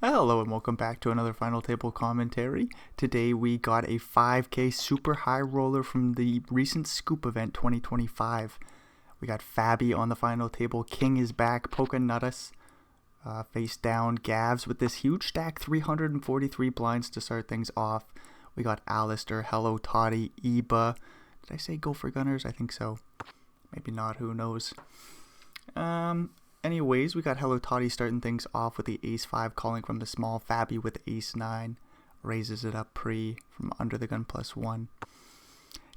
Hello and welcome back to another Final Table commentary. Today we got a 5K super high roller from the recent Scoop event 2025. We got Fabi on the Final Table, King is back, Pokenutus face down, Gavs with this huge stack, 343 blinds to start things off. We got Alistair, Hello Toddy, Eba. Did I say Gopher Gunners? I think so. Maybe not, who knows. Anyways, we got Hello Toddy starting things off with the Ace 5 calling from the small. Fabi with Ace 9 raises it up pre from under the gun +1.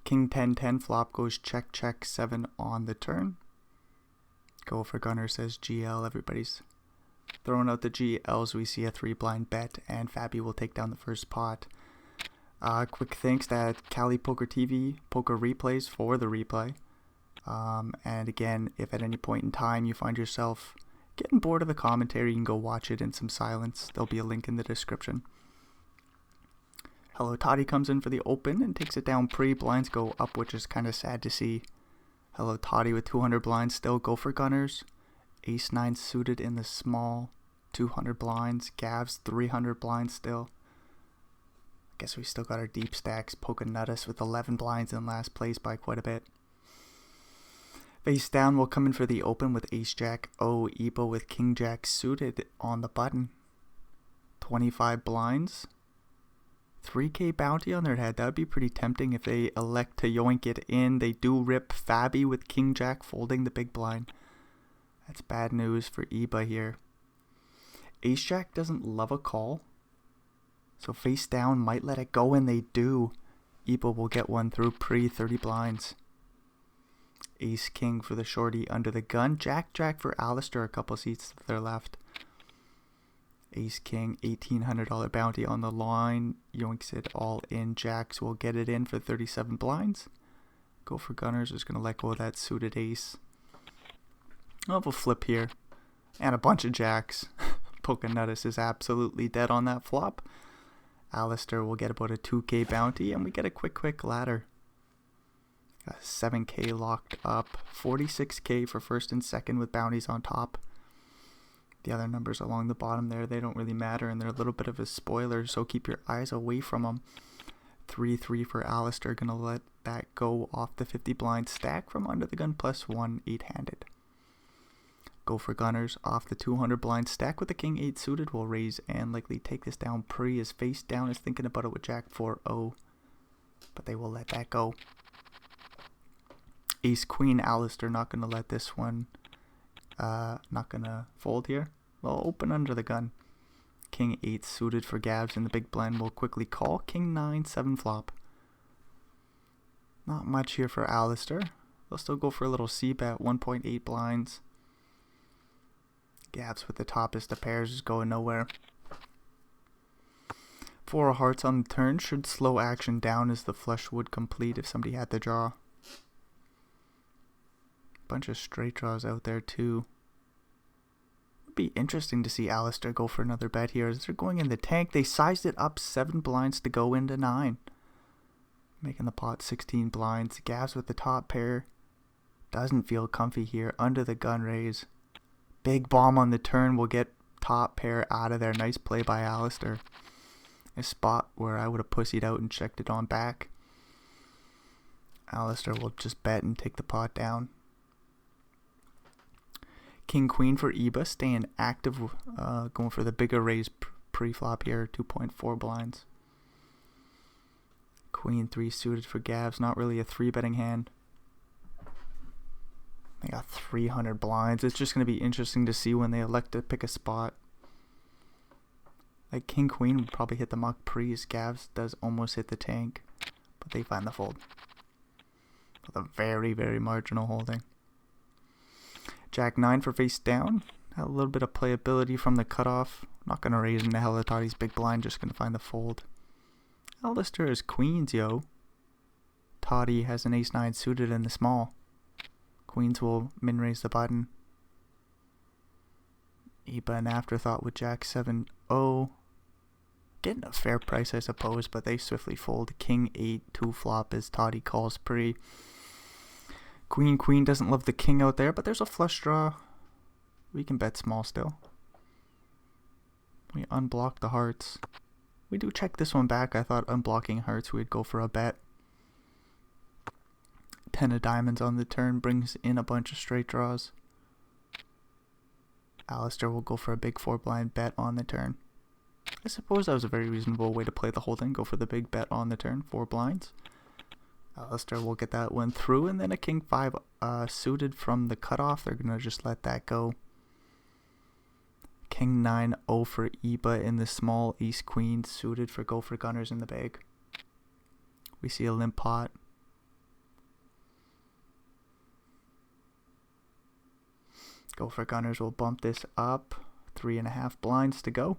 King 10-10 flop goes check check 7 on the turn. Go for Gunner says GL. Everybody's throwing out the GLs. We see a 3 blind bet and Fabi will take down the first pot. Quick thanks to KalipokerTV Poker Replays for the replay. And again, if at any point in time you find yourself getting bored of the commentary, you can go watch it in some silence. There'll be a link in the description. Hello Toddy comes in for the open and takes it down pre. Blinds go up, which is kind of sad to see. Hello Toddy with 200 blinds still. Go for Gunners. Ace 9 suited in the small. 200 blinds. Gavs 300 blinds still. Guess we still got our deep stacks. Pokenutus with 11 blinds in last place by quite a bit. Face down will come in for the open with Ace Jack O. Ebo with King Jack suited on the button. 25 blinds. 3k bounty on their head. That would be pretty tempting if they elect to yoink it in. They do rip Fabi with King Jack folding the big blind. That's bad news for Eba here. Ace Jack doesn't love a call, so face down might let it go, and they do. Eba will get one through pre 30 blinds. Ace King for the shorty under the gun. Jack Jack for Alistair a couple seats to their left. Ace King, $1,800 bounty on the line. Yoinks it all in. Jacks will get it in for 37 blinds. Go for Gunners is going to let go of that suited ace. I'll have a flip here. And a bunch of jacks. Pokenutus is absolutely dead on that flop. Alistair will get about a 2k bounty, and we get a quick ladder. 7k locked up, 46k for first and second with bounties on top. The other numbers along the bottom there, they don't really matter, and they're a little bit of a spoiler, so keep your eyes away from them. 3-3 for Alistair, gonna let that go off the 50 blind stack from under the gun +1, 8-handed. Go for Gunners off the 200 blind stack with the King 8 suited. Will raise and likely take this down pre. His face down is thinking about it with Jack 4-0, but they will let that go. Ace Queen Alistair not going to let this one, not going to fold here. Well, open under the gun. King 8 suited for Gavs in the big blind will quickly call. King 9, 7 flop. Not much here for Alistair. They'll still go for a little C-bet, 1.8 blinds. Gavs with the toppest of pairs is going nowhere. 4 of hearts on the turn should slow action down as the flush would complete if somebody had the draw. Bunch of straight draws out there too. Would be interesting to see Alistair go for another bet here as they're going in the tank. They sized it up 7 blinds to go into 9, making the pot 16 blinds. Gavs with the top pair doesn't feel comfy here. Under the gun raise, big bomb on the turn will get top pair out of there. Nice play by Alistair. A spot where I would have pussied out and checked it on back. Alistair will just bet and take the pot down. King Queen for Eba, staying active, going for the bigger raise pre-flop here, 2.4 blinds. Queen 3 suited for Gavs, not really a 3-betting hand. They got 300 blinds. It's just going to be interesting to see when they elect to pick a spot. Like King Queen would probably hit the muck pre, as Gavs does almost hit the tank, but they find the fold with a very marginal holding. Jack 9 for face down. Had a little bit of playability from the cutoff. Not going to raise into Hello Toddy's big blind, just going to find the fold. Alistair is queens, yo. Toddy has an Ace 9 suited in the small. Queens will min raise the button. Eba an afterthought with Jack 7-0. Getting a fair price, I suppose, but they swiftly fold. King 8, 2 flop as Toddy calls pre. Queen doesn't love the king out there, but there's a flush draw. We can bet small still. We unblock the hearts. We do check this one back. I thought unblocking hearts we'd go for a bet. 10 of diamonds on the turn brings in a bunch of straight draws. Alistair will go for a big 4 blind bet on the turn. I suppose that was a very reasonable way to play the whole thing. Go for the big bet on the turn, 4 blinds. Alistair will get that one through, and then a king 5 suited from the cutoff. They're going to just let that go. King 9 0 for Iba in the small, ace queen suited for go for gunners in the bag. We see a limp pot. Go for gunners will bump this up. 3.5 blinds to go.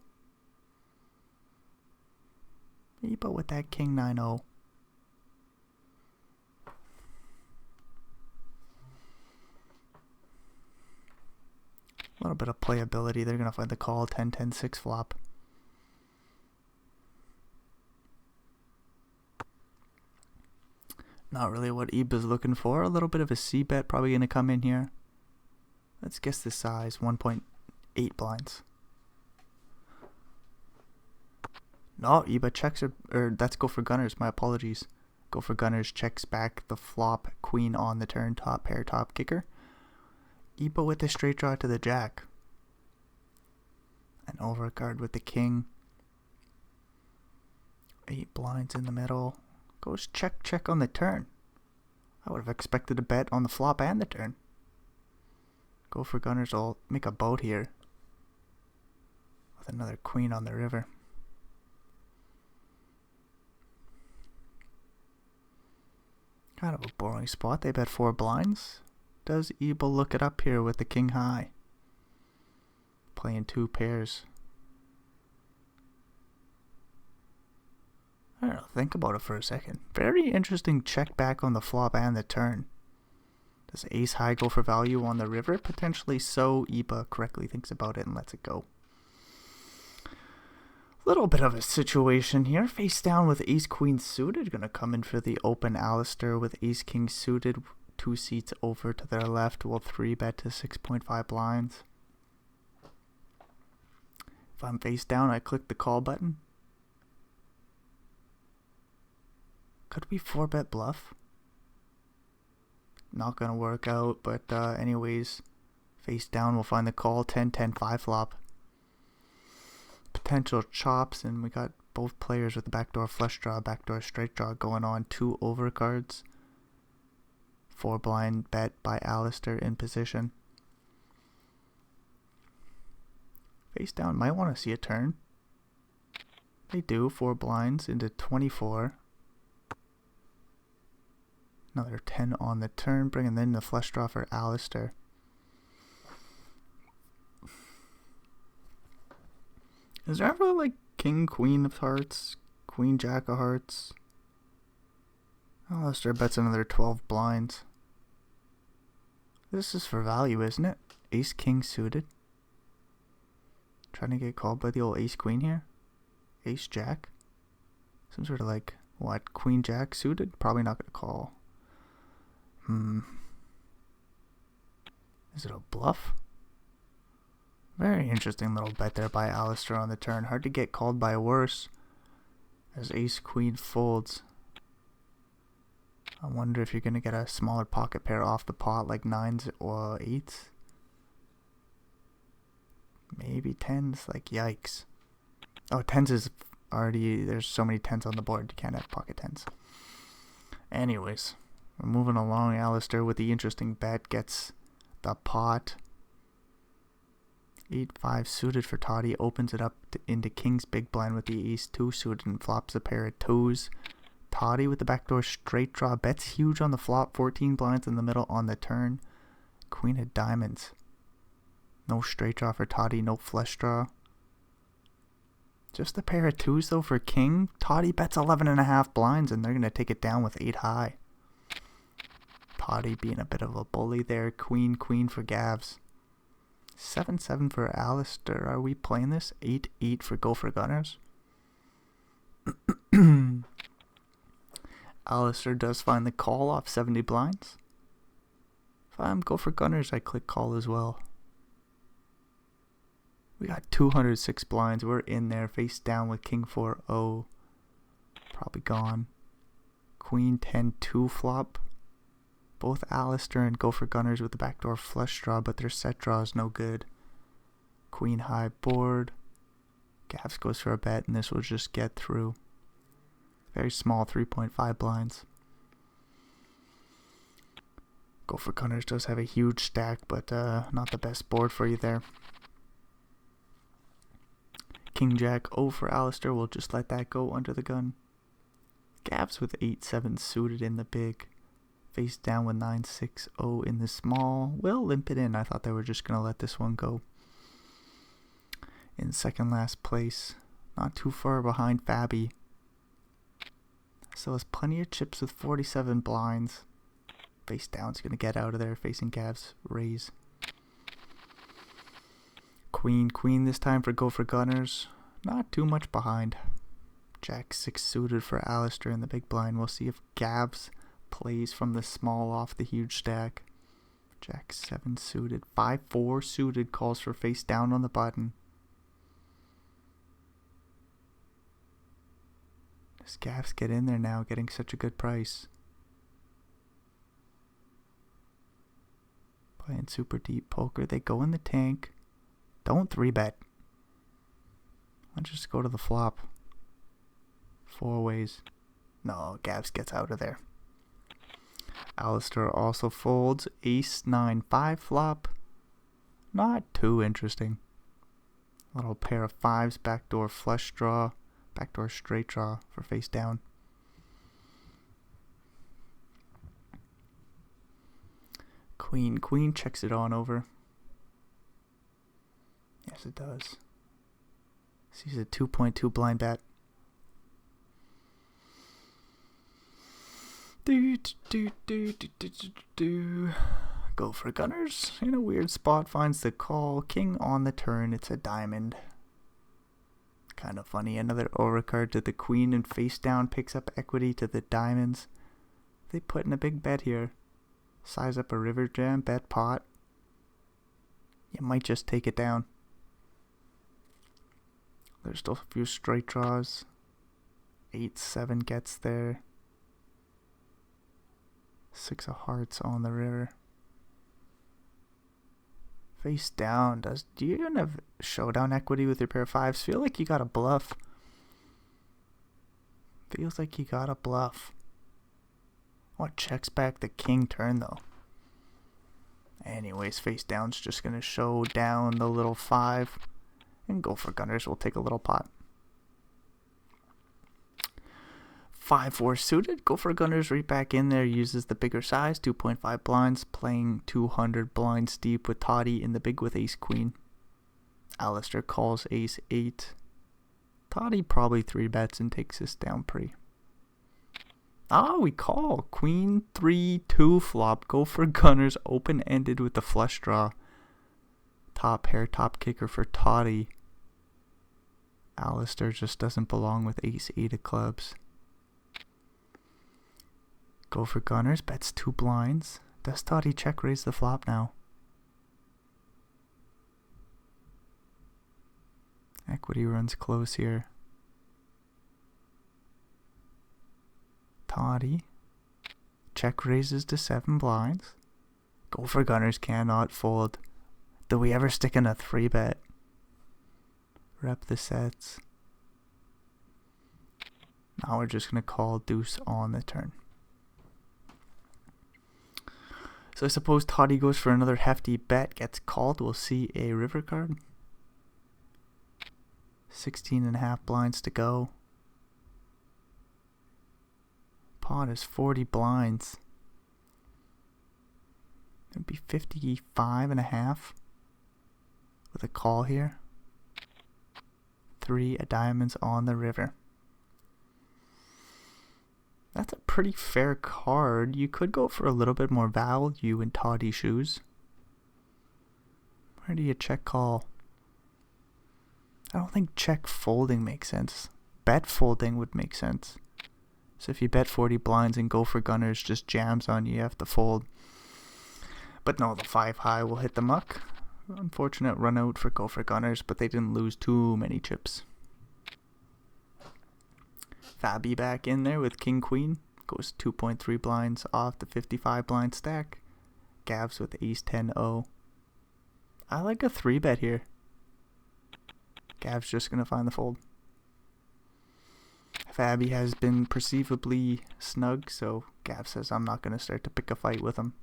Iba with that king 9 0. A little bit of playability. They're going to find the call 10-10-6 flop. Not really what Iba's looking for. A little bit of a C bet probably going to come in here. Let's guess the size. 1.8 blinds. No, Iba checks or that's go for gunners. My apologies. Go for gunners checks back the flop queen on the turn. Top pair, top kicker. Iba with the straight draw to the jack. An overcard with the king. 8 blinds in the middle. Goes check, check on the turn. I would have expected a bet on the flop and the turn. Go for gunners will make a boat here. With another queen on the river. Kind of a boring spot. They bet 4 blinds. Does Iba look it up here with the king high? Playing 2 pairs. I don't know, think about it for a second. Very interesting check back on the flop and the turn. Does ace high go for value on the river? Potentially so. Iba correctly thinks about it and lets it go. Little bit of a situation here. Face down with ace queen suited. Gonna come in for the open. Alistair with ace king suited. 2 seats over to their left will 3-bet to 6.5 blinds. If I'm face down, I click the call button. Could we 4-bet bluff? Not gonna work out, but anyways, face down we'll find the call. 10-10-5 flop. Potential chops, and we got both players with the backdoor flush draw, backdoor straight draw going on. 2 overcards. 4 blind bet by Alistair in position. Face down might want to see a turn. They do. 4 blinds into 24. Another 10 on the turn, bringing in the flush draw for Alistair. Is there ever like king queen of hearts, queen jack of hearts? Alistair bets another 12 blinds. This is for value, isn't it? Ace king suited. Trying to get called by the old ace queen here. Ace jack. Some sort of like, what, queen jack suited? Probably not going to call. Is it a bluff? Very interesting little bet there by Alistair on the turn. Hard to get called by worse. As ace queen folds. I wonder if you're going to get a smaller pocket pair off the pot, like 9s or 8s. Maybe 10s, like yikes. Oh, 10s is already, there's so many 10s on the board, you can't have pocket 10s. Anyways, we're moving along. Alistair with the interesting bet gets the pot. 8-5 suited for Toddy, opens it up into king's big blind with the ace 2 suited and flops a pair of 2s. Toddy with the backdoor straight draw, bets huge on the flop, 14 blinds in the middle on the turn. Queen of diamonds. No straight draw for Toddy, no flush draw. Just a pair of 2s though for king. Toddy bets 11.5 blinds and they're going to take it down with 8 high. Toddy being a bit of a bully there. Queen, queen for Gavs. 7-7 for Alistair. Are we playing this? 8-8 for go for gunners. Alistair does find the call off 70 blinds. If I'm go for gunners, I click call as well. We got 206 blinds. We're in there face down with King 4-0. Probably gone. Queen 10-2 flop. Both Alistair and Gopher Gunners with the backdoor flush draw, but their set draw is no good. Queen high board. Gavs goes for a bet, and this will just get through. Very small, 3.5 blinds. Gopher Gunners does have a huge stack, but not the best board for you there. King Jack O for Alistair. We'll just let that go under the gun. Gavs with 8-7 suited in the big. Face down with 9-6-0 in the small. We'll limp it in. I thought they were just going to let this one go. In second last place. Not too far behind Fabi. So has plenty of chips with 47 blinds. Face down's going to get out of there. Facing Gavs. Raise. Queen this time for Gopher Gunners. Not too much behind. Jack 6 suited for Alistair in the big blind. We'll see if Gavs plays from the small off the huge stack. Jack 7 suited. 5-4 suited calls for face down on the button. Does Gavs get in there now, getting such a good price? Playing super deep poker. They go in the tank. Don't 3-bet. Let's just go to the flop. 4 ways. No, Gavs gets out of there. Alistair also folds. Ace 9-5 flop. Not too interesting. Little pair of 5s. Backdoor flush draw. Backdoor straight draw for face down. Queen checks it on over. Yes, it does. Sees a 2.2 blind bet. Gopher Gunners in a weird spot finds the call. King on the turn. It's a diamond. Kind of funny. Another overcard to the queen and face down picks up equity to the diamonds. They put in a big bet here. Size up a river jam. Bet pot. You might just take it down. There's still a few straight draws. 8-7 gets there. 6 of hearts on the river. Face down. Do you even have showdown equity with your pair of 5s? Feel like you got a bluff. Feels like you got a bluff. Oh, it checks back the king turn though. Anyways, face down's just gonna show down the little 5. And Gopher Gunners will take a little pot. 5-4 suited. Gopher Gunners right back in there. Uses the bigger size. 2.5 blinds. Playing 200 blinds deep with Toddy in the big with ace queen. Alistair calls ace 8. Toddy probably 3-bets and takes this down pre. We call. Queen 3-2 flop. Gopher Gunners open-ended with the flush draw. Top pair, top kicker for Toddy. Alistair just doesn't belong with ace 8 of clubs. Gopher Gunners bets 2 blinds. Does Toddy check raise the flop now? Equity runs close here. Toddy check raises to 7 blinds. Gopher Gunners cannot fold. Do we ever stick in a 3-bet? Rep the sets. Now we're just going to call deuce on the turn. So I suppose Toddy goes for another hefty bet. Gets called. We'll see a river card. 16.5 blinds to go. Pot is 40 blinds. It'd be 55.5 with a call here. 3 of diamonds on the river. That's a pretty fair card. You could go for a little bit more value in Toddy's shoes. Where do you check call? I don't think check folding makes sense. Bet folding would make sense. So if you bet 40 blinds and Gopher Gunners just jams on you, you have to fold. But no, the 5 high will hit the muck. Unfortunate run out for Go for Gunners, but they didn't lose too many chips. Fabi back in there with King Queen. Goes 2.3 blinds off the 55 blind stack. Gavs with Ace 10-0. I like a 3-bet here. Gav's just going to find the fold. Fabi has been perceivably snug, so Gav says I'm not going to start to pick a fight with him.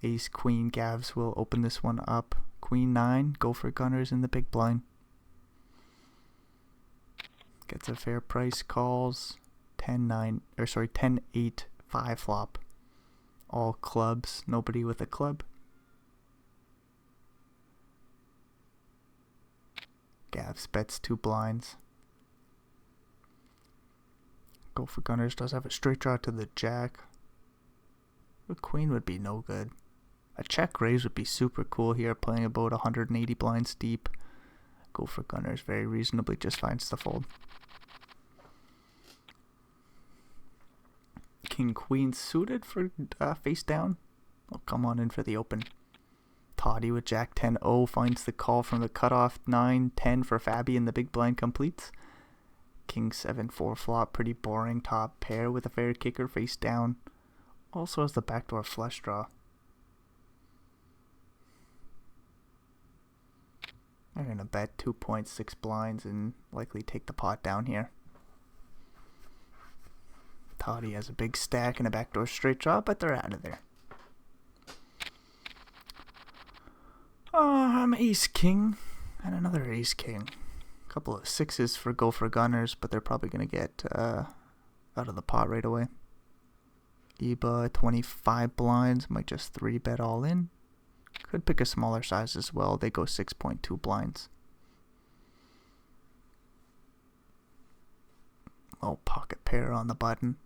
Ace Queen. Gavs will open this one up. Queen 9. Go for Gunners in the big blind. Gets a fair price, calls 10-8 5 flop. All clubs, nobody with a club. Gavs bets 2 blinds. Go for Gunners does have a straight draw to the jack. The queen would be no good. A check raise would be super cool here, playing about 180 blinds deep. Go for Gunners very reasonably just finds the fold. King Queen suited for face down. I'll come on in for the open. Toddy with Jack 10-0 finds the call from the cutoff. 9-10 for Fabi and the big blind completes. King 7-4 flop, pretty boring top pair with a fair kicker face down. Also has the backdoor flush draw. They're going to bet 2.6 blinds and likely take the pot down here. Toddy has a big stack and a backdoor straight draw, but they're out of there. I'm Ace King and another Ace King. A couple of 6s for Go for Gunners, but they're probably going to get out of the pot right away. Eba 25 blinds, might just 3-bet all in. Could pick a smaller size as well. They go 6.2 blinds. Oh, pocket pair on the button.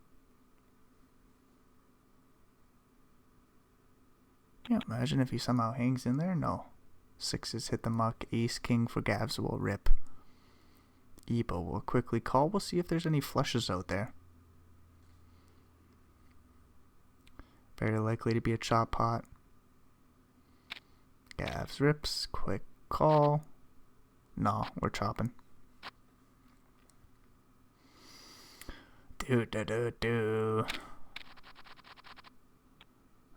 Yeah, imagine if he somehow hangs in there. No. 6s hit the muck. Ace King for Gavs will rip. Ebo will quickly call. We'll see if there's any flushes out there. Very likely to be a chop pot. Gavs rips. Quick call. No, we're chopping.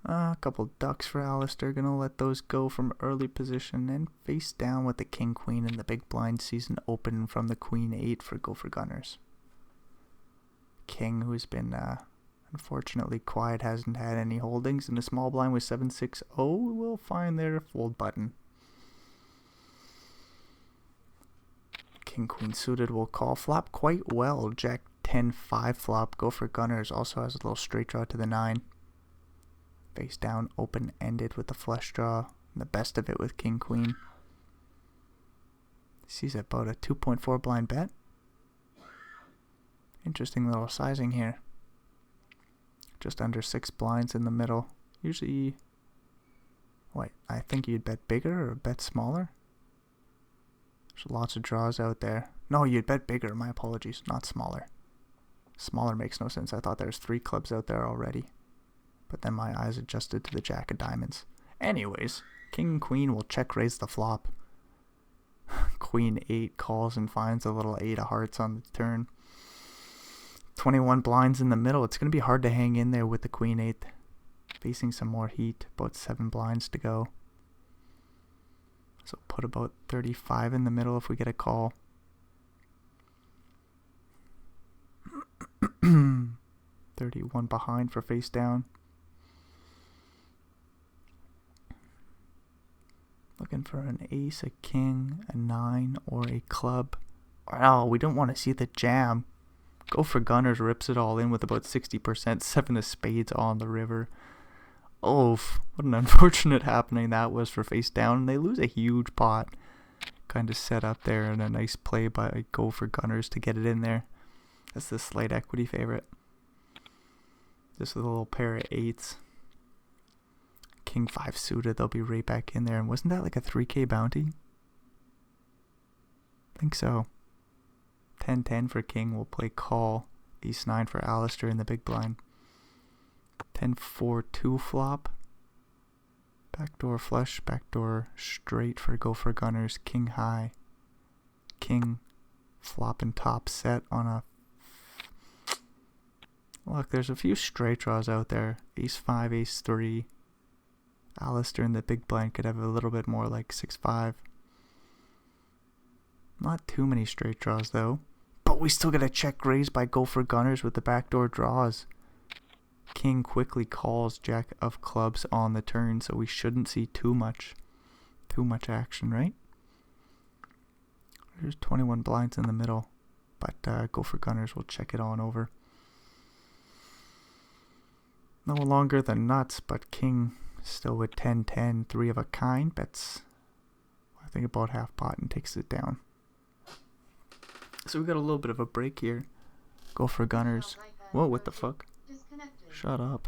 A couple ducks for Alistair. Gonna let those go from early position and face down with the King Queen in the big blind. Season open from the Queen 8 for Go for Gunners. King, who's been unfortunately quiet, hasn't had any holdings, and the small blind with 7-6-0 will find their fold button. King Queen suited will call flop quite well. Jack 10-5 flop. Go for Gunners also has a little straight draw to the 9. Face down, open ended with the flush draw. And the best of it with King Queen. Sees about a 2.4 blind bet. Interesting little sizing here. Just under 6 blinds in the middle. Usually, wait, I think you'd bet bigger or bet smaller. There's lots of draws out there. No, you'd bet bigger. My apologies, not smaller. Smaller makes no sense. I thought there was 3 clubs out there already. But then my eyes adjusted to the Jack of Diamonds. Anyways, King Queen will check raise the flop. Queen 8 calls and finds a little 8 of hearts on the turn. 21 blinds in the middle. It's going to be hard to hang in there with the Queen 8. Facing some more heat. About 7 blinds to go. So put about 35 in the middle if we get a call. 31 behind for face down. Looking for an ace, a king, a 9, or a club. Oh, we don't want to see the jam. Go for Gunners rips it all in with about 60%. 7 of spades on the river. Oh, what an unfortunate happening that was for face down. They lose a huge pot. Kind of set up there, and a nice play by Go for Gunners to get it in there. That's the slight equity favorite. Just with a little pair of 8s. King 5 suited, they'll be right back in there. And wasn't that like a 3K bounty? I think so. 10-10 for King. We'll play call. Ace 9 for Alistair in the big blind. 10-4-2 flop. Backdoor flush, backdoor straight for go for gunners, king high, king flop and top set on a... Look, there's a few straight draws out there. Ace 5, ace 3. Alistair in the big blind could have a little bit more, like 6-5. Not too many straight draws though. But we still gotta check raise by go for gunners with the backdoor draws. King quickly calls jack of clubs on the turn, so we shouldn't see too much action, right? There's 21 blinds in the middle, but go for gunners will check it on over. No longer the nuts, but king still with 10-10, 3 of a kind, bets I think about half pot and takes it down. So we got a little bit of a break here. Go for gunners. Whoa, what the fuck? Shut up.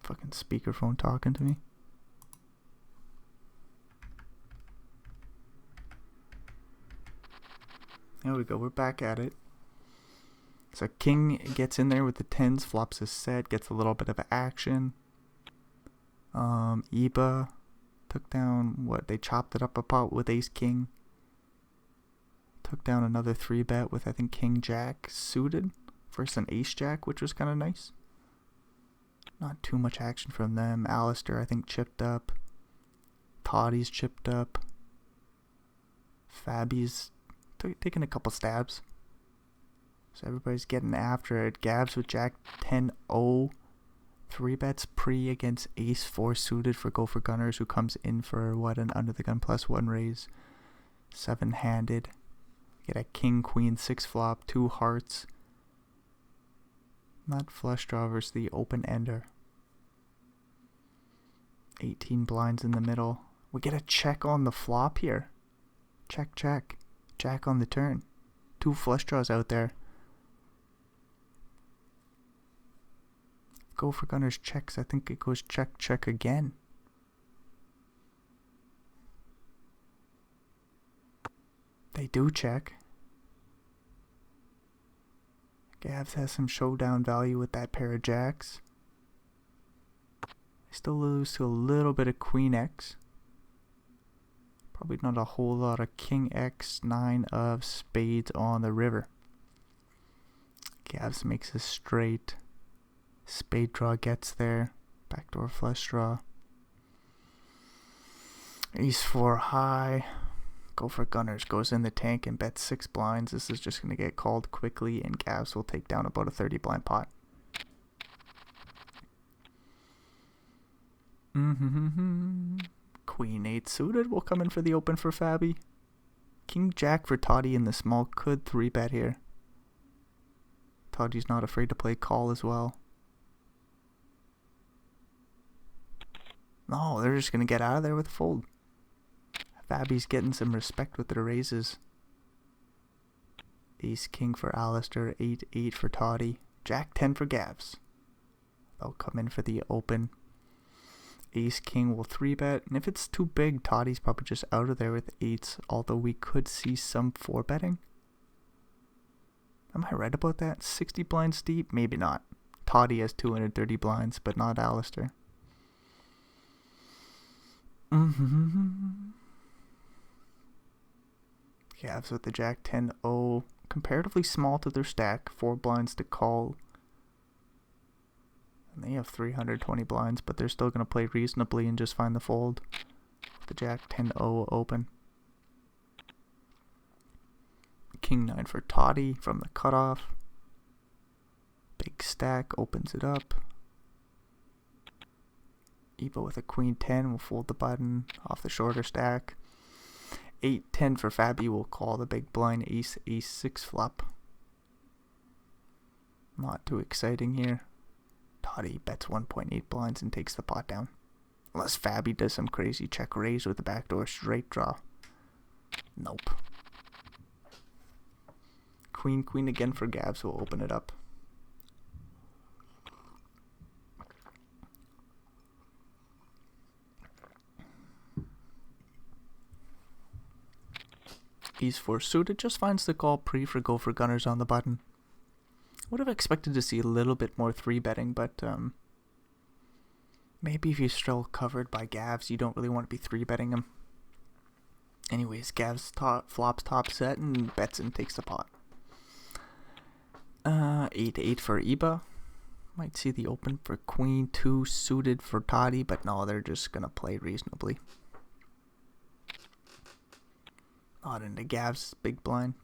Fucking speakerphone talking to me. There we go, we're back at it. So king gets in there with the 10s, flops his set, gets a little bit of action. Iba took down, what, they chopped it up a pot with ace king. Took down another 3-bet with, I think, king jack suited versus an ace jack, which was kind of nice. Not too much action from them. Alistair, I think, chipped up. Toddy's chipped up. Fabi's taking a couple stabs. So everybody's getting after it. Gabs with jack 10-0. 3-bets pre against ace 4 suited for go for gunners, who comes in for, what, an under the gun +1 raise. 7-handed. Get a king, queen, 6 flop, 2 hearts. Not flush draw versus the open ender. 18 blinds in the middle. We get a check on the flop here. Check, check. Jack on the turn. 2 flush draws out there. Go for gunners checks. I think it goes check, check again. They do check. Gavs has some showdown value with that pair of jacks. Still lose to a little bit of queen X. Probably not a whole lot of king X, 9 of spades on the river. Gavs makes a straight. Spade draw gets there. Backdoor flush draw. Ace 4 high. Go for gunners goes in the tank and bets 6 blinds. This is just going to get called quickly, and Gavs will take down about a 30 blind pot. Queen 8 suited will come in for the open for Fabi. King jack for Toddy in the small could 3-bet here. Toddy's not afraid to play call as well. No, they're just going to get out of there with a fold. Fabi's getting some respect with the raises. Ace king for Alistair, 8-8 for Toddy, jack 10 for Gavs. They'll come in for the open. Ace king will 3-bet, and if it's too big, Toddy's probably just out of there with 8s, although we could see some 4-betting. Am I right about that? 60 blinds deep? Maybe not. Toddy has 230 blinds, but not Alistair. Gavs with the jack 10-0, comparatively small to their stack, 4 blinds to call. And they have 320 blinds, but they're still going to play reasonably and just find the fold. The jack 10-0 open. King 9 for Toddy from the cutoff. Big stack opens it up. Iba with a queen 10 will fold the button off the shorter stack. 8-10 for Fabi will call the big blind. Ace 6 flop. Not too exciting here. Toddy bets 1.8 blinds and takes the pot down. Unless Fabi does some crazy check raise with the backdoor straight draw. Nope. Queen again for Gavs will open it up. Ace 4 suited just finds the call pre for go for gunners on the button. Would have expected to see a little bit more 3-betting, but maybe if you're still covered by Gavs, you don't really want to be 3-betting him. Anyways, Gavs flops top set and bets and takes the pot. 8-8 for Iba. Might see the open for Queen 2 suited for Toddy, but no, they're just going to play reasonably. Not into Gavs' big blind.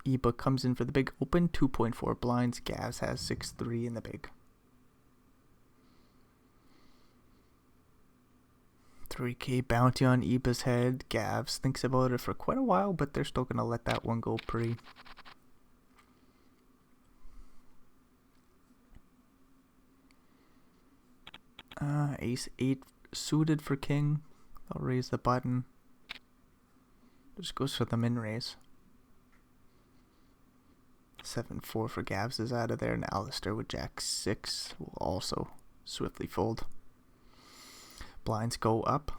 Iba comes in for the big open, 2.4 blinds. Gavs has 6-3 in the big. 3K bounty on Iba's head. Gavs thinks about it for quite a while, but they're still going to let that one go pre. Ace 8 suited for King. I'll raise the button. Just goes for the min raise. 7-4 for Gavs is out of there, and Alistair with Jack 6 will also swiftly fold. Blinds go up.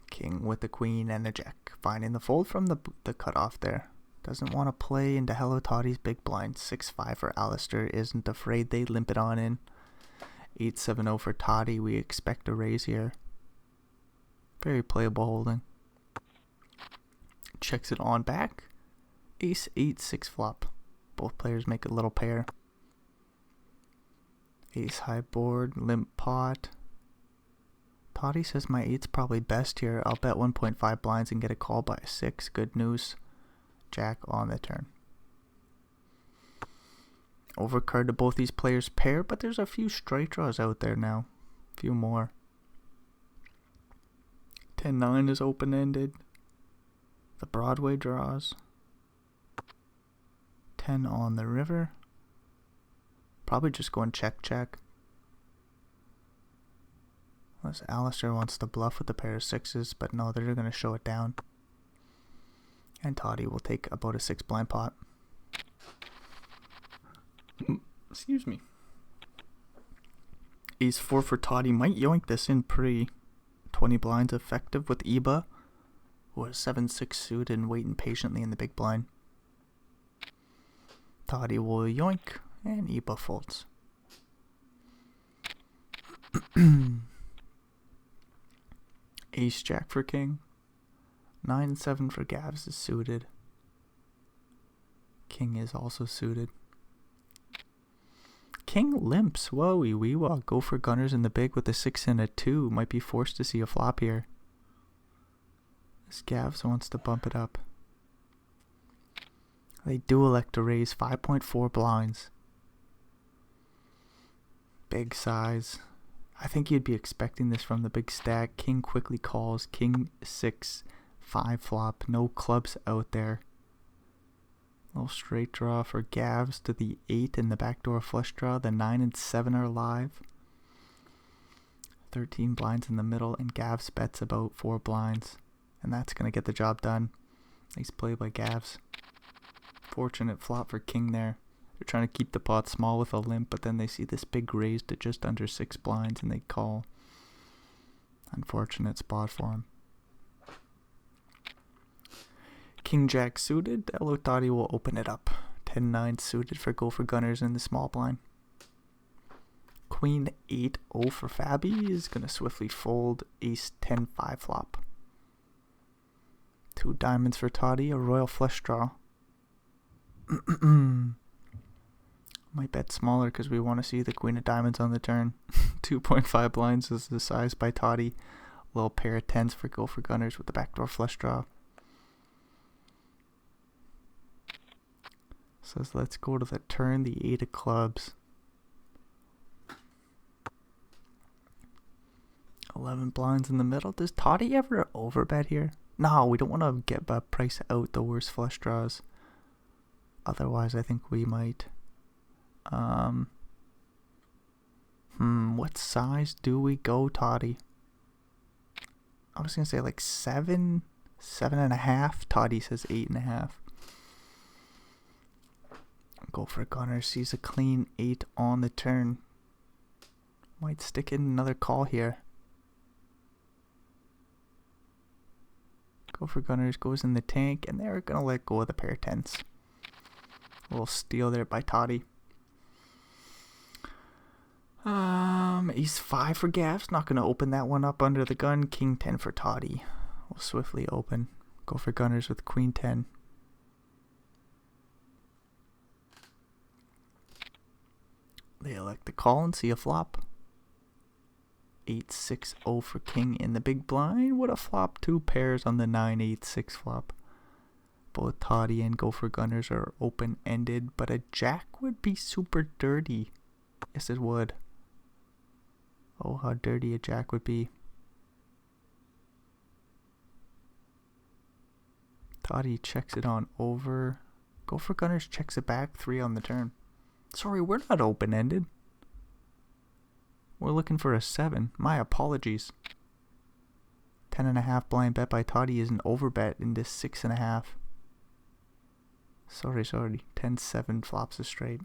King with the Queen and a Jack, finding the fold from the cutoff there. Doesn't want to play into Hello Toddy's big blind. 6-5 for Alistair, isn't afraid they limp it on in. 8-7-0 for Toddy, we expect a raise here. Very playable holding. Checks it on back. Ace 8-6 flop. Both players make a little pair. Ace high board, limp pot. Toddy says my 8's probably best here. I'll bet 1.5 blinds and get a call by a 6. Good news. Jack on the turn. Overcard to both these players pair, but there's a few straight draws out there now. A few more. 10-9 is open-ended. The Broadway draws. 10 on the river. Probably just going check. Unless Alistair wants to bluff with the pair of 6s, but no, they're going to show it down. And Toddy will take about a 6 blind pot. Excuse me. Ace 4 for Toddy might yoink this in pre. 20 blinds effective with Iba, who has 7-6 suit and waiting patiently in the big blind. Toddy will yoink, and Iba folds. Ace Jack for King. 9-7 for Gavs is suited. King is also suited. King limps. Whoa, wee wah. Go for gunners in the big with a 6 and a 2. Might be forced to see a flop here. This Gavs wants to bump it up. They do elect to raise 5.4 blinds. Big size. I think you'd be expecting this from the big stack. King quickly calls. King 6, 5 flop. No clubs out there. Little straight draw for Gavs to the 8 in the backdoor flush draw. The 9 and 7 are live. 13 blinds in the middle, and Gavs bets about 4 blinds. And that's going to get the job done. Nice play by Gavs. Fortunate flop for King there. They're trying to keep the pot small with a limp, but then they see this big raise to just under 6 blinds, and they call. Unfortunate spot for him. King Jack suited. Hello Toddy will open it up. 10-9 suited for go for gunners in the small blind. Queen 8-0 for Fabi is going to swiftly fold. Ace 10-5 flop. 2 diamonds for Toddy. A royal flush draw. Might bet smaller because we want to see the Queen of Diamonds on the turn. 2.5 blinds is the size by Toddy. Little pair of 10s for go for gunners with the backdoor flush draw. Says let's go to the turn, the 8 of clubs. 11 blinds in the middle. Does Toddy ever overbet here? No, we don't want to get price out the worst flush draws. Otherwise, I think we might. What size do we go, Toddy? I was gonna say like 7, 7.5. Toddy says 8.5. Go for gunner. Sees a clean 8 on the turn. Might stick in another call here. Go for gunners goes in the tank, and they're gonna let go of the pair tens. A little steal there by Toddy. Ace 5 for Gavs. Not gonna open that one up under the gun. King 10 for Toddy. Will swiftly open. Go for gunners with Queen 10. They elect the call and see a flop. 8-6-0 for King in the big blind. What a flop. 2 pairs on the 9-8-6 flop. Both Toddy and Go for Gunners are open-ended, but a jack would be super dirty. Yes, it would. Oh, how dirty a jack would be. Toddy checks it on over. Go for Gunners checks it back. 3 on the turn. Sorry, we're not open-ended. We're looking for a 7. My apologies. 10.5 blind bet by Toddy is an overbet into 6.5. Sorry. 10-7 flops a straight.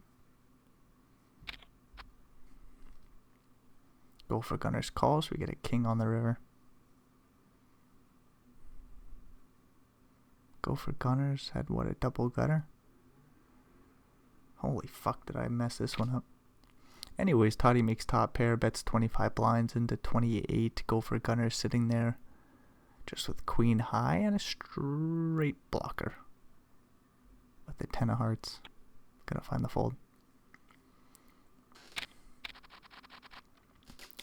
Go for Gunners calls. We get a king on the river. Go for Gunners had what, a double gutter? Holy fuck, did I mess this one up? Anyways, Toddy makes top pair, bets 25 blinds into 28. Go for Gunners sitting there just with queen high and a straight blocker with the 10 of hearts. Gonna find the fold.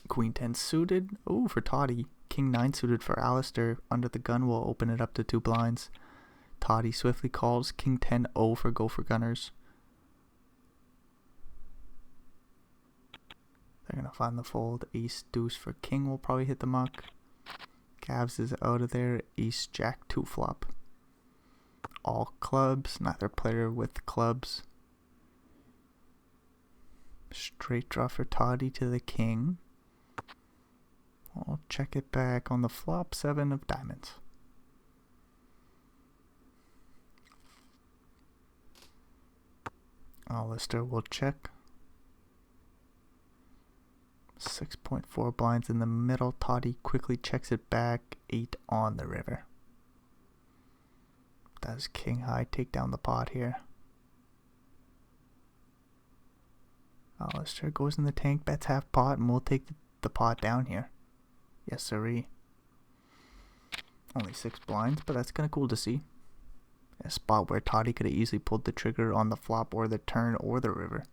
Queen 10 suited. Oh, for Toddy. King 9 suited for Alistair. Under the gun will open it up to 2 blinds. Toddy swiftly calls. King 10-0 for Go for Gunners. They're going to find the fold. Ace deuce for King will probably hit the muck. Gavs is out of there. Ace jack 2 flop. All clubs. Neither player with clubs. Straight draw for Toddy to the king. I'll check it back on the flop. 7 of diamonds. Alistair will check. 6.4 blinds in the middle. Toddy quickly checks it back. 8 on the river. Does king high take down the pot here? Alistair goes in the tank, bets half pot, and we'll take the pot down here. Yes, sirree. Only 6 blinds, but that's kind of cool to see. A spot where Toddy could have easily pulled the trigger on the flop or the turn or the river.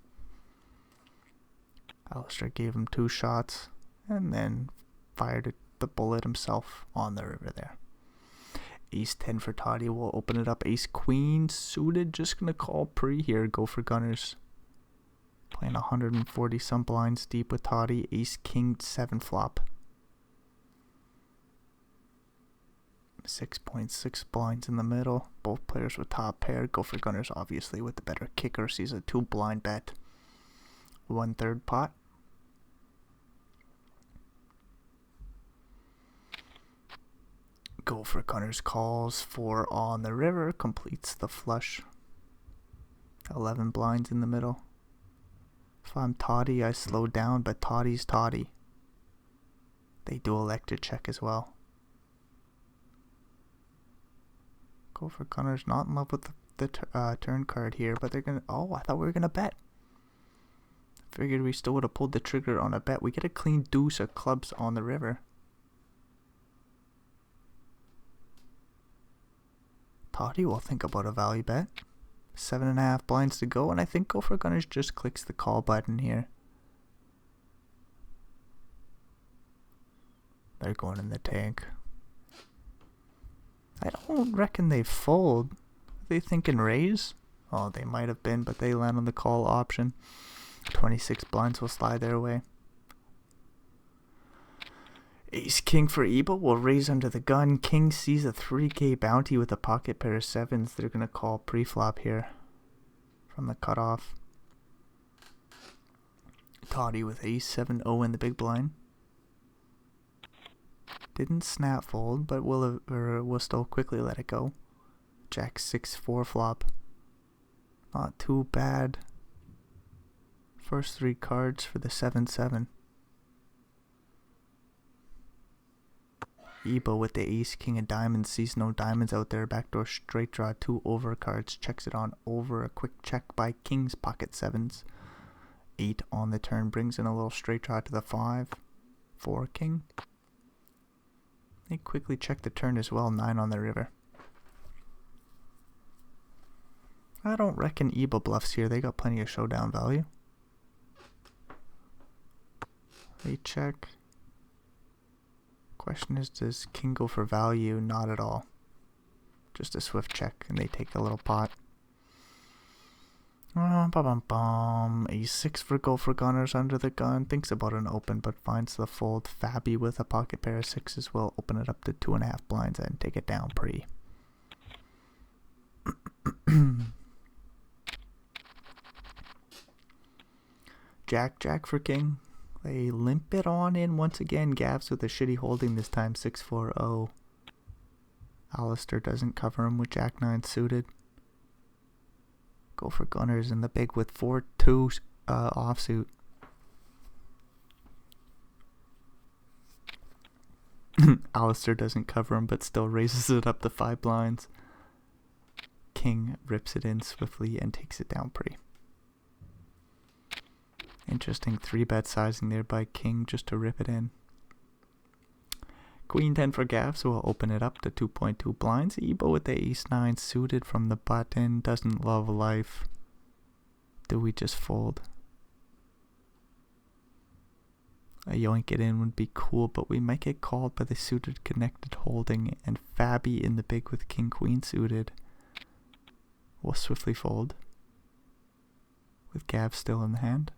Alistair gave him 2 shots and then fired the bullet himself on the river there. Ace 10 for Toddy will open it up. Ace queen suited, just gonna call pre here. Go for Gunners. Playing 140 some blinds deep with Toddy. Ace king 7 flop. 6.6 blinds in the middle. Both players with top pair. Go for Gunners obviously with the better kicker. Sees a 2 blind bet. 1/3 pot. Go for Gunners calls. 4 on the river. Completes the flush. 11 blinds in the middle. If I'm Toddy, I slow down, but Toddy's Toddy. They do elect to check as well. Go for Gunners, not in love with the turn card here, but they're gonna. Oh, I thought we were gonna bet. Figured we still would have pulled the trigger on a bet. We get a clean deuce of clubs on the river. Toddy will think about a value bet. 7.5 blinds to go, and I think Go for Gunners just clicks the call button here. They're going in the tank. I don't reckon they fold. Are they thinking raise? Oh, they might have been, but they land on the call option. 26 blinds will slide their way. Ace king for Ebo will raise under the gun. King sees a 3k bounty with a pocket pair of 7s. They're going to call pre-flop here from the cutoff. Toddy with ace 7-0 in the big blind. Didn't snap fold, but we'll still quickly let it go. Jack 6-4 flop. Not too bad. First 3 cards for the 7-7. Ebo with the ace king of diamonds, sees no diamonds out there. Backdoor straight draw, 2 overcards, checks it on over. A quick check by kings, pocket 7s. 8 on the turn, brings in a little straight draw to the 5. 4 king. They quickly check the turn as well, 9 on the river. I don't reckon Ebo bluffs here, they got plenty of showdown value. They check. Question is, does king go for value? Not at all. Just a swift check, and they take a little pot. A6 for go for gunners under the gun. Thinks about an open, but finds the fold. Fabi with a pocket pair of 6s will open it up to 2.5 blinds and take it down pre. Jack for king. They limp it on in once again. Gavs with a shitty holding this time, 6-4-0. Alistair doesn't cover him with Jack-9 suited. Go for gunners in the big with 4-2 offsuit. Alistair doesn't cover him but still raises it up to 5 blinds. King rips it in swiftly and takes it down pre. Interesting 3-bet sizing there by king just to rip it in. Queen 10 for Gavs will open it up to 2.2 blinds. Ebo with the ace-9 suited from the button. Doesn't love life. Do we just fold? A yoink it in would be cool, but we might get called by the suited connected holding, and Fabi in the big with king-queen suited. We'll swiftly fold. With Gav still in the hand.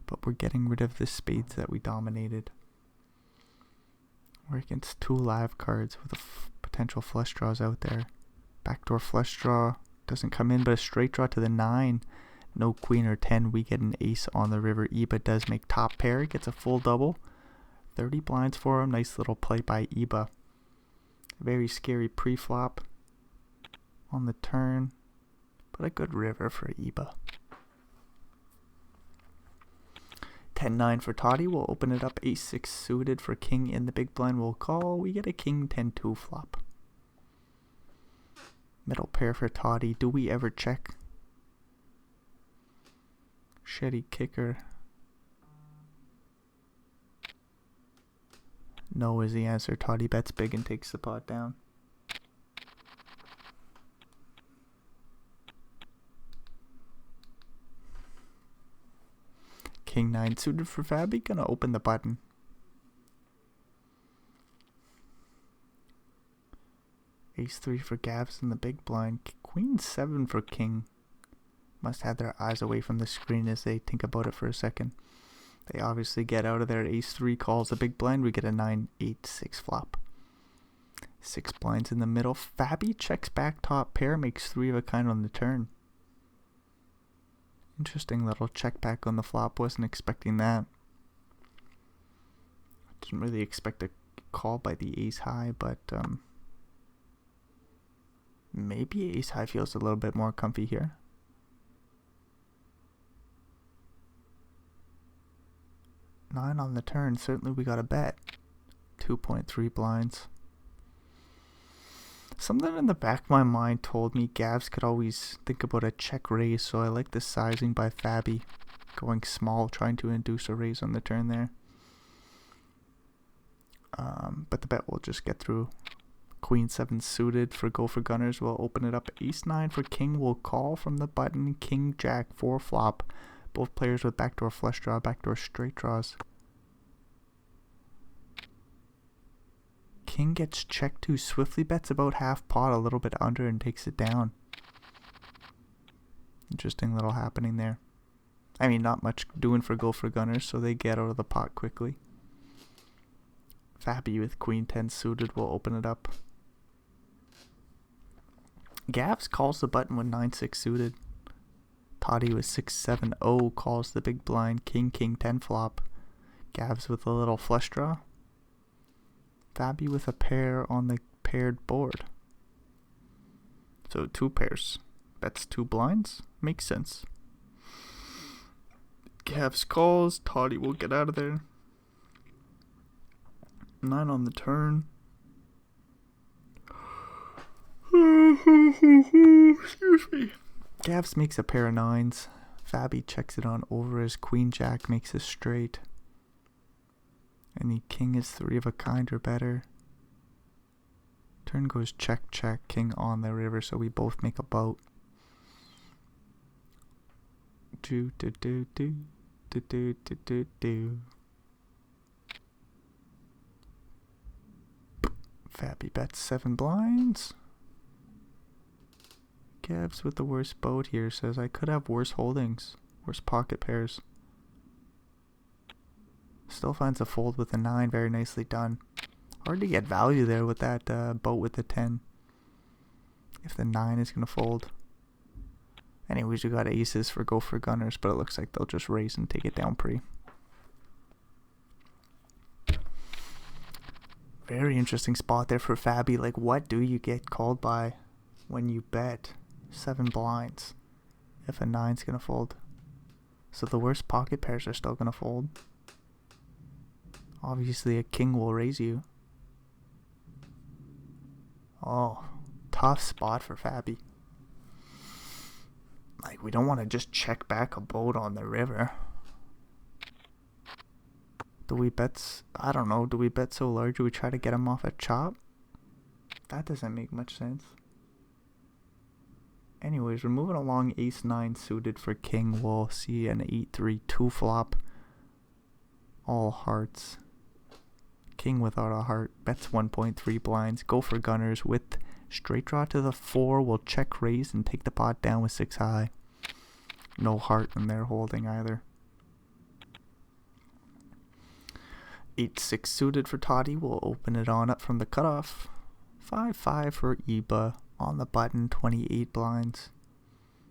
But we're getting rid of the spades that we dominated. We're against 2 live cards with potential flush draws out there. Backdoor flush draw doesn't come in, but a straight draw to the 9. No queen or 10. We get an ace on the river. Eba does make top pair. Gets a full double. 30 blinds for him. Nice little play by Eba. Very scary pre-flop on the turn, but a good river for Eba. 10-9 for Toddy. We'll open it up. Ace-6 suited for king in the big blind. We'll call. We get a king 10-2 flop. Middle pair for Toddy. Do we ever check? Shetty kicker. No is the answer. Toddy bets big and takes the pot down. King 9 suited for Fabi. Gonna open the button. Ace 3 for Gavs in the big blind. Queen 7 for king. Must have their eyes away from the screen as they think about it for a second. They obviously get out of there. Ace 3 calls the big blind. We get a 9-8-6 flop. 6 blinds in the middle. Fabi checks back top pair. Makes 3 of a kind on the turn. Interesting little check back on the flop. Wasn't expecting that. Didn't really expect a call by the ace high, but maybe ace high feels a little bit more comfy here. Nine on the turn. Certainly we got a bet. 2.3 blinds. Something in the back of my mind told me Gavs could always think about a check raise, so I like the sizing by Fabi. Going small, trying to induce a raise on the turn there. But the bet will just get through. Queen 7 suited for go for gunners. We'll open it up. Ace 9 for king. We'll call from the button. King Jack 4 flop. Both players with backdoor flush draw, backdoor straight draws. King gets checked to swiftly bets about half pot, a little bit under, and takes it down. Interesting little happening there. I mean, not much doing for go for gunners, so they get out of the pot quickly. Fabi with queen 10 suited will open it up. Gavs calls the button with 9-6 suited. Toddy with 6-7-0 calls the big blind. King 10 flop. Gavs with a little flush draw. Fabi with a pair on the paired board. So 2 pairs. Bets 2 blinds. Makes sense. Gavs calls. Toddy will get out of there. 9 on the turn. Excuse me. Gavs makes a pair of 9s. Fabi checks it on over as Queen Jack makes a straight. And the king is 3 of a kind or better. Turn goes check, check, king on the river, so we both make a boat. Do do do do do do do do do. Fabi bets 7 blinds. Gavs with the worst boat here says I could have worse holdings, worse pocket pairs. Still finds a fold with a 9, very nicely done. Hard to get value there with that boat with the 10. If the 9 is going to fold. Anyways, we got aces for go for gunners, but it looks like they'll just raise and take it down pre. Very interesting spot there for Fabi. Like, what do you get called by when you bet 7 blinds if a 9's going to fold? So the worst pocket pairs are still going to fold. Obviously, a king will raise you. Oh, tough spot for Fabi. Like, we don't want to just check back a boat on the river. Do we bet, I don't know, do we bet so large? Do we try to get him off a chop? That doesn't make much sense. Anyways, we're moving along. Ace 9 suited for king. We'll see an 8-3 2 flop. All hearts. King without a heart. Bets 1.3 blinds. Go for gunners with straight draw to the 4. We'll check raise and take the pot down with 6 high. No heart in there holding either. 8-6 suited for Toddy. We'll open it on up from the cutoff. 5-5 for Iba. On the button, 28 blinds.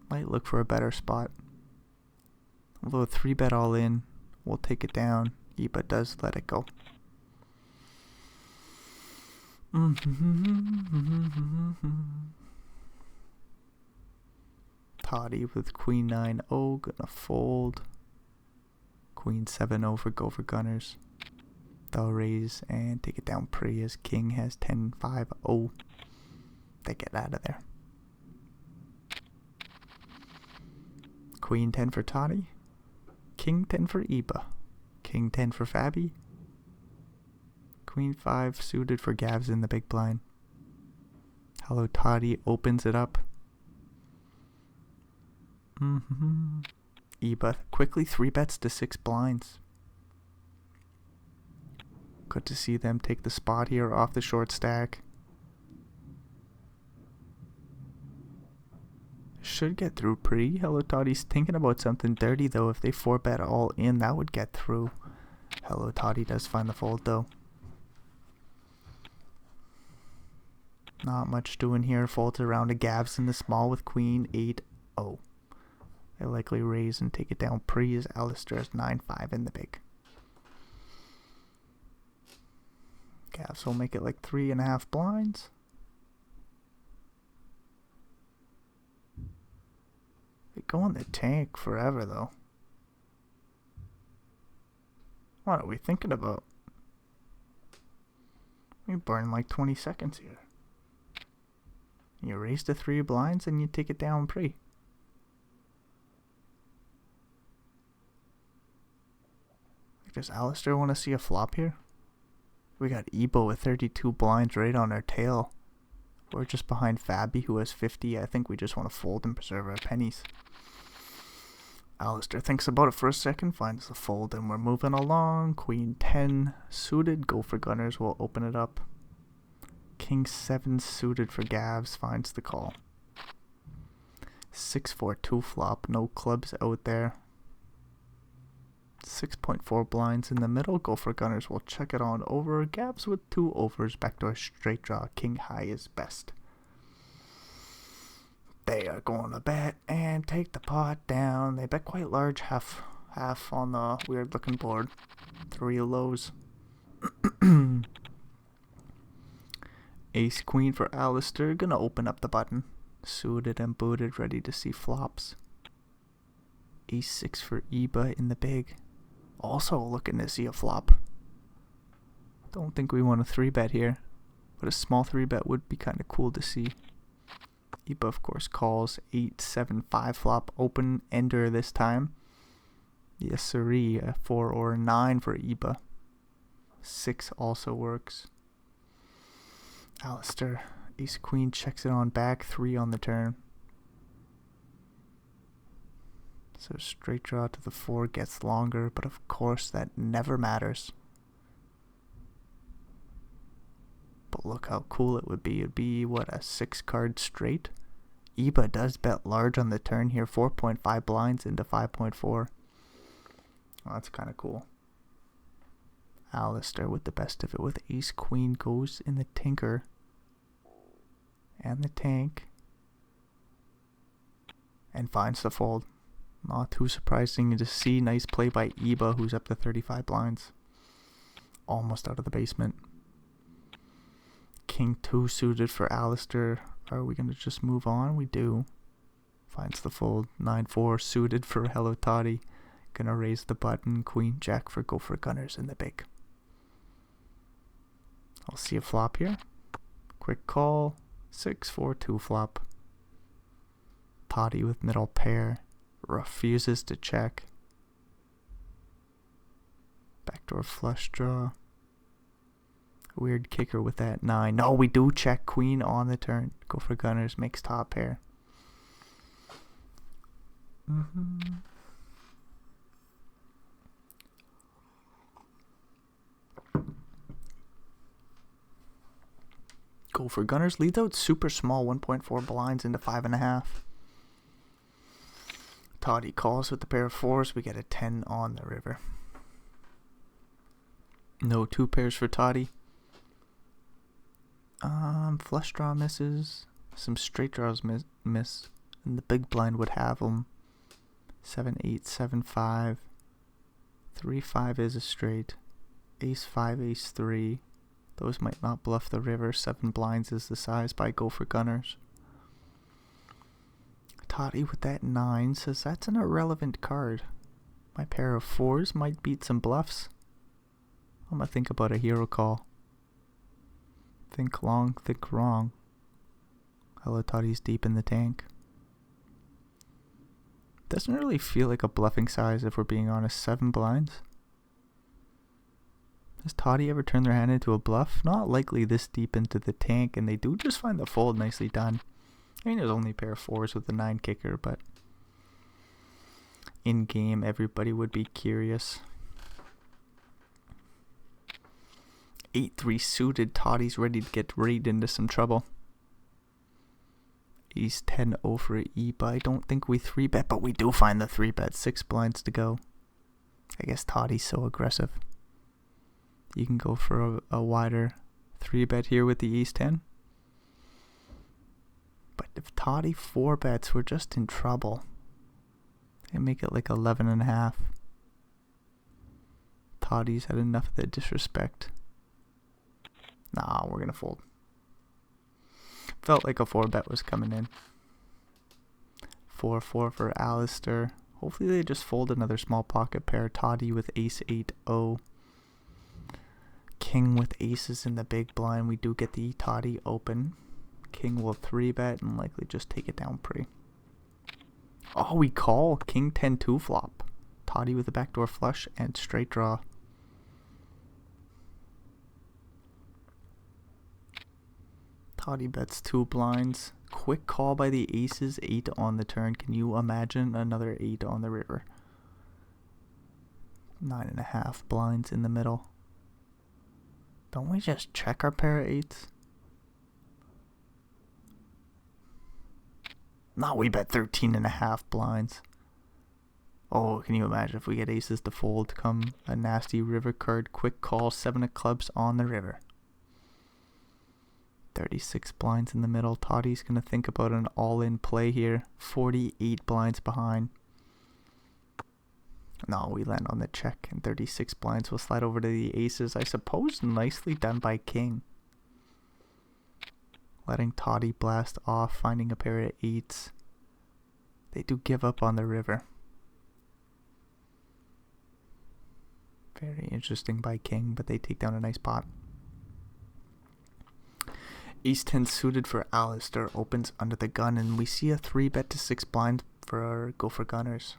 Might look for a better spot. Although a 3-bet all in, we'll take it down. Iba does let it go. Toddy with Queen 9-0, gonna fold. Queen 7-0 for go for gunners. They'll raise and take it down pre as King has 10-5-0. They get out of there. Queen 10 for Toddy. King 10 for Iba. King 10 for Fabi. Queen 5 suited for Gavs in the big blind. Hello Toddy opens it up. Iba quickly 3 bets to 6 blinds. Good to see them take the spot here off the short stack. Should get through pre. Hello Toddy's thinking about something dirty though. If they 4-bet all in, that would get through. Hello Toddy does find the fold though. Not much doing here. Folds around to Gavs in the small with Queen 8-0. They likely raise and take it down pre as Alistair has 9-5 in the big. Gavs will make it like 3.5 blinds. They go in the tank forever though. What are we thinking about? We burn like 20 seconds here. You raise to 3 blinds and you take it down pre. Does Alistair want to see a flop here? We got Ebo with 32 blinds right on our tail. We're just behind Fabi who has 50. I think we just want to fold and preserve our pennies. Alistair thinks about it for a second, finds the fold, and we're moving along. Queen 10 suited, go for gunners, we'll open it up. King 7 suited for Gavs, finds the call. 6-4-2 flop, no clubs out there. 6.4 blinds in the middle, go for gunners, we'll check it on over. Gavs with 2 overs, backdoor straight draw, king high is best. They are going to bet and take the pot down. They bet quite large, half on the weird looking board. 3 lows. Ace queen for Alistair, gonna open up the button. Suited and booted, ready to see flops. Ace 6 for Iba in the big. Also looking to see a flop. Don't think we want a 3-bet here, but a small 3-bet would be kind of cool to see. Iba, of course, calls 8-7-5 flop, open ender this time. Yes, sirree, a 4 or a 9 for Iba. 6 also works. Alistair, ace queen, checks it on back, 3 on the turn. So straight draw to the 4 gets longer, but of course that never matters. But look how cool it would be. It'd be, what, a 6-card straight? Iba does bet large on the turn here, 4.5 blinds into 5.4. Well, that's kind of cool. Alistair with the best of it with ace queen goes in the tinker and the tank and finds the fold. Not too surprising to see. Nice play by Iba, who's up to 35 blinds. Almost out of the basement. King 2 suited for Alistair. Are we going to just move on? We do. Finds the fold. 9-4 suited for Hello Toddy. Gonna raise the button. Queen Jack for Go for Gunners in the big. I'll see a flop here. Quick call. 6-4-2 flop. Toddy with middle pair. Refuses to check. Backdoor flush draw. Weird kicker with that 9. No, we do check queen on the turn. Go for Gunners, makes top pair. Go for Gunners leads out super small, 1.4 blinds into 5.5. Toddy calls with the pair of 4s. We get a 10 on the river. No 2 pairs for Toddy. Flush draw misses. Some straight draws miss. And the big blind would have them. 7-8, 7-5. 3-5 is a straight. Ace 5, ace 3. Those might not bluff the river. 7 blinds is the size by Go for Gunners. Toddy with that 9 says that's an irrelevant card. My pair of 4s might beat some bluffs. I'm gonna think about a hero call. Think long, think wrong. Hello Toddy's deep in the tank. Doesn't really feel like a bluffing size if we're being honest. 7 blinds. Has Toddy ever turned their hand into a bluff? Not likely this deep into the tank, and they do just find the fold nicely done. I mean, there's only a pair of 4s with the 9 kicker, but in game everybody would be curious. 8-3 suited. Toddy's ready to get right into some trouble. Ace 10-0 for Iba. I don't think we 3-bet, but we do find the 3-bet. 6 blinds to go. I guess Toddy's so aggressive. You can go for a wider 3-bet here with the ace 10. But if Toddy 4-bets, we're just in trouble. And make it like 11.5. Toddy's had enough of the disrespect. Nah, we're gonna fold. Felt like a 4-bet was coming in. 4-4 for Alistair. Hopefully they just fold another small pocket pair. Toddy with ace 8-0. King with aces in the big blind. We do get the Toddy open. King will 3-bet and likely just take it down pre. Oh, we call King 10-2 flop. Toddy with a backdoor flush and straight draw. Toddy bets 2 blinds. Quick call by the aces, 8 on the turn. Can you imagine another 8 on the river? 9.5 blinds in the middle. Don't we just check our pair of 8s? No, we bet 13.5 blinds. Oh, can you imagine if we get aces to fold come a nasty river card? Quick call, 7 of clubs on the river. 36 blinds in the middle. Toddy's going to think about an all-in play here. 48 blinds behind. No, we land on the check, and 36 blinds will slide over to the aces. I suppose nicely done by King. Letting Toddy blast off, finding a pair of 8s. They do give up on the river. Very interesting by king, but they take down a nice pot. Ace 10 suited for Alistair opens under the gun, and we see a 3-bet to 6 blinds for our Gopher Gunners.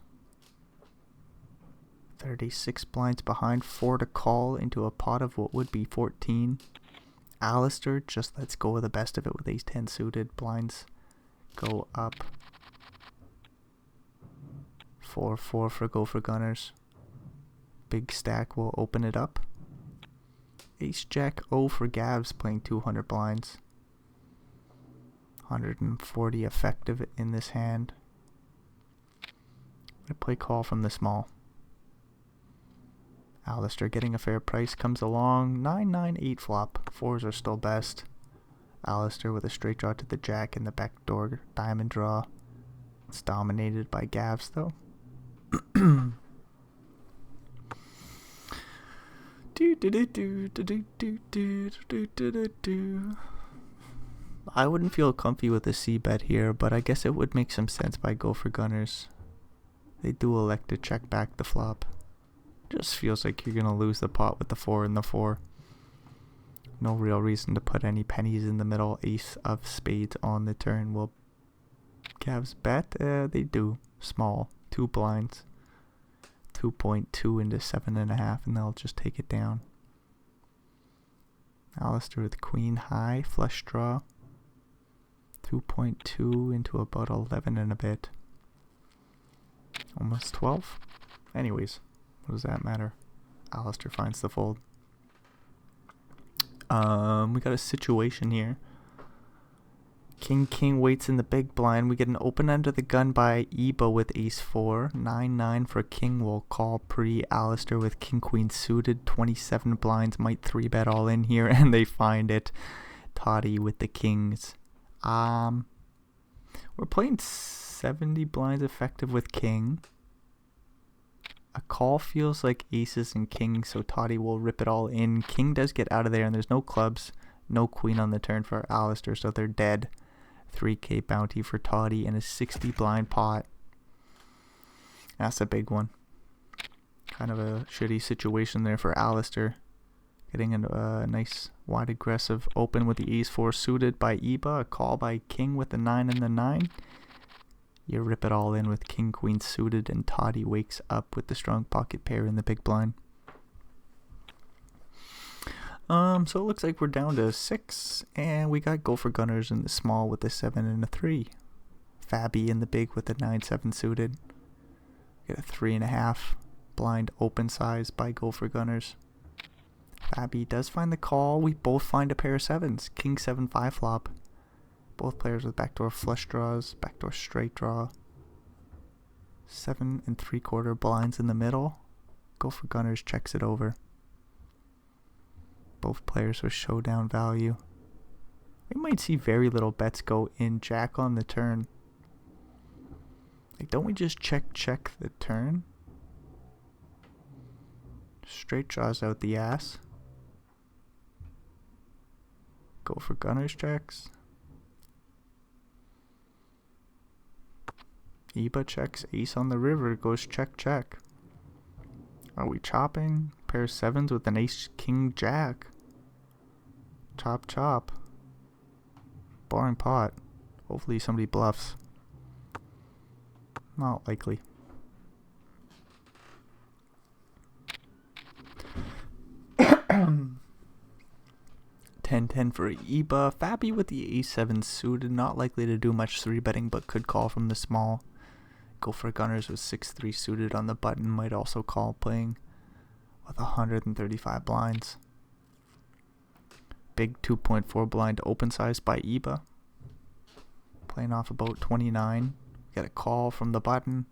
36 blinds behind, 4 to call into a pot of what would be 14. Alistair just lets go of the best of it with Ace 10 suited. Blinds go up. 4-4 for Gopher Gunners. Big stack will open it up. Ace Jack O for Gavs playing 200 blinds. 140 effective in this hand. I'm gonna play call from the small. Alistair getting a fair price comes along. 9-9-8 flop. 4s are still best. Alistair with a straight draw to the jack in the backdoor diamond draw. It's dominated by Gavs though. I wouldn't feel comfy with a C bet here, but I guess it would make some sense by Gopher Gunners. They do elect to check back the flop. Just feels like you're gonna lose the pot with the 4 and the 4. No real reason to put any pennies in the middle. Ace of spades on the turn. Will Cavs bet? They do. Small. 2 blinds. 2.2 into 7.5, and they'll just take it down. Alistair with queen high. Flush draw. 2.2 into about 11 and a bit. Almost 12. Anyways. What does that matter? Alistair finds the fold. We got a situation here. King waits in the big blind. We get an open under the gun by Eba with ace 4. 9-9 for king will call pre. Alistair with king queen suited. 27 blinds might 3-bet all in here, and they find it. Toddy with the kings. We're playing 70 blinds effective with king. A call feels like aces and kings, so Toddy will rip it all in. King does get out of there, and there's no clubs, no queen on the turn for Alistair, so they're dead. 3k bounty for Toddy and a 60 blind pot. That's a big one. Kind of a shitty situation there for Alistair. Getting a nice wide aggressive open with the ace 4 suited by Eba. A call by king with the 9 and the 9. You rip it all in with king queen suited, and Toddy wakes up with the strong pocket pair in the big blind. So it looks like we're down to 6, and we got Gopher Gunners in the small with the 7 and a 3. Fabby in the big with the 9-7 suited. Get a 3.5 blind open size by Gopher Gunners. Fabby does find the call. We both find a pair of 7s. King 7-5 flop. Both players with backdoor flush draws, backdoor straight draw. 7 3/4 blinds in the middle. Gopher Gunners checks it over. Both players with showdown value. We might see very little bets go in jack on the turn. Like, don't we just check the turn? Straight draws out the ass. Gopher Gunners checks. Eba checks, ace on the river, goes check. Are we chopping? Pair of 7s with an ace king jack. Chop. Boring pot. Hopefully somebody bluffs. Not likely. $10-10 for Eba. Fabby with the a7 suited. Not likely to do much 3-betting, but could call from the small. Gopher Gunners with 6-3 suited on the button. Might also call, playing with 135 blinds. Big 2.4 blind open size by Eba. Playing off about 29. Get a call from the button.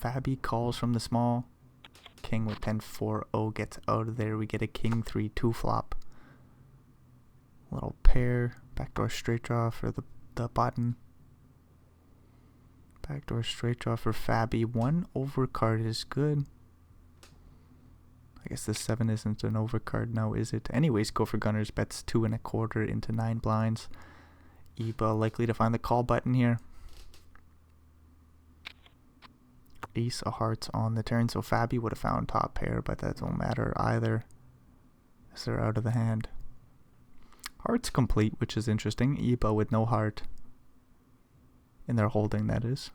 Fabby calls from the small. King with 10-4-0 gets out of there. We get a king 3-2 flop. Little pair. Backdoor straight draw for the button. Backdoor straight draw for Fabby. 1 overcard is good. I guess the 7 isn't an overcard now, is it? Anyways, Gopher Gunners bets 2 1/4 into 9 blinds. Eba likely to find the call button here. Ace of hearts on the turn, so Fabi would have found top pair, but that don't matter either, as they're out of the hand. Heart's complete, which is interesting. Iba with no heart. In their holding, that is.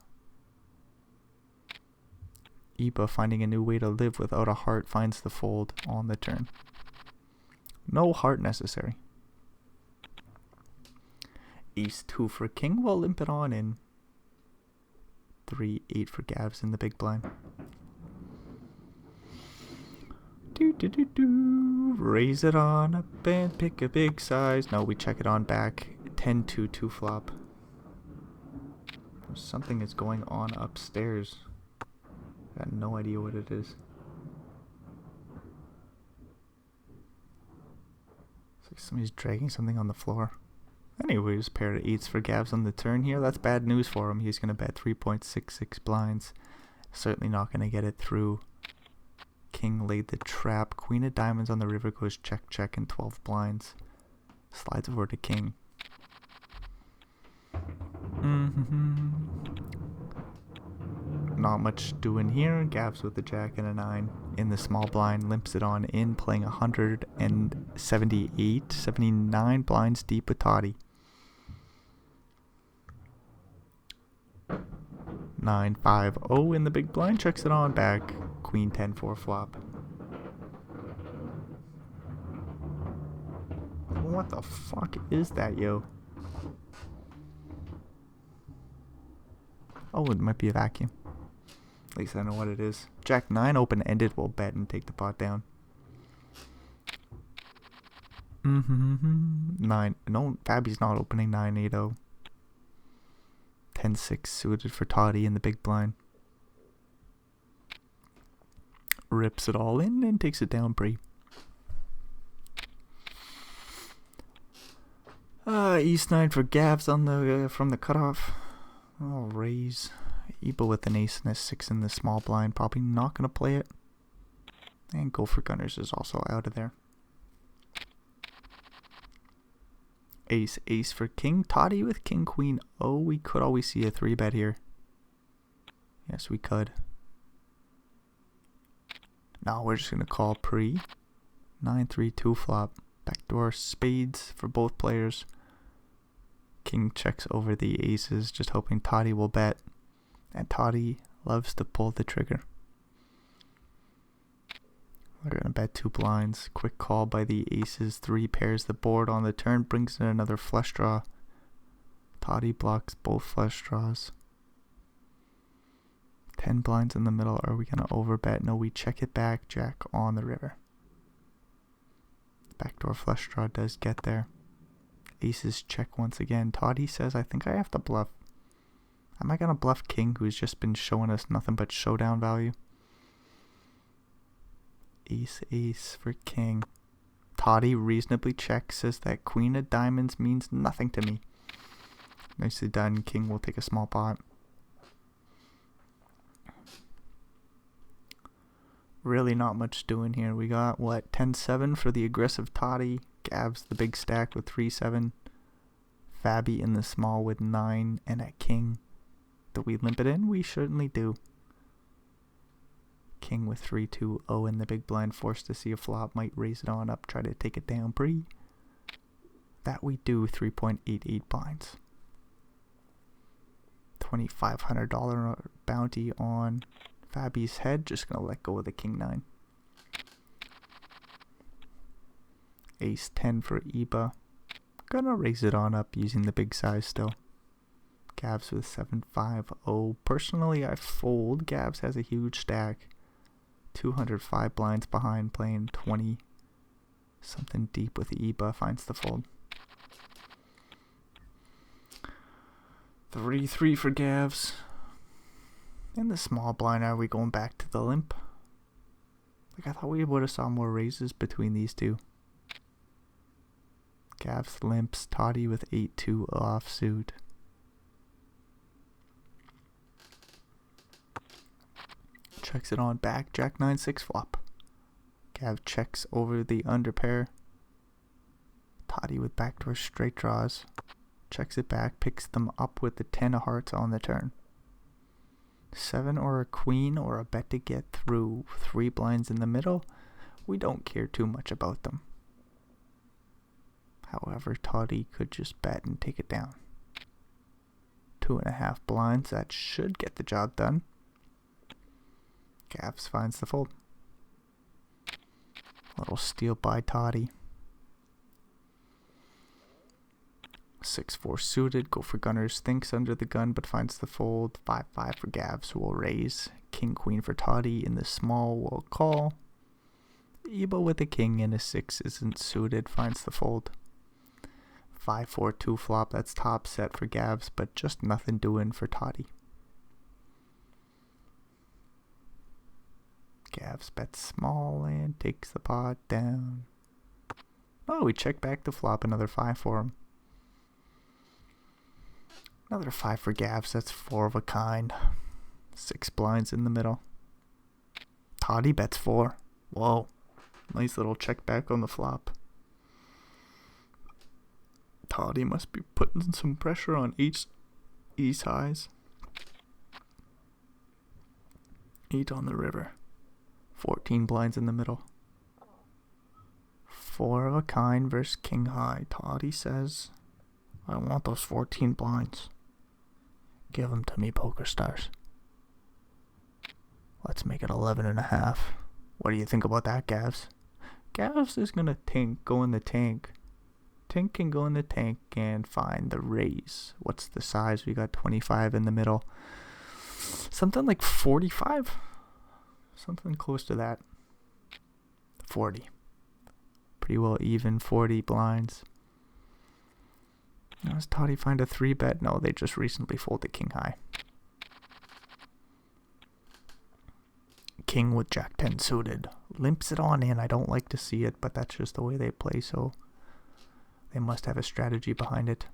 Iba finding a new way to live without a heart finds the fold on the turn. No heart necessary. Ace 2 for king, we'll limp it on in. 3-8 for Gavs in the big blind. Raise it on up and pick a big size. No, we check it on back. 10-2 2 flop. Something is going on upstairs. I got no idea what it is. It's like somebody's dragging something on the floor. Anyways, pair of 8s for Gavs on the turn here. That's bad news for him. He's going to bet 3.66 blinds. Certainly not going to get it through. King laid the trap. Queen of diamonds on the river goes check, check, and 12 blinds. Slides over to king. Not much doing here. Gavs with the jack and a 9 in the small blind. Limps it on in, playing 178, 79 blinds deep with Toddy. 9-5-0 in the big blind. Checks it on back. Queen 10-4 flop. What the fuck is that, yo? Oh, it might be a vacuum. At least I know what it is. Jack 9 open-ended. We'll bet and take the pot down. 9. No, Fabi's not opening 9-8-0. 10-6 suited for Toddy in the big blind. Rips it all in and takes it down pre. East 9 for Gavs on the from the cutoff. Oh, raise. Iba with an ace and a 6 in the small blind. Probably not going to play it. And go for gunners is also out of there. Ace, ace for king. Toddy with king, queen. Oh, we could always see a 3-bet here. Yes, we could. No, we're just going to call pre. 9-3-2 flop. Backdoor spades for both players. King checks over the aces, just hoping Toddy will bet. And Toddy loves to pull the trigger. We're going to bet 2 blinds. Quick call by the aces. 3 pairs the board on the turn. Brings in another flush draw. Toddy blocks both flush draws. 10 blinds in the middle. Are we going to overbet? No, we check it back. Jack on the river. Backdoor flush draw does get there. Aces check once again. Toddy says, I think I have to bluff. Am I going to bluff king, who's just been showing us nothing but showdown value? Ace, ace for king. Toddy reasonably checks, says that queen of diamonds means nothing to me. Nicely done. King will take a small pot. Really not much doing here. We got, what, 10-7 for the aggressive Toddy. Gavs the big stack with 3-7. Fabi in the small with 9 and a king. Do we limp it in? We certainly do. King with 3-2-0 in the big blind, forced to see a flop, might raise it on up, try to take it down pre. That we do. 3.88 blinds. $2,500 bounty on Fabi's head. Just gonna let go of the king 9. Ace 10 for Iba. Gonna raise it on up using the big size still. Gavs with 7-5-0. Personally, I fold. Gavs has a huge stack. 205 blinds behind, playing 20 something deep with Iba. Finds the fold. 3-3 for Gavs. In the small blind, are we going back to the limp? Like, I thought we would have saw more raises between these two. Gavs limps. Toddy with 8-2 offsuit. Checks it on back. Jack 9-6 flop. Gav checks over the underpair. Toddy with backdoor straight draws. Checks it back. Picks them up with the 10 of hearts on the turn. 7 or a queen or a bet to get through. 3 blinds in the middle. We don't care too much about them. However, Toddy could just bet and take it down. 2.5 blinds. That should get the job done. Gavs finds the fold. Little steal by Toddy. 6-4 suited. Go for gunners. Thinks under the gun but finds the fold. 5-5 for Gavs, who will raise. King queen for Toddy. In the small will call. Ebo with a king and a 6 isn't suited. Finds the fold. 5-4-2 flop. That's top set for Gavs, but just nothing doing for Toddy. Gavs bets small and takes the pot down. Oh, we check back the flop. Another 5 for him. Another 5 for Gavs. That's 4 of a kind. 6 blinds in the middle. Toddy bets 4. Whoa. Nice little check back on the flop. Toddy must be putting some pressure on each size. 8 on the river. 14 blinds in the middle. 4 of a kind versus king high. Toddy says, I want those 14 blinds. Give them to me, poker stars. Let's make it 11.5. What do you think about that, Gavs? Gavs is going to go in the tank. Tink can go in the tank and find the raise. What's the size? We got 25 in the middle. Something like 45? Something close to that. 40. Pretty well even. 40 blinds. Does Toddy find a 3-bet? No, they just recently folded king high. King with jack 10 suited. Limps it on in. I don't like to see it, but that's just the way they play, so they must have a strategy behind it.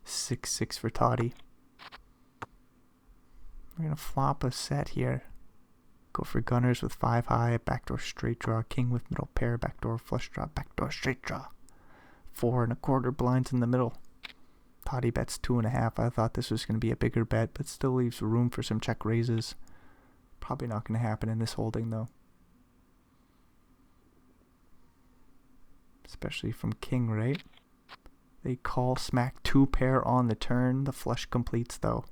6-6 for Toddy. We're going to flop a set here. Go for gunners with 5 high, backdoor straight draw, king with middle pair, backdoor flush draw, backdoor straight draw. 4.25 blinds in the middle. Toddy bets 2.5. I thought this was going to be a bigger bet, but still leaves room for some check raises. Probably not going to happen in this holding, though. Especially from king, right? They call smack 2 pair on the turn. The flush completes, though.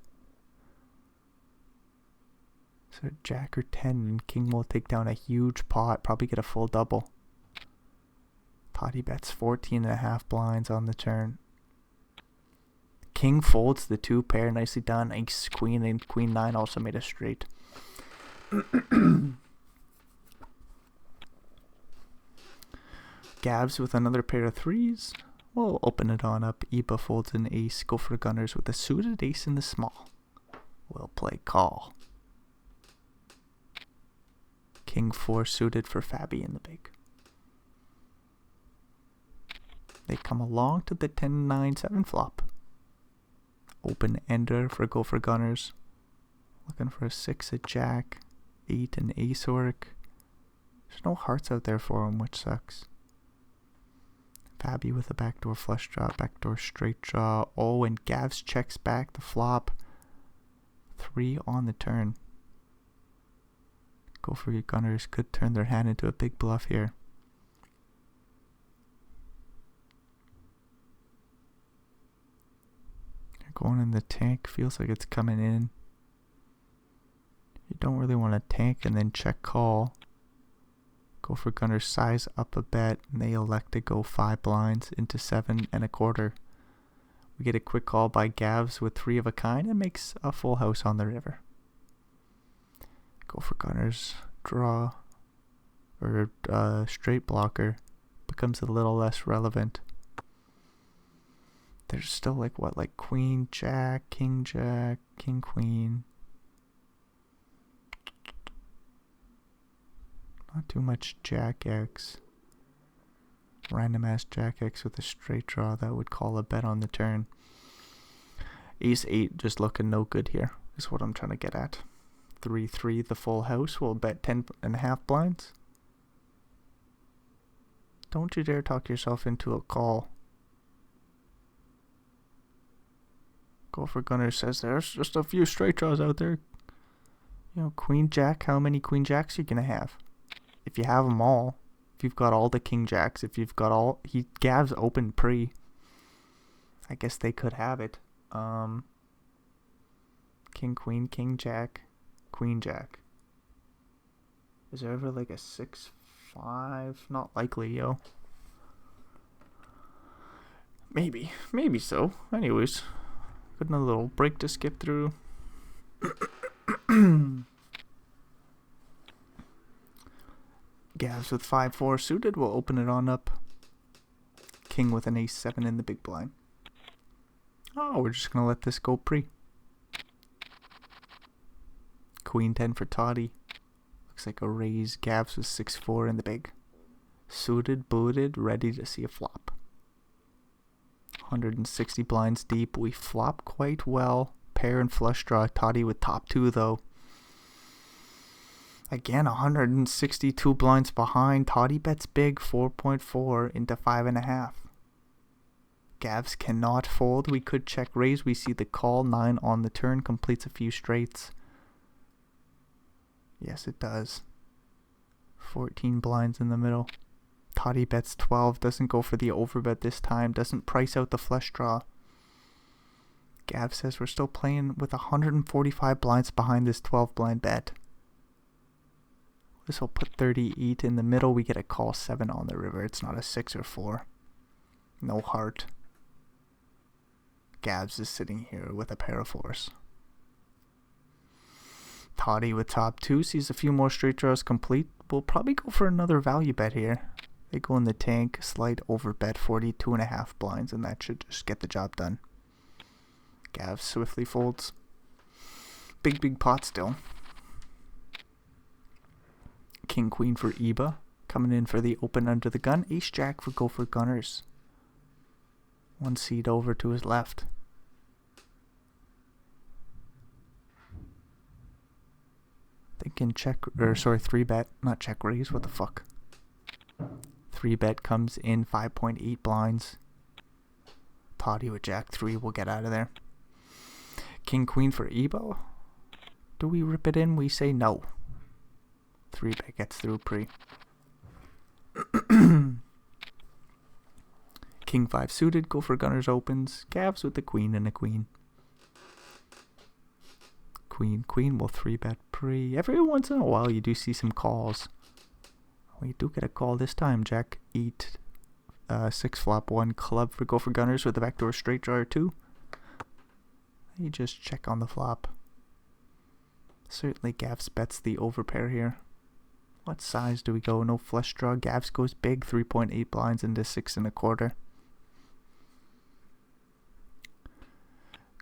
So jack or 10 and king will take down a huge pot. Probably get a full double. Toddy bets 14.5 blinds on the turn. King folds the 2 pair. Nicely done. Ace queen and queen 9 also made a straight. Gavs with another pair of 3s. We'll open it on up. Eba folds an ace. Go for gunners with a suited ace in the small. We'll play call. King 4 suited for Fabi in the big. They come along to the 10-9-7 flop. Open ender for go for gunners. Looking for a 6 at jack. 8 and ace work. There's no hearts out there for him, which sucks. Fabi with a backdoor flush draw, backdoor straight draw. Oh, and Gavs checks back the flop. 3 on the turn. Go for your gunners. Could turn their hand into a big bluff here. They're going in the tank. Feels like it's coming in. You don't really want to tank and then check call. Go for gunners, size up a bet, and they elect to go 5 blinds into 7.25. We get a quick call by Gavs with 3 of a kind and makes a full house on the river. Go for gunners, draw, or straight blocker becomes a little less relevant. There's still like queen, jack, king, queen. Not too much jack X. Random ass jack X with a straight draw that would call a bet on the turn. Ace 8 just looking no good here is what I'm trying to get at. 3-3 the full house. We'll bet 10.5 blinds. Don't you dare talk yourself into a call. Go for Gunner says there's just a few straight draws out there. You know, Queen Jack, how many Queen Jacks are you going to have? If you have them all, if you've got all the King Jacks, if you've got all... Gav's open pre. I guess they could have it. King, Queen, King, Jack, Queen, Jack. Is there ever like a 6-5? Not likely, yo. Maybe so. Anyways, got another little break to skip through. Gavs with 5-4 suited. We'll open it on up. King with an ace-7 in the big blind. Oh, we're just gonna let this go pre. Queen 10 for Toddy. Looks like a raise. Gavs with 6-4 in the big. Suited, booted, ready to see a flop. 160 blinds deep. We flop quite well. Pair and flush draw. Toddy with top 2 though. Again, 162 blinds behind. Toddy bets big, 4.4 into 5.5. Gavs cannot fold. We could check raise. We see the call. 9 on the turn. Completes a few straights. Yes, it does. 14 blinds in the middle. Toddy bets 12. Doesn't go for the overbet this time. Doesn't price out the flush draw. Gav says we're still playing with 145 blinds behind this 12 blind bet. This will put 38 in the middle. We get a call 7 on the river. It's not a 6 or 4. No heart. Gavs is sitting here with a pair of 4s. Toddy with top 2 sees a few more straight draws complete. We'll probably go for another value bet here. They go in the tank, slight over bet, 42.5 blinds, and that should just get the job done. Gav swiftly folds. Big pot still. King Queen for Eba. Coming in for the open under the gun. Ace Jack for Go for Gunners. 1 seat over to his left. Thinking check, or sorry, 3-bet, not check raise, what the fuck. 3-bet comes in 5.8 blinds. Toddy with Jack 3 will get out of there. King Queen for Ebo. Do we rip it in? We say no. 3-bet gets through pre. King 5 suited, Go for Gunners opens. Gavs with the Queen and a Queen. Queen will 3-bet pre. Every once in a while you do see some calls. We do get a call this time. Jack 8, 6 flop 1 club for Go for Gunners with the backdoor straight draw 2. You just check on the flop. Certainly Gavs bets the overpair here. What size do we go? No flush draw. Gavs goes big, 3.8 blinds into 6.25.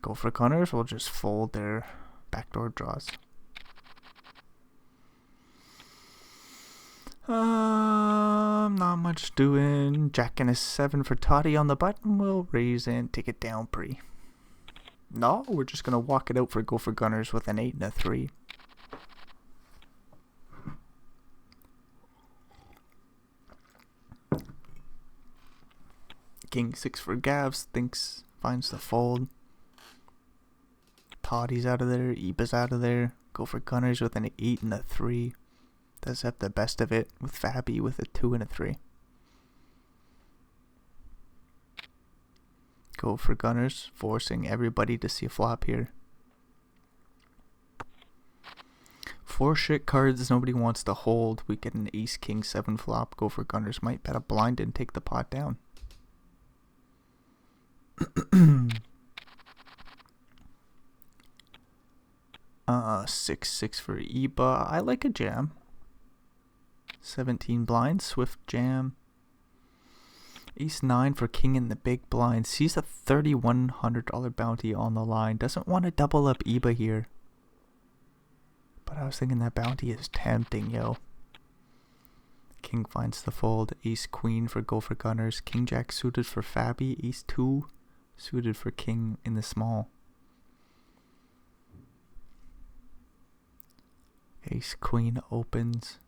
Go for Gunners will just fold their backdoor draws. Not much doing. Jack and a 7 for Toddy on the button. We'll raise and take it down pre. No, we're just gonna walk it out for Go for Gunners with an 8 and a 3. King 6 for Gavs. Finds the fold. Toddy's out of there. Eba's out of there. Go for Gunners with an 8 and a 3. Does have the best of it with Fabi with a 2 and a 3. Go for Gunners, forcing everybody to see a flop here. 4 shit cards nobody wants to hold. We get an Ace King 7 flop. Go for Gunners might bet a blind and take the pot down. 6-6 for Eba. I like a jam. 17 blinds, swift jam. Ace 9 for King in the big blind. Sees a $3,100 bounty on the line. Doesn't want to double up Eba here. But I was thinking that bounty is tempting, yo. King finds the fold. Ace Queen for Go for Gunners. King Jack suited for Fabi. Ace 2 suited for King in the small. Ace Queen opens.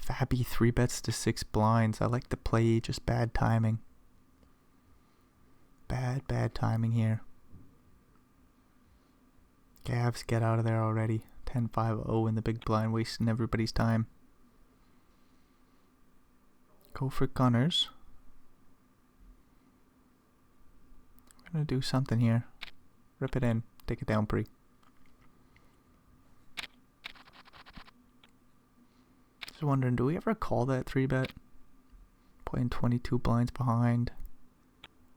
Fabi 3-bets to 6 blinds. I like the play, just bad timing. Bad timing here. Gavs, get out of there already. 10-5-0 in the big blind, wasting everybody's time. Go for gunners. We're gonna do something here. Rip it in. Take it down pre. Just wondering, do we ever call that 3-bet? Playing 22 blinds behind.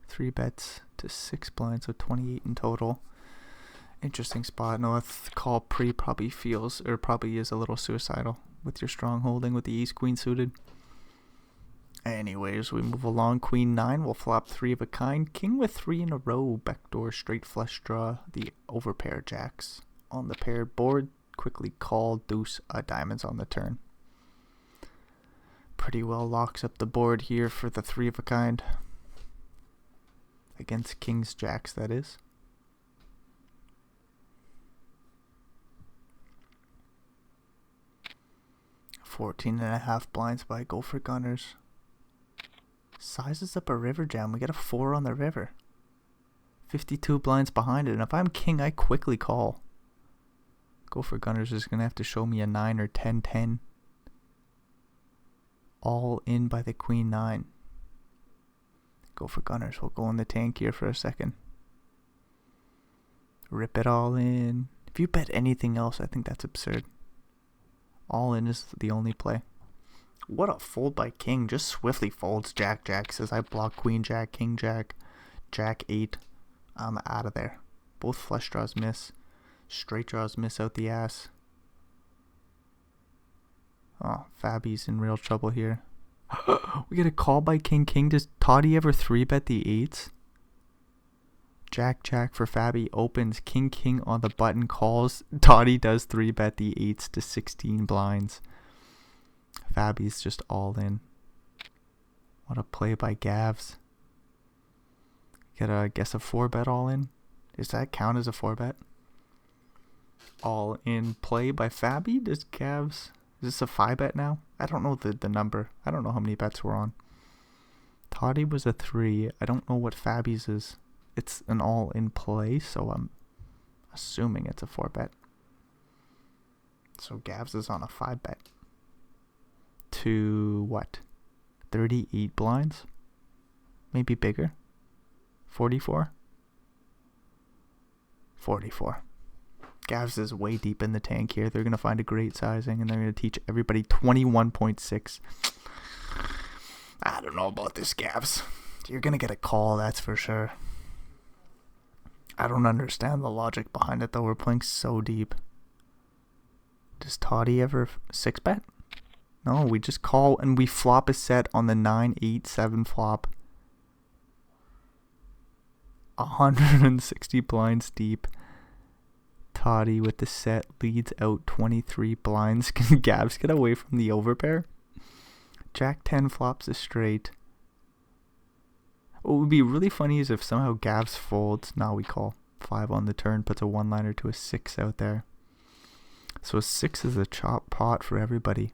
3 bets to 6 blinds, so 28 in total. Interesting spot. No, the call pre probably feels, or probably is a little suicidal with your strong holding with the ace queen suited. Anyways, we move along. Queen 9, we'll flop 3 of a kind. King with 3 in a row. Backdoor straight flush draw. The overpair jacks on the paired board. Quickly call deuce diamonds on the turn. Pretty well locks up the board here for the 3 of a kind. Against kings jacks, that is. $14.5 blinds by Go for Gunners. Sizes up a river jam. We get a 4 on the river. 52 blinds behind it. And if I'm king, I quickly call. Go for Gunners is going to have to show me a 9 or 10-10. All in by the queen 9. Go for Gunners. We'll go in the tank here for a second. Rip it all in. If you bet anything else, I think that's absurd. All in is the only play. What a fold by king. Just swiftly folds jack jack. Says I block queen jack, king jack, jack 8. I'm out of there. Both flush draws miss. Straight draws miss out the ass. Oh, Fabi's in real trouble here. We get a call by king king. Does Toddy ever 3-bet the 8s? Jack jack for Fabi opens. King king on the button calls. Toddy does 3-bet the 8s to 16 blinds. Fabi's just all in. What a play by Gavs. Get a guess a 4-bet all in. Does that count as a 4-bet? All in play by Fabi. Does Gavs? Is this a 5-bet now? I don't know the number. I don't know how many bets we're on. Toddy was a 3. I don't know what Fabi's is. It's an all in play, so I'm assuming it's a 4-bet. So Gavs is on a 5-bet. To what? 38 blinds? Maybe bigger? 44? 44. Gavs is way deep in the tank here. They're going to find a great sizing, and they're going to teach everybody 21.6. I don't know about this, Gavs. You're going to get a call, that's for sure. I don't understand the logic behind it, though. We're playing so deep. Does Toddy ever 6-bet? No, we just call, and we flop a set on the 9-8-7 flop. 160 blinds deep. Toddy with the set leads out 23 blinds. Can Gavs get away from the overpair? Jack 10 flops a straight. What would be really funny is if somehow Gavs folds. Now we call 5 on the turn, puts a 1-liner to a 6 out there. So a 6 is a chop pot for everybody.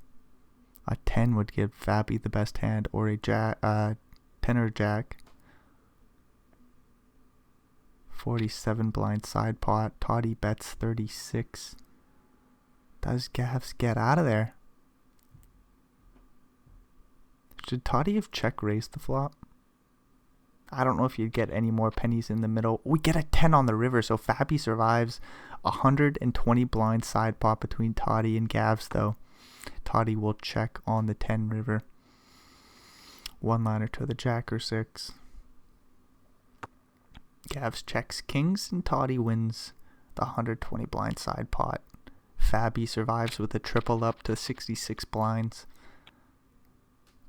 A 10 would give Fabi the best hand, or a 10 or jack. 47 blind side pot. Toddy bets 36. Does Gavs get out of there? Should Toddy have check raised the flop? I don't know if you'd get any more pennies in the middle. We get a 10 on the river, so Fabi survives. 120 blind side pot between Toddy and Gavs, though. Toddy will check on the 10 river. 1-liner to the jack or 6. Gavs checks kings and Toddy wins the 120 blind side pot. Fabi survives with a triple up to 66 blinds.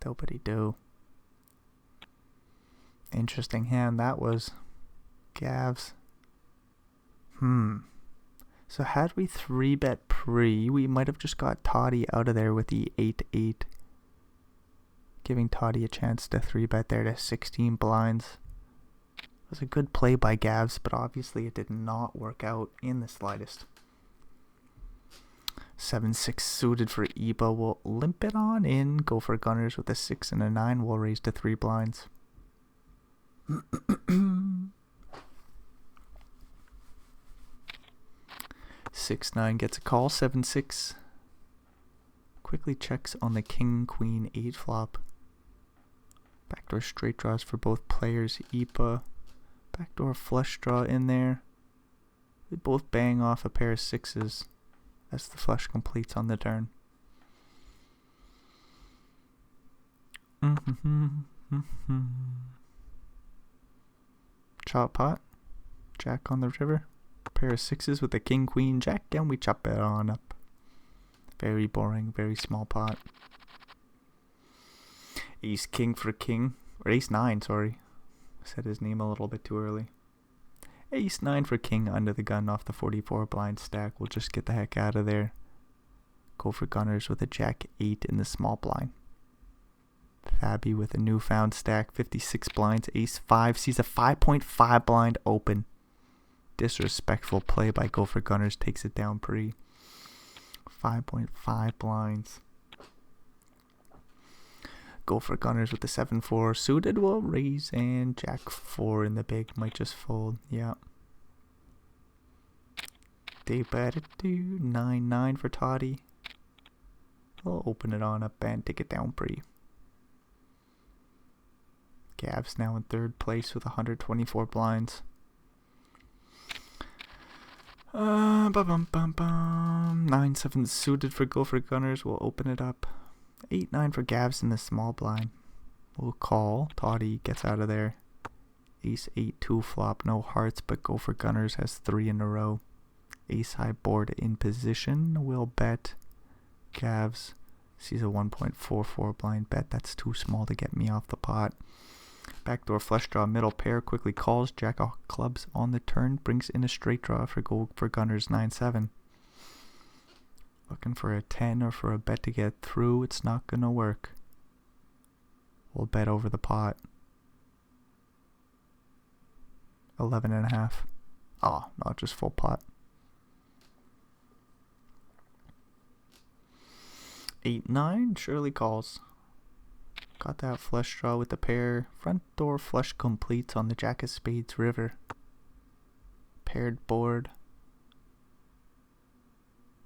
Nobody do. Interesting hand that was. Gavs. So had we 3-bet pre, we might have just got Toddy out of there with the 8-8. Giving Toddy a chance to 3-bet there to 16 blinds. It was a good play by Gavs, but obviously it did not work out in the slightest. 7-6 suited for Eba. We'll limp it on in. Go for Gunners with a 6 and a 9. We'll raise to 3 blinds. 6-9 gets a call. 7-6. Quickly checks on the king, queen, 8 flop. Backdoor straight draws for both players. Ipa. Backdoor flush draw in there. We both bang off a pair of 6s as the flush completes on the turn. Chop pot. Jack on the river. Pair of 6s with the king, queen, jack, and we chop it on up. Very boring, very small pot. Ace king for king. Or ace 9, sorry. Said his name a little bit too early. Ace 9 for king under the gun off the 44 blind stack. We'll just get the heck out of there. Go for gunners with a jack 8 in the small blind. Fabby with a newfound stack. 56 blinds. Ace 5 sees a 5.5 blind open. Disrespectful play by Go for Gunners. Takes it down pre. 5.5 blinds. Go for Gunners with the 7-4 suited will raise, and jack 4 in the big might just fold. Yeah. They bet it to 9-9 for Toddy. We'll open it on up and take it down pre. Gav's now in 3rd place with 124 blinds. 9-7 suited for Go for Gunners. We'll open it up. 8-9 for Gavs in the small blind. We'll call. Toddy gets out of there. Ace 8-2 flop. No hearts, but Go for Gunners has 3 in a row. Ace high board in position. We'll bet. Gavs sees a 1.44 blind bet. That's too small to get me off the pot. Backdoor flush draw, middle pair, quickly calls. Jack of clubs on the turn, brings in a straight draw for Go for Gunners 9-7. Looking for a 10 or for a bet to get through. It's not gonna work. We'll bet over the pot. 11.5. Oh, not just full pot. 8-9 surely calls. Got that flush draw with the pair. Front door flush completes on the jack of spades river. Paired board.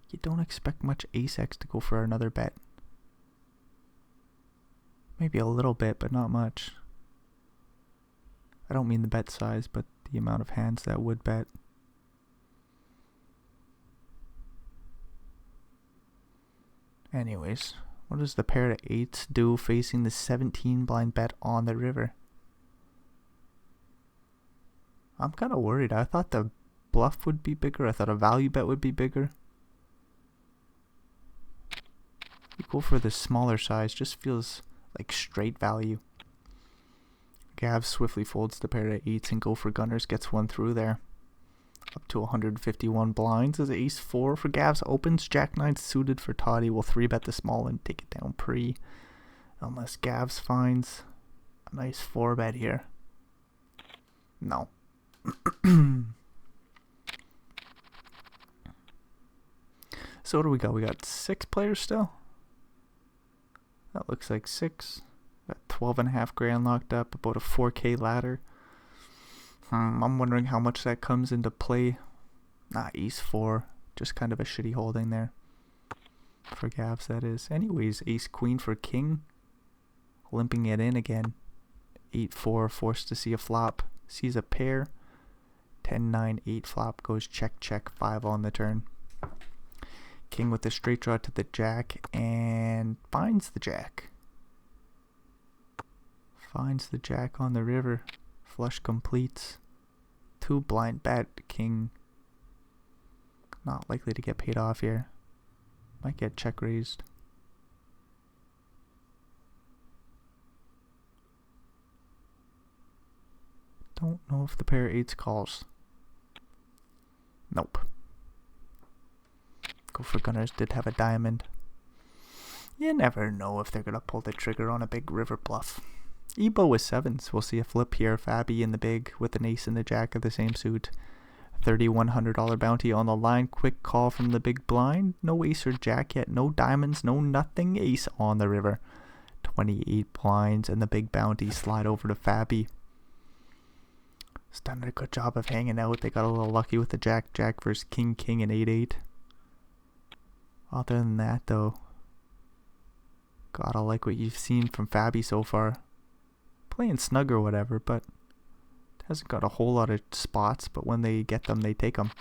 You don't expect much ace X to go for another bet. Maybe a little bit, but not much. I don't mean the bet size, but the amount of hands that would bet. Anyways, what does the pair of 8s do facing the 17 blind bet on the river? I'm kind of worried. I thought the bluff would be bigger. I thought a value bet would be bigger. You go for the smaller size. Just feels like straight value. Gav swiftly folds the pair of 8s and Go for Gunners gets one through there. Up to 151 blinds as ace 4 for Gavs opens. Jack 9 suited for Toddy. Will 3-bet the small and take it down pre. Unless Gavs finds a nice 4-bet here. No. So what do we got? We got 6 players still. That looks like 6. Got 12.5 grand locked up. About a 4K ladder. I'm wondering how much that comes into play. Ace 4. Just kind of a shitty holding there. For Gavs, that is. Anyways, ace queen for king. Limping it in again. 8-4, forced to see a flop. Sees a pair. 10-9, 8 flop. Goes check, check, 5 on the turn. King with the straight draw to the jack. And finds the jack. Finds the jack on the river. Flush completes. 2 blind bet. King not likely to get paid off here. Might get check raised. Don't know if the pair of 8s calls. Nope. Go for Gunners did have a diamond. You never know if they're gonna pull the trigger on a big river bluff. Ebo with 7s. We'll see a flip here. Fabby in the big with an ace and the jack of the same suit. $3,100 bounty on the line. Quick call from the big blind. No ace or jack yet. No diamonds. No nothing. Ace on the river. 28 blinds and the big bounty slide over to Fabby. It's done a good job of hanging out. They got a little lucky with the Jack versus King and 8-8. Other than that, though, gotta like what you've seen from Fabi so far. Playing snug or whatever, but hasn't got a whole lot of spots. But when they get them, they take them.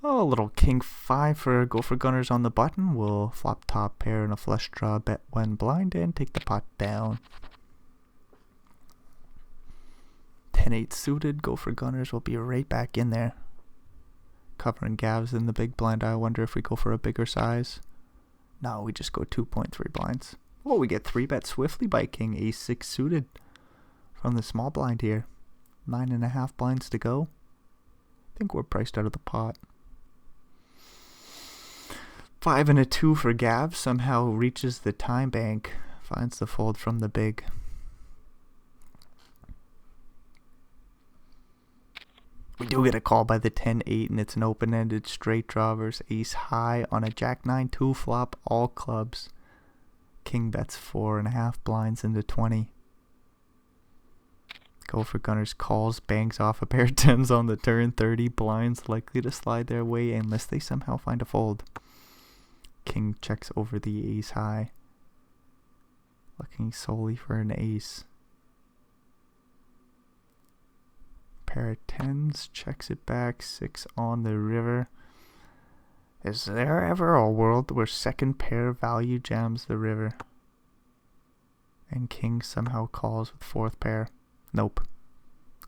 Oh, a little King 5 for go for gunners on the button. We'll flop top pair and a flush draw, bet when blind, and take the pot down. 10-8 suited, go for gunners. We'll be right back in there. Covering Gavs in the big blind. I wonder if we go for a bigger size. No, we just go 2.3 blinds. Oh, we get 3-bet swiftly by King Ace-6 suited from the small blind here. 9.5 blinds to go. I think we're priced out of the pot. 5 and a 2 for Gav. Somehow reaches the time bank. Finds the fold from the big. We do get a call by the 10-8, and it's an open-ended straight draw versus ace high on a jack 9-2 flop, all clubs. King bets 4.5 blinds into 20. Go for gunners calls, bangs off a pair of 10s on the turn. 30 blinds likely to slide their way unless they somehow find a fold. King checks over the ace high, looking solely for an ace. Pair of 10s, checks it back, 6 on the river. Is there ever a world where second pair value jams the river? And King somehow calls with fourth pair. Nope.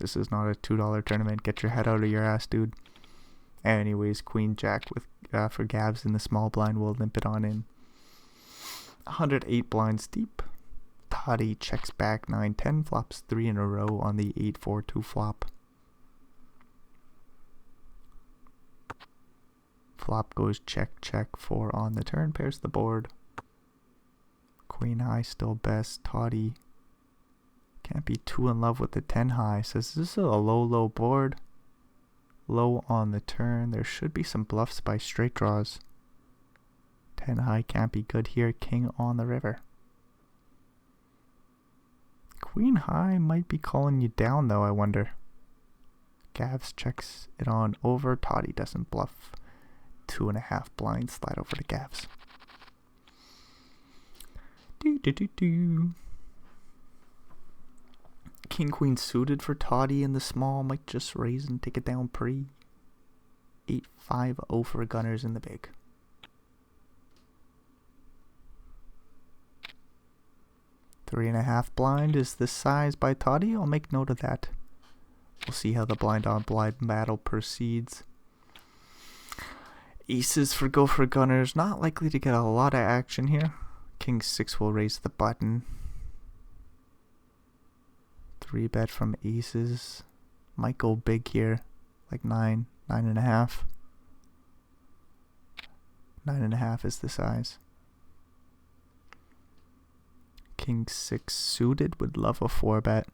This is not a $2 tournament. Get your head out of your ass, dude. Anyways, Queen Jack with for Gavs in the small blind will limp it on in. 108 blinds deep. Toddy checks back 9-10, flops 3 in a row on the 8-4-2 flop. Flop goes check, 4 on the turn, pairs the board. Queen high still best. Toddy can't be too in love with the 10 high. Says this is a low board. Low on the turn. There should be some bluffs by straight draws. 10 high can't be good here. King on the river. Queen high might be calling you down though, I wonder. Gavs checks it on over. Toddy doesn't bluff. 2.5 blinds slide over to Gavs. King queen suited for Toddy in the small. Might just raise and take it down pre. 8-5-0 for gunners in the big. Three and a half blind is the size by Toddy. I'll make note of that. We'll see how the blind on blind battle proceeds. Aces for go for gunners. Not likely to get a lot of action here. King 6 will raise the button. 3-bet from aces. Might go big here. Like 9, 9.5. 9.5 is the size. King 6 suited would love a 4-bet.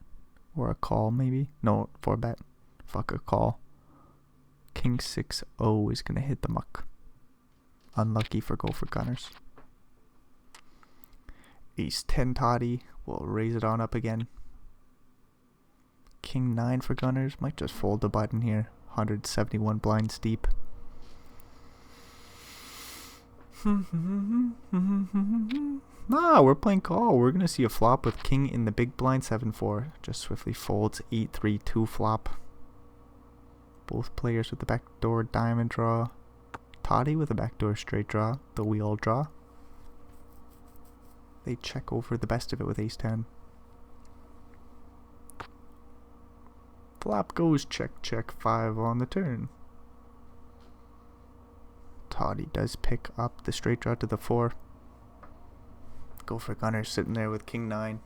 Or a call maybe. No, 4-bet. Fuck a call. King 6-0 is going to hit the muck. Unlucky for go for gunners. Ace 10 Toddy will raise it on up again. King 9 for gunners. Might just fold the button here. 171 blinds deep. We're playing call. We're going to see a flop with King in the big blind 7-4. Just swiftly folds 8-3-2 flop. Both players with the backdoor diamond draw. Toddy with a backdoor straight draw. The wheel draw. They check over the best of it with ace 10. Flop goes check, 5 on the turn. Toddy does pick up the straight draw to the 4. Go for gunners sitting there with King 9.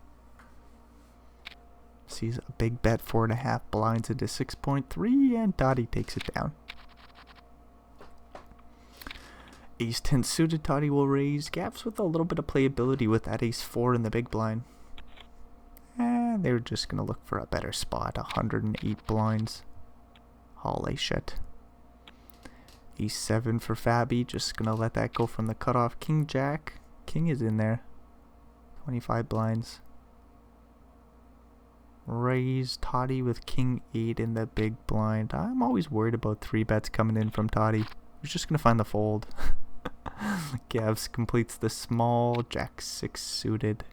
Sees a big bet, 4.5 blinds into 6.3, and Toddy takes it down. Ace 10 suited, Toddy will raise. Gaps with a little bit of playability with that ace 4 in the big blind. And they're just going to look for a better spot. 108 blinds. Holy shit. Ace 7 for Fabi. Just going to let that go from the cutoff. King Jack. King is in there. 25 blinds. Raise Toddy with king 8 in the big blind. I'm always worried about 3 bets coming in from Toddy. He's just going to find the fold. Gavs completes the small, jack 6 suited.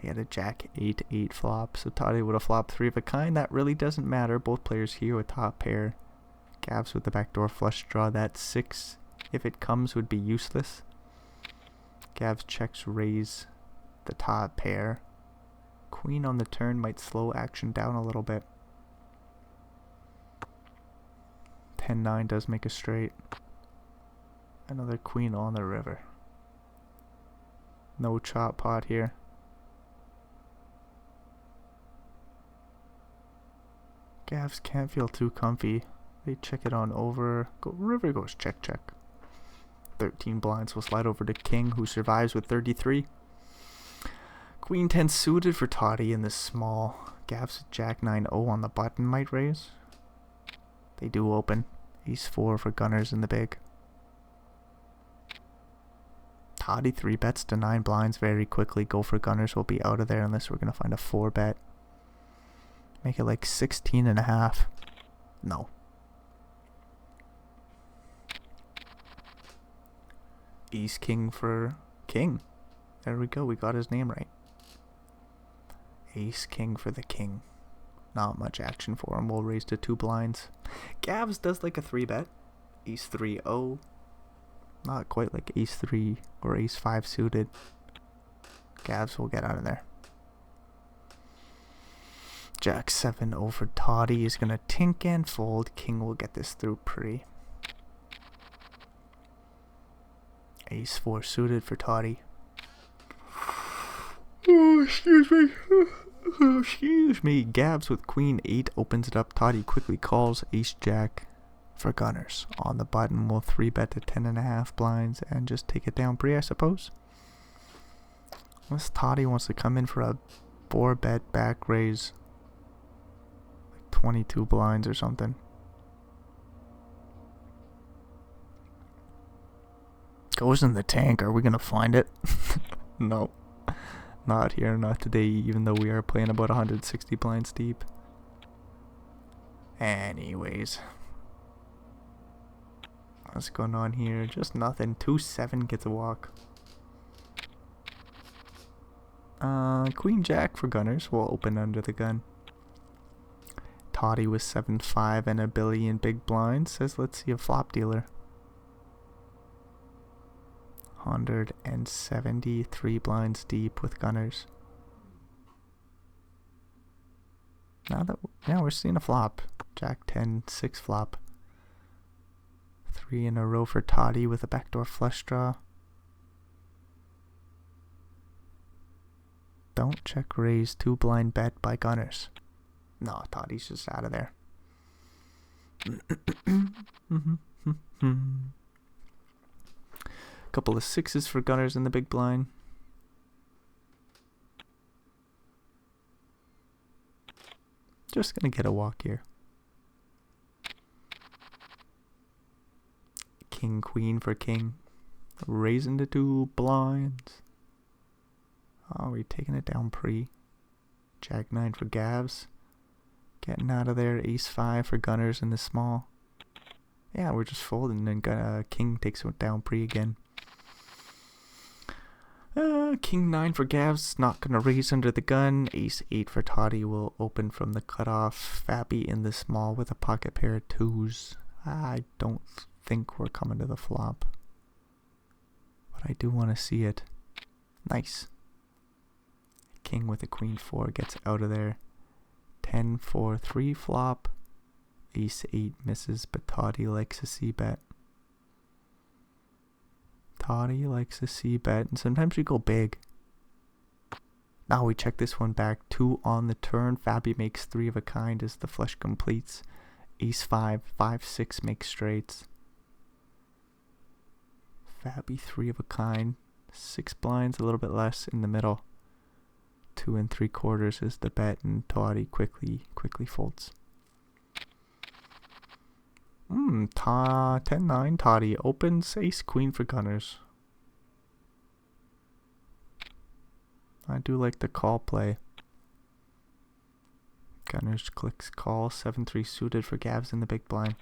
He had a jack 8-8 flop, so Toddy would have flopped 3 of a kind. That really doesn't matter. Both players here with top pair. Gavs with the backdoor flush draw. That 6, if it comes, would be useless. Gavs checks raise the top pair. Queen on the turn might slow action down a little bit. 10-9 does make a straight. Another queen on the river. No chop pot here. Gavs can't feel too comfy. They check it on over. River goes check check. 13 blinds will slide over to king, who survives with 33. Queen 10 suited for Toddy in the small. Gavs with jack 9-0 on the button might raise. They do open. Ace 4 for gunners in the big. Toddy 3 bets to 9 blinds very quickly. Go for gunners will be out of there unless we're going to find a 4 bet. Make it like 16.5. No. Ace king for king. There we go. We got his name right. Ace king for the king. Not much action for him. We'll raise to 2 blinds. Gavs does like a 3 bet. Ace 3-0. Not quite like ace 3 or ace 5 suited. Gavs will get out of there. Jack 7 over Toddy is going to tink and fold. King will get this through pretty. Ace 4 suited for Toddy. Oh, excuse me. Oh, excuse me. Gavs with queen 8 opens it up. Toddy quickly calls ace jack for gunners. On the button, we'll 3 bet to 10.5 blinds and just take it down pre, I suppose. Unless Toddy wants to come in for a 4 bet back raise. 22 blinds or something. Goes in the tank. Are we gonna find it? No. Not here, not today, even though we are playing about 160 blinds deep. Anyways. What's going on here? Just nothing. 2-7 gets a walk. Queen jack for gunners. We'll open under the gun. Toddy with 7-5 and a billion big blinds says let's see a flop dealer. 173 blinds deep with gunners. Now that we're seeing a flop. Jack 10 6 flop. 3 in a row for Toddy with a backdoor flush draw. Don't check raise. 2 blind bet by gunners. No, Toddy's just out of there. Couple of 6s for gunners in the big blind. Just gonna get a walk here. King queen for king. Raising to 2 blinds. Oh, we're taking it down pre. Jack 9 for Gavs. Getting out of there. Ace 5 for gunners in the small. Yeah, we're just folding and king takes it down pre again. King 9 for Gavs. Not going to raise under the gun. Ace 8 for Toddy will open from the cutoff. Fabby in the small with a pocket pair of 2s. I don't think we're coming to the flop. But I do want to see it. Nice. King with a queen 4 gets out of there. 10-4-3 flop. Ace 8 misses, but Toddy likes a c-bet. Toddy likes a c-bet, and sometimes we go big. Now we check this one back. 2 on the turn. Fabby makes 3 of a kind as the flush completes. Ace 5, 5-6 makes straights. Fabby 3 of a kind. 6 blinds, a little bit less in the middle. 2 3/4 is the bet, and Toddy quickly folds. 10-9 Toddy opens. Ace queen for gunners. I do like the call play. Gunners clicks call. 7-3 suited for Gavs in the big blind.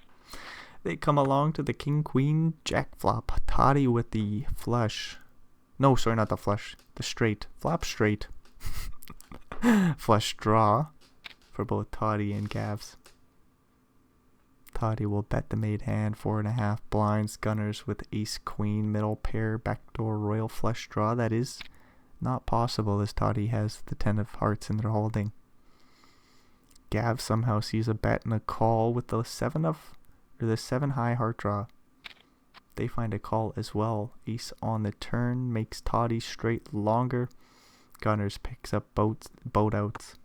They come along to the king, queen, jack flop. Toddy with the flush. No, sorry, not the flush. The straight. Flop straight. Flush draw for both Toddy and Gavs. Toddy will bet the made hand. 4.5 blinds. Gunners with ace, queen, middle pair, backdoor, royal flush draw. That is not possible as Toddy has the 10 of hearts in their holding. Gav somehow sees a bet and a call with the 7 high heart draw. They find a call as well. Ace on the turn makes Toddy straight longer. Gunners picks up boat outs.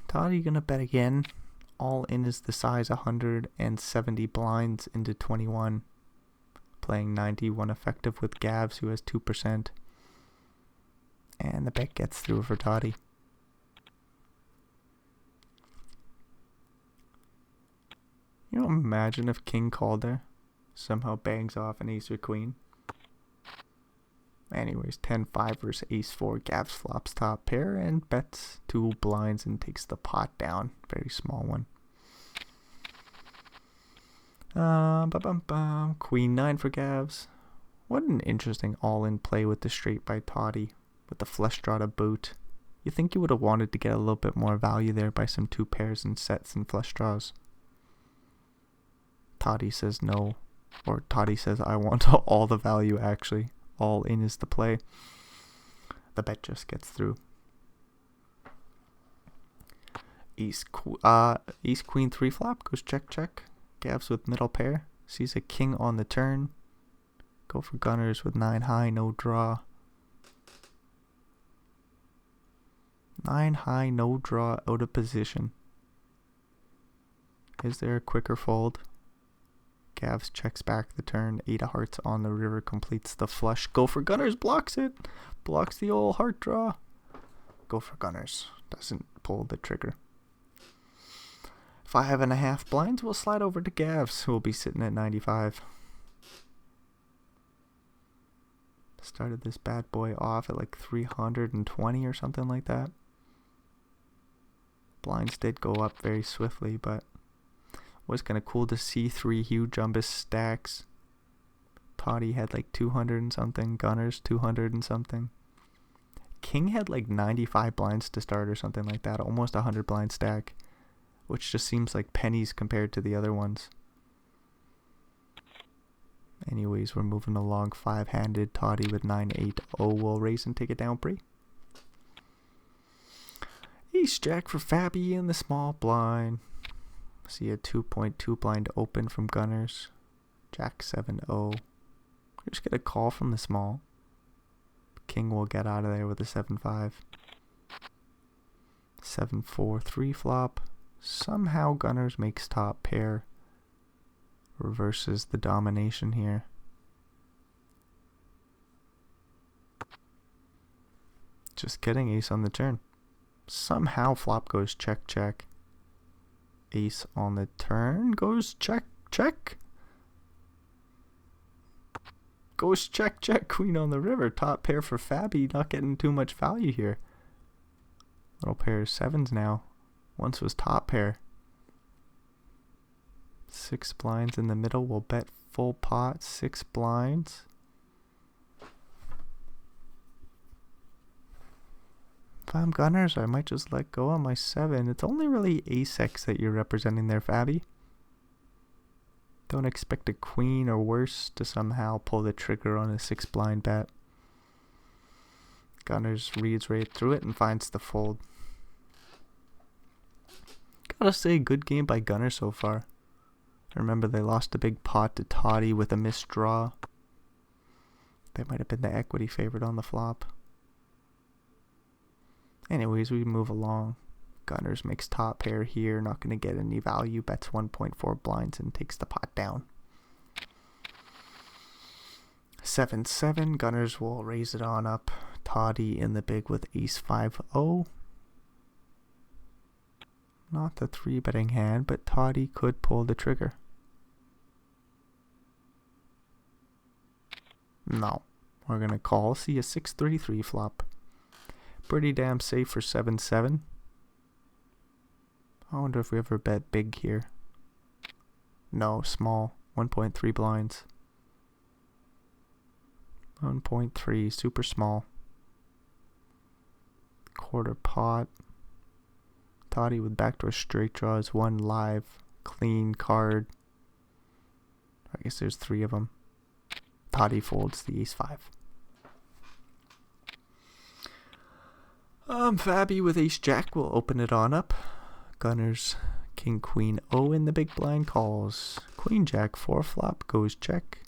Toddy gonna bet again. All in is the size 170 blinds into 21. Playing 91 effective with Gavs, who has 2%. And the bet gets through for Toddy. You know, imagine if king called there. Somehow bangs off an ace or queen. Anyways, 10-5 versus ace-4. Gavs flops top pair and bets 2 blinds and takes the pot down. Very small one. Queen 9 for Gavs. What an interesting all-in play with the straight by Toddy. With the flush draw to boot. You think you would have wanted to get a little bit more value there by some 2 pairs and sets and flush draws. Toddy says no. Or Toddy says I want all the value actually. All in is the play. The bet just gets through. Ace queen 3 flop goes check check. Gavs with middle pair. Sees a king on the turn. Go for gunners with 9 high, no draw. 9 high, no draw, out of position. Is there a quicker fold? Gavs checks back the turn. 8 of hearts on the river completes the flush. Go for gunners, blocks it. Blocks the old heart draw. Go for gunners. Doesn't pull the trigger. 5.5 blinds will slide over to Gavs, who will be sitting at 95. Started this bad boy off at like 320 or something like that. Blinds did go up very swiftly, but was kind of cool to see 3 huge jumbus stacks. Toddy had like 200 and something. Gunners 200 and something. King had like 95 blinds to start or something like that. Almost 100 blind stack. Which just seems like pennies compared to the other ones. Anyways, we're moving along 5-handed. Toddy with 9-8. Will raise and take it down pre. Ace Jack for Fabi in the small blind. See a 2.2 blind open from Gunners. Jack 7-0. Just get a call from the small. King will get out of there with a 7-5. 7-4 3 flop. Somehow Gunners makes top pair. Reverses the domination here. Just kidding, ace on the turn. Somehow flop goes check check. Ace on the turn goes check check. Goes check check. Queen on the river. Top pair for Fabi. Not getting too much value here. Little pair of 7s now. Once was top pair. 6 blinds in the middle. We'll bet full pot. 6 blinds. If I'm Gunners, I might just let go on my 7. It's only really ace-X that you're representing there, Fabi. Don't expect a queen or worse to somehow pull the trigger on a 6 blind bet. Gunners reads right through it and finds the fold. Gotta say, good game by Gunners so far. Remember, they lost a big pot to Toddy with a missed draw. They might have been the equity favorite on the flop. Anyways, we move along. Gunners makes top pair here. Not going to get any value. Bets 1.4 blinds and takes the pot down. 7-7. Gunners will raise it on up. Toddy in the big with ace 5-0. Not the 3-betting hand, but Toddy could pull the trigger. No. We're going to call. See a 6-3-3 flop. Pretty damn safe for 7-7. I wonder if we ever bet big here. No, small. 1.3 blinds. 1.3, super small. Quarter pot. Toddy with backdoor straight draws, one live, clean card. I guess there's 3 of them. Toddy folds the ace-5. Fabi with ace-jack will open it on up. Gunners, king, queen, O in the big blind calls. Queen-jack 4 flop goes check.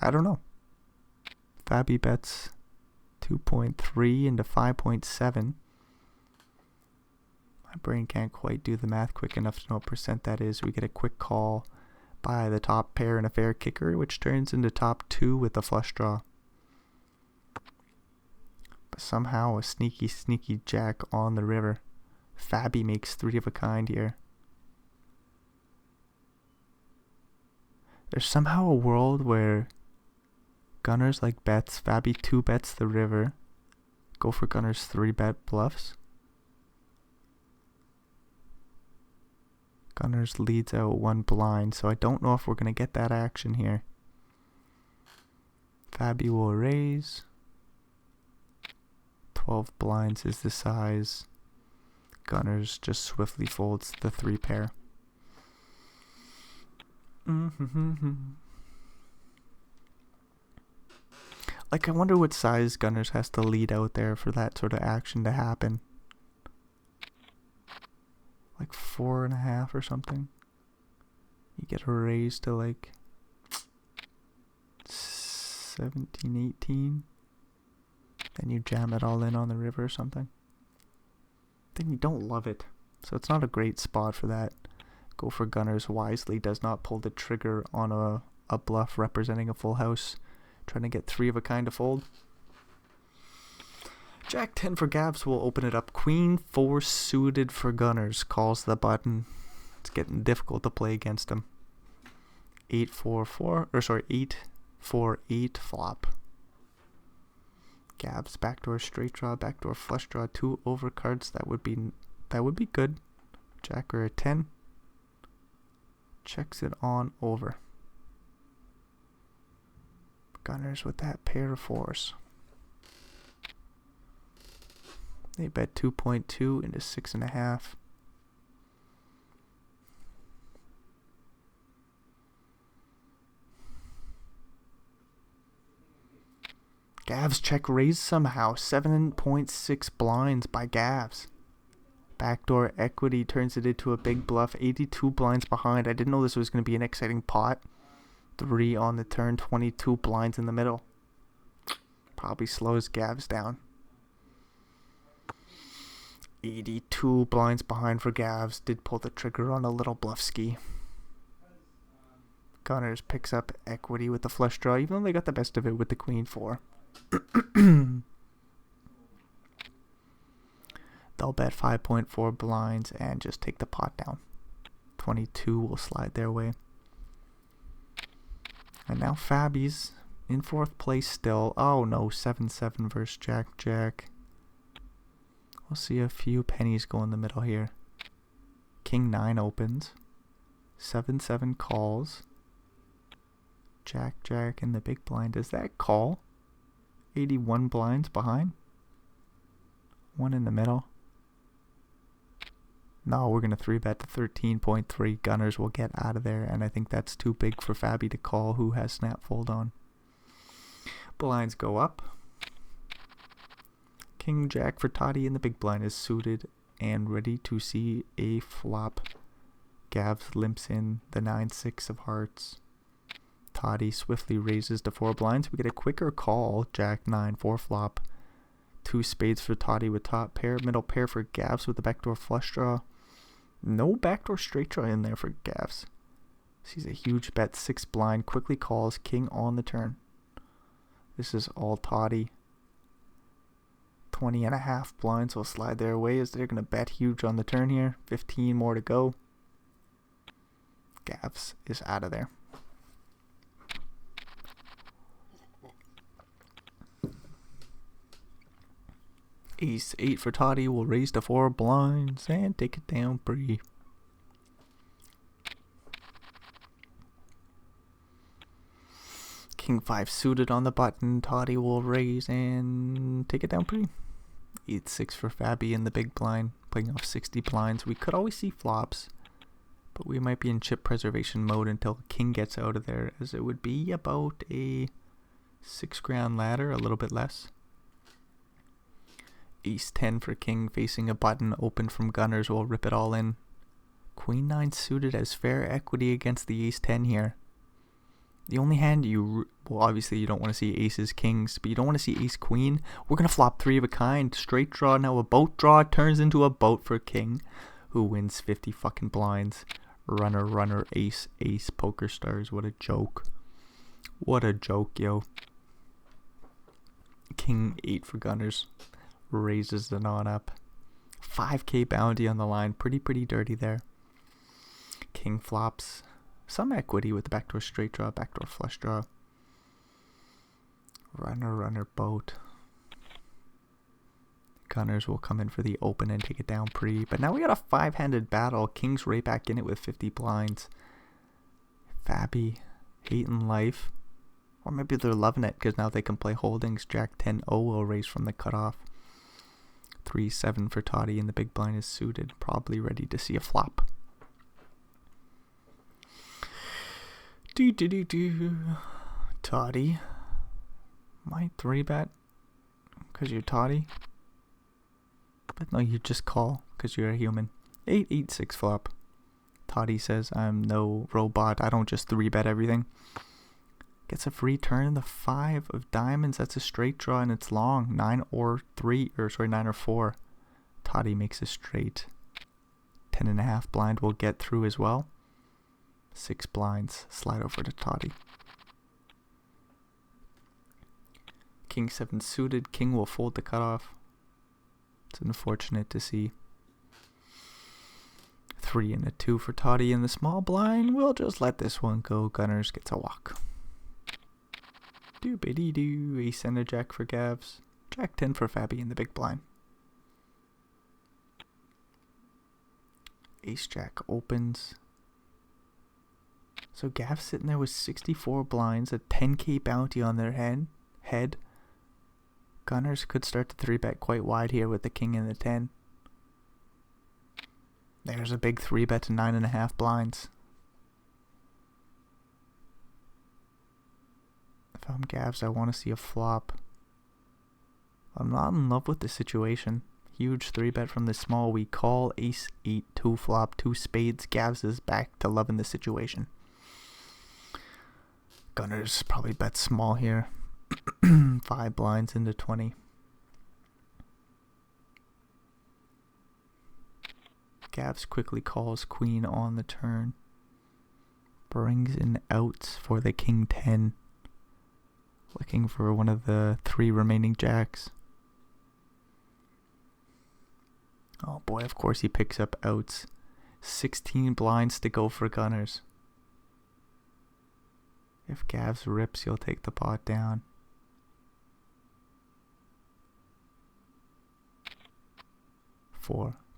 I don't know. Fabi bets 2.3 into 5.7. My brain can't quite do the math quick enough to know what percent that is. We get a quick call by the top pair and a fair kicker, which turns into top 2 with the flush draw. But somehow a sneaky, sneaky jack on the river. Fabi makes 3 of a kind here. There's somehow a world where Gunners like bets, Fabi 2 bets the river, go for Gunners 3 bet bluffs. Gunners leads out 1 blind, so I don't know if we're going to get that action here. Fabi will raise. 12 blinds is the size. Gunners just swiftly folds the 3 pair. Like, I wonder what size Gunners has to lead out there for that sort of action to happen. Like 4.5 or something. You get a raise to like 17, 18. Then you jam it all in on the river or something. Then you don't love it. So it's not a great spot for that. Go for Gunners wisely does not pull the trigger on a bluff representing a full house. Trying to get 3 of a kind to fold. Jack 10 for Gavs will open it up. Queen 4 suited for Gunners calls the button. It's getting difficult to play against him. 8-4-8 flop. Gavs backdoor straight draw, backdoor flush draw, 2 overcards. That would be good. Jack or a 10. Checks it on over. Gunners with that pair of 4s. They bet 2.2 into 6.5. Gavs check raise somehow. 7.6 blinds by Gavs. Backdoor equity turns it into a big bluff. 82 blinds behind. I didn't know this was going to be an exciting pot. 3 on the turn, 22 blinds in the middle. Probably slows Gavs down. 82 blinds behind for Gavs. Did pull the trigger on a little bluff ski. Gunners picks up equity with the flush draw, even though they got the best of it with the queen 4. They'll bet 5.4 blinds and just take the pot down. 22 will slide their way. And now Fabi's in 4th place still. Oh no, 7-7 versus Jack. We'll see a few pennies go in the middle here. King 9 opens. 7-7 calls. Jack in the big blind. Does that call? 81 blinds behind. 1 in the middle. No, we're going to 3-bet to 13.3. Gunners will get out of there, and I think that's too big for Fabi to call, who has snap fold on. Blinds go up. King Jack for Toddy in the big blind is suited and ready to see a flop. Gavs limps in the 9-6 of hearts. Toddy swiftly raises to 4 blinds. We get a quicker call. Jack 9 4 flop. 2 spades for Toddy with top pair. Middle pair for Gavs with the backdoor flush draw. No backdoor straight draw in there for Gavs. Sees a huge bet. 6 blind. Quickly calls. King on the turn. This is all Toddy. 20.5 blinds will slide their way as they're going to bet huge on the turn here. 15 more to go. Gavs is out of there. Ace 8 for Toddy will raise to 4 blinds and take it down pre. King 5 suited on the button. Toddy will raise and take it down pre. 8-6 for Fabi in the big blind, playing off 60 blinds. We could always see flops, but we might be in chip preservation mode until King gets out of there, as it would be about a 6 grand ladder, a little bit less. Ace 10 for King, facing a button open from gunners. Will rip it all in. Queen 9 suited as fair equity against the Ace 10 here. The only hand well, obviously you don't want to see aces, kings, but you don't want to see ace, queen. We're going to flop 3 of a kind. Straight draw, now a boat draw turns into a boat for King, who wins 50 fucking blinds. Runner, runner, ace, ace, poker stars. What a joke. What a joke, yo. King 8 for gunners. Raises the non up. 5k bounty on the line. Pretty dirty there. King flops. Some equity with the backdoor straight draw, backdoor flush draw. Runner, runner, boat. Gunners will come in for the open and take it down pre. But now we got a 5-handed battle. King's right back in it with 50 blinds. Fabi hating life. Or maybe they're loving it because now they can play holdings. Jack 10-0 will raise from the cutoff. 3-7 for Toddy, and the big blind is suited. Probably ready to see a flop. Toddy might 3-bet because you're Toddy, but no, you just call because you're a human. 8-8-6 flop. Toddy says, I'm no robot, I don't just 3-bet everything. Gets a free turn. The 5 of diamonds, that's a straight draw and it's long. 9 or 4. Toddy makes a straight. 10.5 blind will get through as well. 6 blinds, slide over to Toddy. King 7 suited, King will fold the cutoff. It's unfortunate to see. 3 and a 2 for Toddy in the small blind. We'll just let this one go. Gunners gets a walk. Doobity-doo. Ace and a jack for Gavs. Jack 10 for Fabi in the big blind. Ace jack opens. So Gav's sitting there with 64 blinds, a 10k bounty on their head. Gunners could start to 3-bet quite wide here with the king and the 10. There's a big 3-bet to 9.5 blinds. If I'm Gavs, I want to see a flop. I'm not in love with the situation. Huge 3-bet from the small. We call ace 8 2 flop, 2 spades. Gavs is back to loving the situation. Gunners probably bet small here. 5 blinds into 20. Gavs quickly calls queen on the turn. Brings in outs for the king 10. Looking for one of the 3 remaining jacks. Oh boy, of course he picks up outs. 16 blinds to go for gunners. If Gavs rips, he'll take the pot down.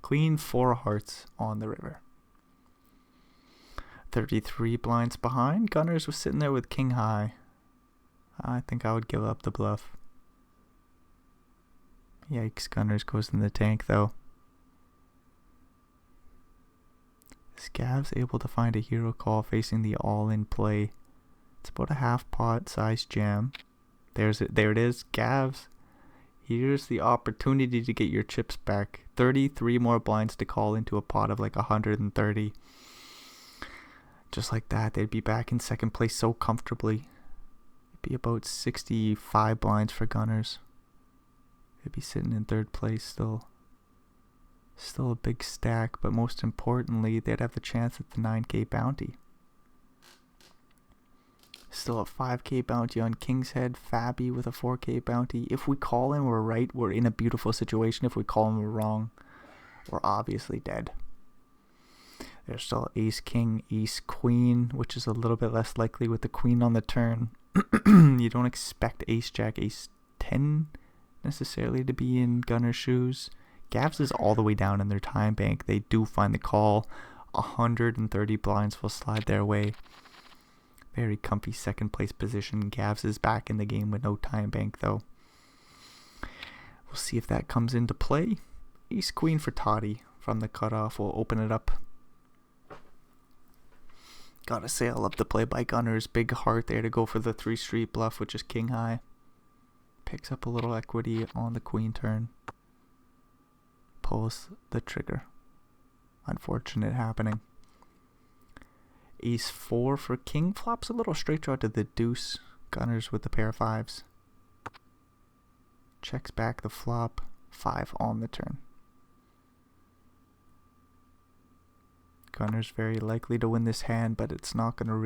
Clean 4 hearts on the river. 33 blinds behind. Gunners was sitting there with king high. I think I would give up the bluff. Yikes, Gunners goes in the tank though. Is Gavs able to find a hero call facing the all-in play? It's about a half pot size jam. There it is. Gavs. Here's the opportunity to get your chips back. 33 more blinds to call into a pot of like 130. Just like that, they'd be back in second place so comfortably. It'd be about 65 blinds for Gunners. They'd be sitting in third place still. Still a big stack, but most importantly, they'd have the chance at the 9k bounty. Still a 5k bounty on King's Head. Fabi with a 4k bounty. If we call him, we're right. We're in a beautiful situation. If we call him, we're wrong. We're obviously dead. There's still ace, king, ace, queen, which is a little bit less likely with the queen on the turn. You don't expect ace, jack, ace 10 necessarily to be in Gunner's shoes. Gavs is all the way down in their time bank. They do find the call. 130 blinds will slide their way. Very comfy second place position. Gavs is back in the game with no time bank though. We'll see if that comes into play. Ace Queen for Toddy from the cutoff. We'll open it up. Gotta say, I love the play by Gunners. Big heart there to go for the 3 street bluff, which is king high. Picks up a little equity on the queen turn. Pulls the trigger. Unfortunate happening. Ace 4 for king. Flops a little straight draw to the deuce. Gunners with the pair of 5s. Checks back the flop. 5 on the turn. Gunners very likely to win this hand, but it's not gonna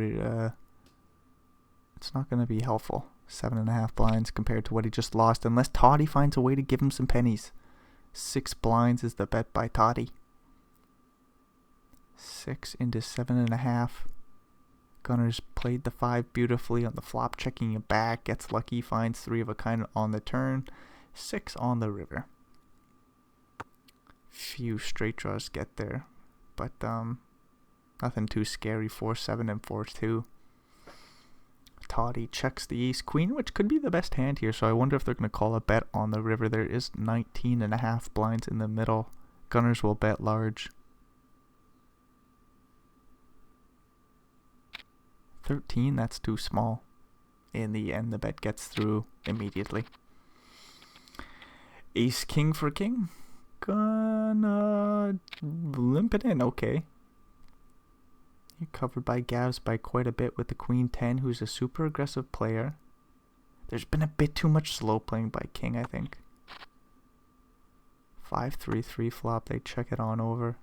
be helpful. 7.5 blinds compared to what he just lost, unless Toddy finds a way to give him some pennies. 6 blinds is the bet by Toddy. 6 into 7.5. Gunners played the 5 beautifully on the flop, checking it back. Gets lucky, finds 3 of a kind on the turn. 6 on the river. Few straight draws get there, but nothing too scary. 4-7 and 4-2. Toddy checks the ace queen, which could be the best hand here, so I wonder if they're going to call a bet on the river. There is 19.5 blinds in the middle. Gunners will bet large. 13, that's too small. In the end, the bet gets through immediately. Ace king for king. Gonna limp it in, okay. You're covered by Gavs by quite a bit with the queen 10, who's a super aggressive player. There's been a bit too much slow playing by king, I think. 5-3-3 flop, they check it on over.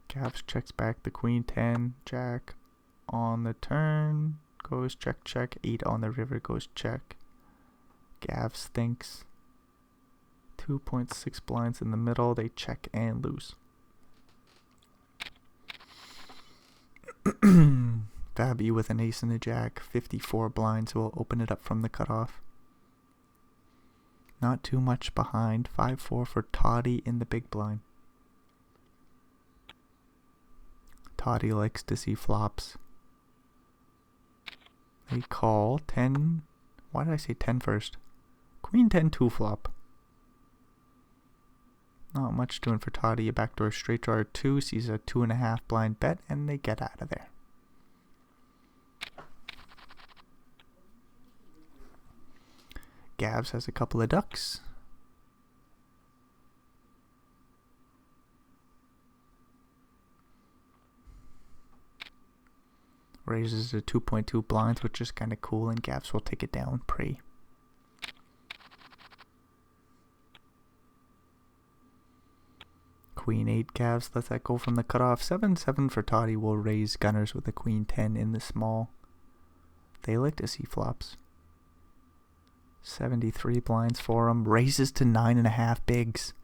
Gavs checks back the queen 10, jack on the turn, goes check check, 8 on the river goes check. Gavs thinks. 2.6 blinds in the middle, they check and lose. Fabby with an ace and a jack, 54 blinds, will open it up from the cutoff. Not too much behind, 5-4 for Toddy in the big blind. Toddy likes to see flops. They call 10. Why did I say 10 first? Queen 10 2 flop. Not much doing for Toddy. A backdoor straight draw 2 sees a 2.5 blind bet, and they get out of there. Gavs has a couple of ducks. Raises to 2.2 blinds, which is kind of cool, and Gavs will take it down pre. Queen 8 Gavs lets that go from the cutoff. 7-7 for Toddy will raise Gunners with a queen 10 in the small. They like to see flops. 73 blinds for him. Raises to 9.5 bigs.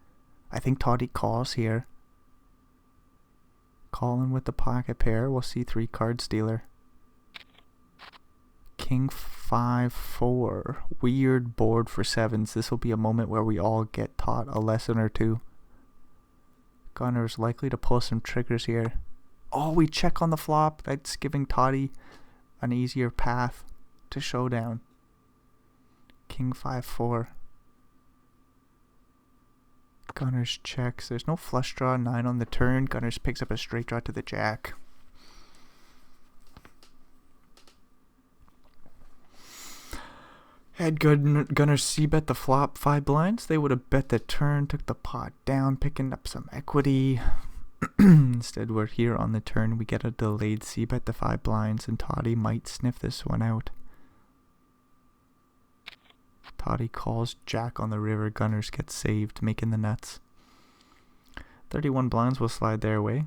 I think Toddy calls here. Calling with the pocket pair. We'll see 3 cards dealer. King 5-4. Weird board for 7s. This will be a moment where we all get taught a lesson or two. Gunner's likely to pull some triggers here. Oh, we check on the flop. That's giving Toddy an easier path to showdown. King 5-4. Gunners checks. There's no flush draw. 9 on the turn. Gunners picks up a straight draw to the jack. Had Gunners c-bet the flop 5 blinds. They would have bet the turn, took the pot down, picking up some equity. Instead, we're here on the turn. We get a delayed c-bet the 5 blinds, and Toddy might sniff this one out. Toddy calls jack on the river. Gunners get saved, making the nuts. 31 blinds will slide their way.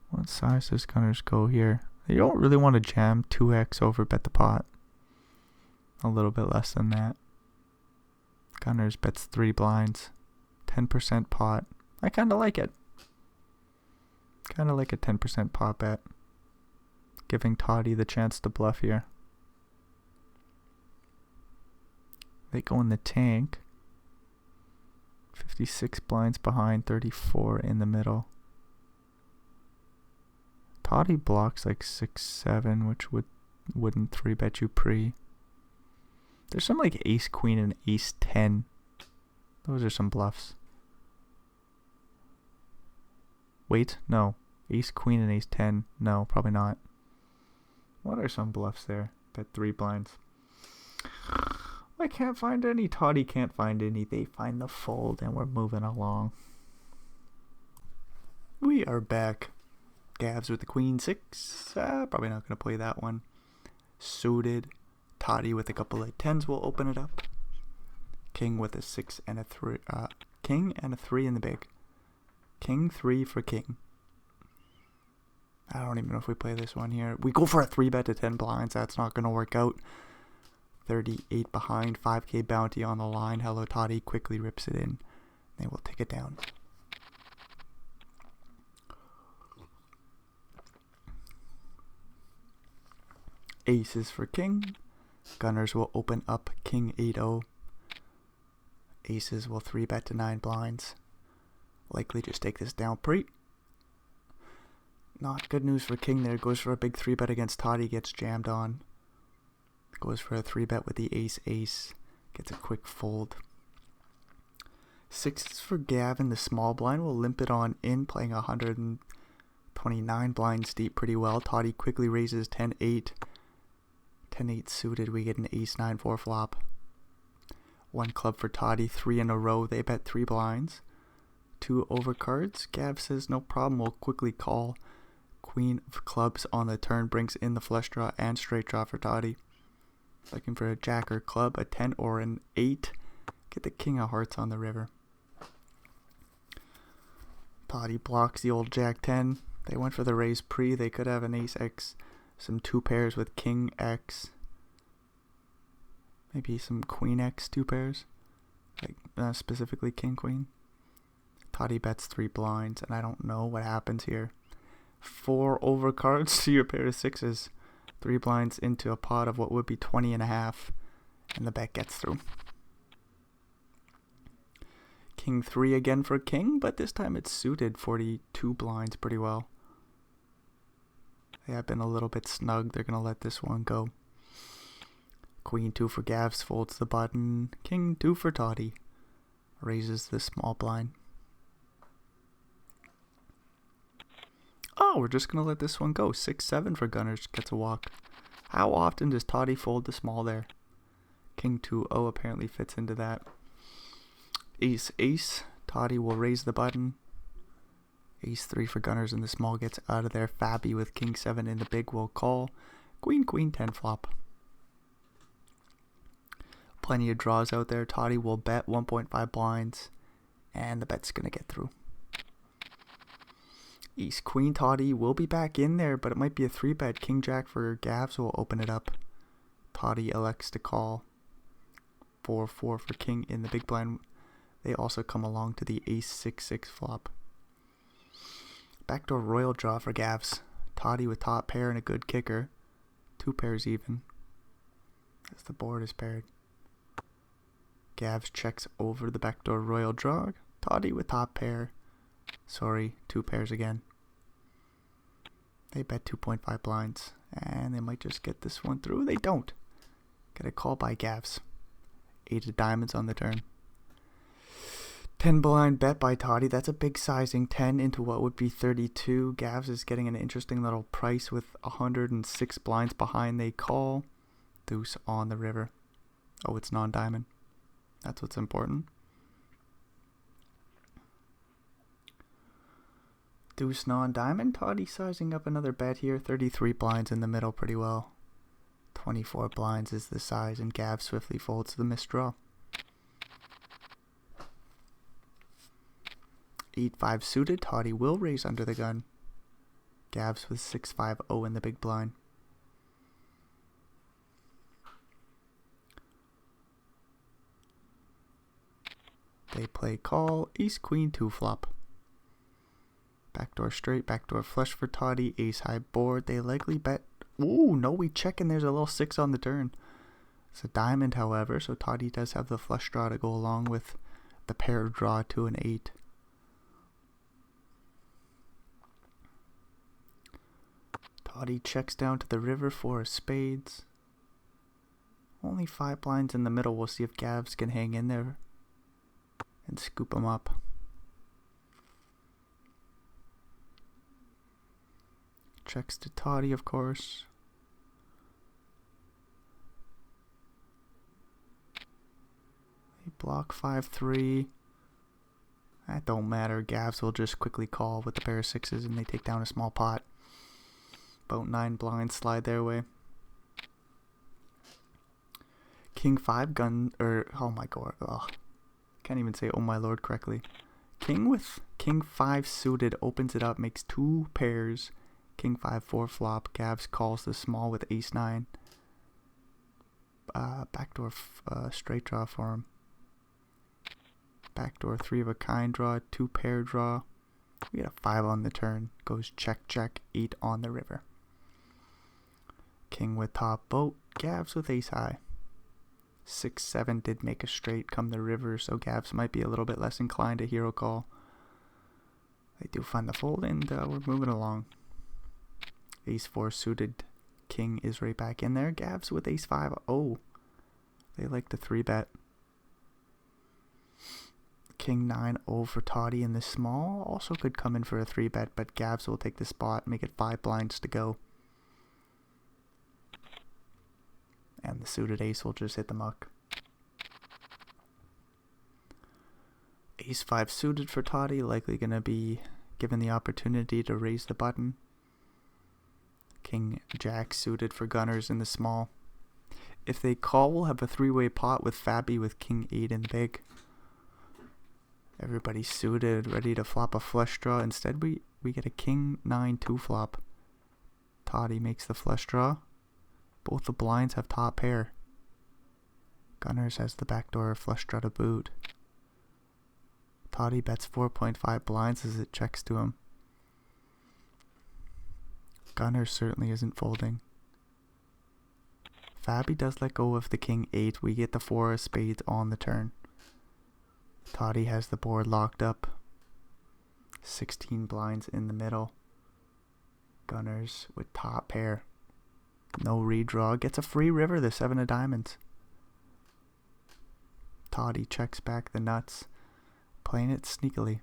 What size does Gunners go here? They don't really want to jam 2x over bet the pot. A little bit less than that. Gunners bets 3 blinds. 10% pot. I kind of like it. Kind of like a 10% pot bet. Giving Toddy the chance to bluff here. They go in the tank. 56 blinds behind, 34 in the middle. Toddy blocks like 6-7, which wouldn't 3-bet you pre. There's some like ace queen and ace 10. Those are some bluffs. Wait, no. Ace queen and ace 10. No, probably not. What are some bluffs there? Bet 3 blinds. I can't find any. Toddy can't find any. They find the fold and we're moving along. We are back. Gavs with the queen 6. Probably not going to play that one. Suited. Toddy with a couple of 10s will open it up. King with a 6 and a 3. King and a 3 in the big. King 3 for king. I don't even know if we play this one here. We go for a 3-bet to 10 blinds. That's not going to work out. 38 behind. 5k bounty on the line. Hello Toddy quickly rips it in. They will take it down. Aces for king. Gunners will open up king 8-0. Aces will 3-bet to 9 blinds. Likely just take this down pre. Not good news for king there. Goes for a big 3-bet against Toddy. Gets jammed on. Goes for a 3-bet with the ace-ace. Gets a quick fold. 6s for Gavin. The small blind will limp it on in. Playing 129 blinds deep pretty well. Toddy quickly raises 10-8. 10-8 suited. We get an ace-9-4 flop. 1 club for Toddy. 3 in a row. They bet 3 blinds. 2 overcards. Gav says no problem. We'll quickly call. Queen of clubs on the turn brings in the flush draw and straight draw for Toddy. Looking for a jack or club, a 10 or an 8. Get the king of hearts on the river. Toddy blocks the old jack 10. They went for the raise pre. They could have an ace X. Some 2 pairs with king X. Maybe some queen X 2 pairs. Like specifically king queen. Toddy bets 3 blinds, and I don't know what happens here. 4 overcards to your pair of 6s. 3 blinds into a pot of what would be 20.5, and the bet gets through. King 3 again for king, but this time it's suited 42 blinds pretty well. They have been a little bit snug. They're going to let this one go. Queen 2 for Gavs folds the button. King 2 for Toddy. Raises the small blind. Oh, we're just going to let this one go. 6-7 for Gunners gets a walk. How often does Toddy fold the small there? King 2-0 apparently fits into that. Ace-ace. Toddy will raise the button. Ace-3 for Gunners and the small gets out of there. Fabby with King 7 in the big will call. Queen 10 flop. Plenty of draws out there. Toddy will bet 1.5 blinds. And the bet's going to get through. Ace Queen Toddy will be back in there, but it might be a 3-bet. King Jack for Gavs will open it up. Toddy elects to call. 4-4 for King in the big blind. They also come along to the Ace 6-6 flop. Backdoor royal draw for Gavs. Toddy with top pair and a good kicker. 2 pairs even. As the board is paired. Gavs checks over the backdoor royal draw. Toddy with top pair. Sorry, 2 pairs again. They bet 2.5 blinds. And they might just get this one through. They don't. Get a call by Gavs. 8 of diamonds on the turn. 10 blind bet by Toddy. That's a big sizing. 10 into what would be 32. Gavs is getting an interesting little price with 106 blinds behind. They call. Deuce on the river. Oh, it's non-diamond. That's what's important. Deuce non-diamond. Toddy sizing up another bet here. 33 blinds in the middle pretty well. 24 blinds is the size, and Gav swiftly folds the misdraw. 8-5 suited. Toddy will raise under the gun. Gavs with 6-5-0 in the big blind. They play call. Ace Queen 2 flop. Backdoor straight, backdoor flush for Toddy. Ace high board. They likely bet. Ooh, no, we check and there's a little 6 on the turn. It's a diamond, however, so Toddy does have the flush draw to go along with the pair draw to an 8. Toddy checks down to the river for a spades. Only 5 blinds in the middle. We'll see if Gavs can hang in there and scoop them up. Checks to Toddy, of course. They block 5-3. That don't matter. Gavs will just quickly call with the pair of 6s and they take down a small pot. About 9 blinds slide their way. King 5 gun, oh my god, can't even say oh my lord correctly. King with King 5 suited opens it up, makes 2 pairs. King 5-4 flop. Gavs calls the small with ace 9. Backdoor straight draw for him. Backdoor 3 of a kind draw, 2 pair draw. We got a 5 on the turn. Goes check, check, 8 on the river. King with top boat. Gavs with ace high. 6-7 did make a straight come the river, so Gavs might be a little bit less inclined to hero call. They do find the fold, and we're moving along. Ace 4 suited. King is right back in there. Gavs with ace 5. Oh, they like the 3-bet. King 9-0 for Toddy in the small. Also could come in for a 3-bet, but Gavs will take the spot, make it 5 blinds to go. And the suited ace will just hit the muck. Ace 5 suited for Toddy, likely going to be given the opportunity to raise the button. King Jack suited for gunners in the small. If they call, we'll have a 3-way pot with Fabi with King 8 in the big. Everybody's suited, ready to flop a flush draw. Instead, we get a King 9 2 flop. Toddy makes the flush draw. Both the blinds have top pair. Gunners has the backdoor flush draw to boot. Toddy bets 4.5 blinds as it checks to him. Gunners certainly isn't folding. Fabi does let go of the King 8. We get the 4 of spades on the turn. Toddy has the board locked up. 16 blinds in the middle. Gunners with top pair. No redraw. Gets a free river, the 7 of diamonds. Toddy checks back the nuts. Playing it sneakily.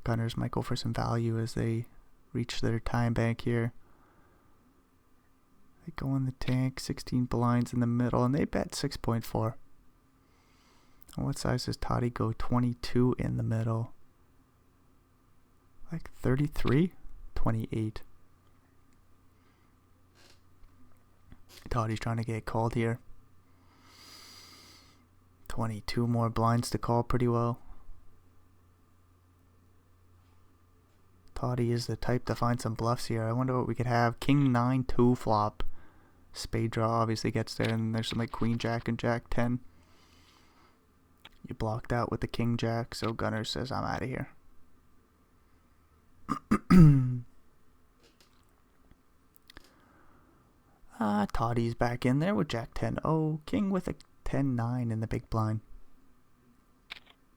Gunners might go for some value as they reach their time bank here. They go in the tank, 16 blinds in the middle, and they bet 6.4. And what size does Toddy go? 22 in the middle. Like 33? 28. Toddy's trying to get called here. 22 more blinds to call pretty well. Toddy is the type to find some bluffs here. I wonder what we could have. King 9 2 flop. Spade draw obviously gets there, and there's some like Queen Jack and Jack 10. You blocked out with the King Jack, so Gunner says I'm out of here. Toddy's back in there with Jack 10. Oh, King with a 10-9 in the big blind.